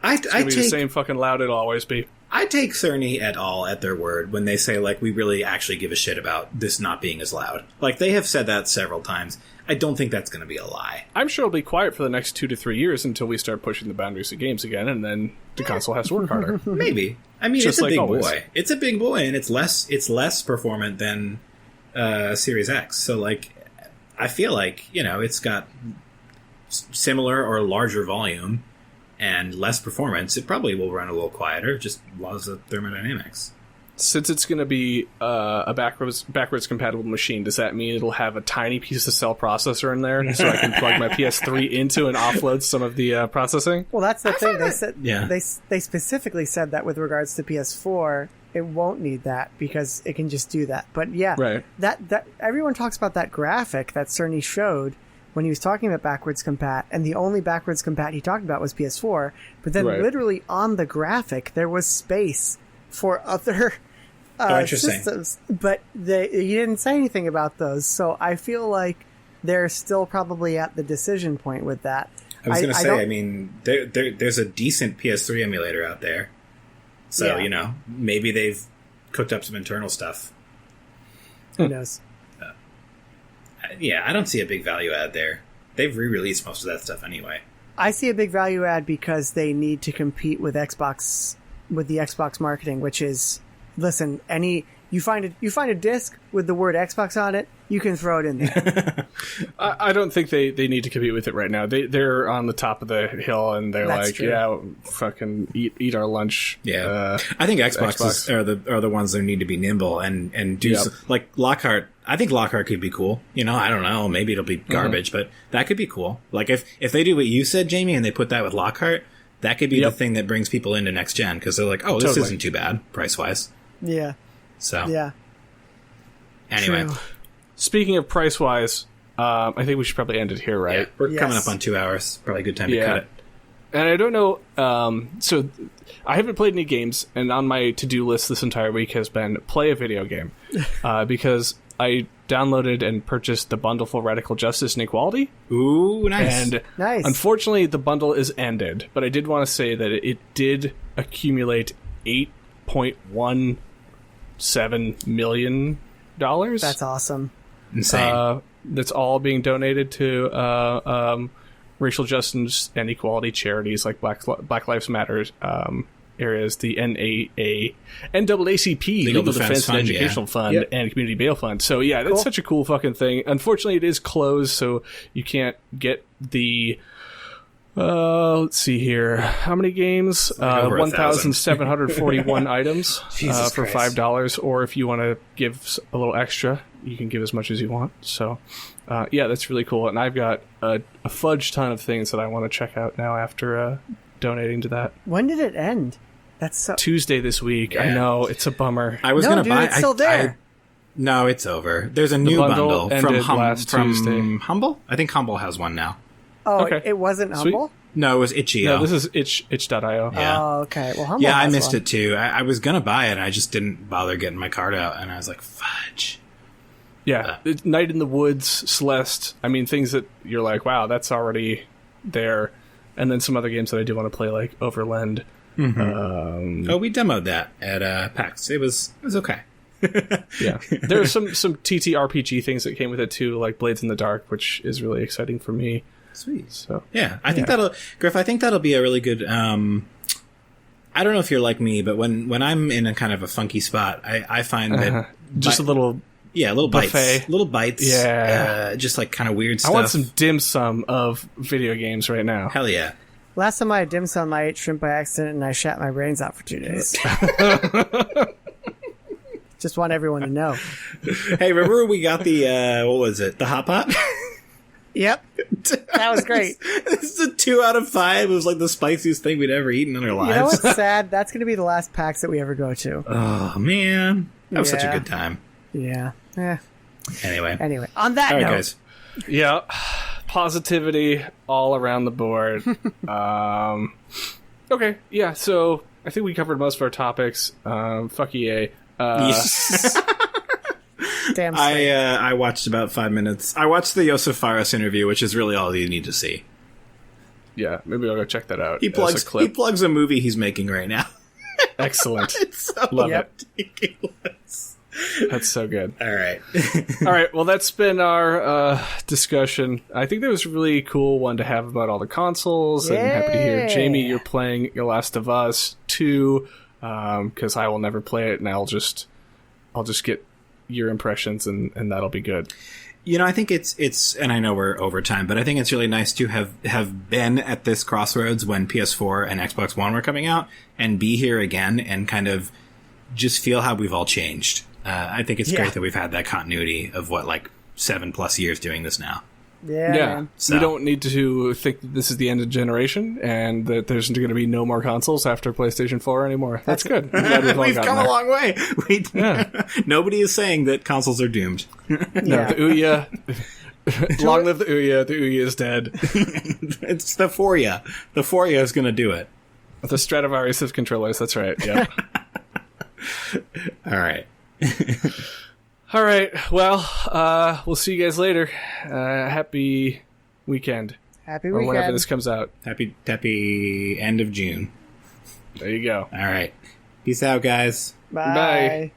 It's gonna be the same fucking loud it'll always be. I take Cerny et al. At their word when they say, like, we really actually give a shit about this not being as loud. Like, they have said that several times. I don't think that's going to be a lie. I'm sure it'll be quiet for the next 2 to 3 years until we start pushing the boundaries of games again, and then the console has to work harder. Maybe. I mean, Just it's a like big always. boy. It's a big boy, and it's less performant than Series X. So, like, I feel like, it's got similar or larger volume and less performance. It probably will run a little quieter, just laws of thermodynamics. Since it's going to be a backwards compatible machine, does that mean it'll have a tiny piece of cell processor in there so I can plug my PS3 into and offload some of the processing? Well, that's the thing. They said Yeah. they specifically said that with regards to PS4, it won't need that because it can just do that. But yeah, Right. that everyone talks about that graphic that Cerny showed when he was talking about backwards compat, and the only backwards compat he talked about was PS4. But then, Right. literally on the graphic, there was space for other interesting. systems, but he didn't say anything about those. So I feel like they're still probably at the decision point with that. I was going to say, don't- I mean, there's a decent PS3 emulator out there. So, Yeah. maybe they've cooked up some internal stuff. Who knows? Yeah, I don't see a big value add there. They've re-released most of that stuff anyway. I see a big value add because they need to compete with Xbox, with the Xbox marketing, which is, listen, you find a disc with the word Xbox on it, you can throw it in there. I don't think they need to compete with it right now. They're on the top of the hill, and they're That's like, true. yeah, fucking eat our lunch. Yeah, I think Xbox are the ones that need to be nimble and do Yep. like Lockhart. I think Lockhart could be cool. I don't know. Maybe it'll be garbage, but that could be cool. Like if they do what you said, Jamie, and they put that with Lockhart, that could be the thing that brings people into next gen because they're like, oh, this Totally. isn't too bad price wise. Yeah. So Yeah. anyway, True. Speaking of price wise, I think we should probably end it here, right? yeah, we're Yes. coming up on 2 hours. Probably a good time to cut it. And I don't know. So I haven't played any games, and on my to-do list this entire week has been play a video game because I downloaded and purchased the bundle for Radical Justice and Equality. Ooh, nice. And Nice. unfortunately, the bundle is ended. But I did want to say that it did accumulate $8.17 million. That's awesome. Insane. That's all being donated to racial justice and equality charities like Black Lives Matter areas, the NAACP, Legal Defense and Fund, Educational Fund, Yep. and Community Bail Fund. So yeah, that's Cool. such a cool fucking thing. Unfortunately, it is closed, so you can't get the. Let's see here. How many games? over 1,741 items Jesus for Christ. $5. Or if you want to give a little extra, you can give as much as you want. So, yeah, that's really cool. And I've got a fudge ton of things that I want to check out now after donating to that. When did it end? That's so. Tuesday this week. I Yeah. know, it's a bummer. I was No, gonna dude, buy. it's still there. No, it's over. There's a new bundle bundle from ended last Tuesday. Humble. I think Humble has one now. Oh, Okay. it wasn't Sweet. Humble? No, it was Itch.io. No, this is itch.io. Yeah. Oh, okay. Well, Humble Yeah, I has missed one. it too. I was gonna buy it, and I just didn't bother getting my card out, and I was like, fudge. Yeah, Night in the Woods, Celeste. I mean, things that you're like, wow, that's already there. And then some other games that I do want to play, like Overland. Mm-hmm. We demoed that at PAX. It was okay. Yeah, there's some TTRPG things that came with it too, like Blades in the Dark, which is really exciting for me. Sweet. So yeah, I think that'll be a really good. I don't know if you're like me, but when I'm in a kind of a funky spot, I find that just a little. Yeah, little bites. Little bites. Yeah. Just like kind of weird stuff. I want some dim sum of video games right now. Hell yeah. Last time I had dim sum, I ate shrimp by accident and I shat my brains out for 2 days. Just want everyone to know. Hey, remember we got the, what was it? The Hot Pot? Yep. That was great. This is a 2 out of 5. It was like the spiciest thing we'd ever eaten in our lives. You know what's sad? That's going to be the last PAX that we ever go to. Oh, man. That was such a good time. Yeah. Anyway, on that note. Guys. Yeah. Positivity all around the board. Okay. Yeah. So I think we covered most of our topics. Fuck EA. Damn straight. I watched about 5 minutes. I watched the Josef Fares interview, which is really all you need to see. Yeah. Maybe I'll go check that out. He plugs a movie he's making right now. Excellent. It's so Love it. ridiculous. That's so good. All right. All right. Well, that's been our discussion. I think that was a really cool one to have about all the consoles. Yeah. I'm happy to hear, Jamie, you're playing The Last of Us 2, because I will never play it, and I'll just get your impressions, and that'll be good. You know, I think it's, and I know we're over time, but I think it's really nice to have been at this crossroads when PS4 and Xbox One were coming out, and be here again and kind of just feel how we've all changed. I think it's great that we've had that continuity of 7+ years doing this now. Yeah. So. We don't need to think that this is the end of the generation and that there's going to be no more consoles after PlayStation 4 anymore. That's good. We've come a long way. Nobody is saying that consoles are doomed. No, the Ouya. Long live the Ouya. The Ouya is dead. It's the Foria. The Foria is going to do it. The Stradivarius of controllers. That's right. Yeah. All right. All right. Well, we'll see you guys later. Happy weekend. Happy weekend. Or whenever this comes out. Happy end of June. There you go. All right. Peace out, guys. Bye. Bye.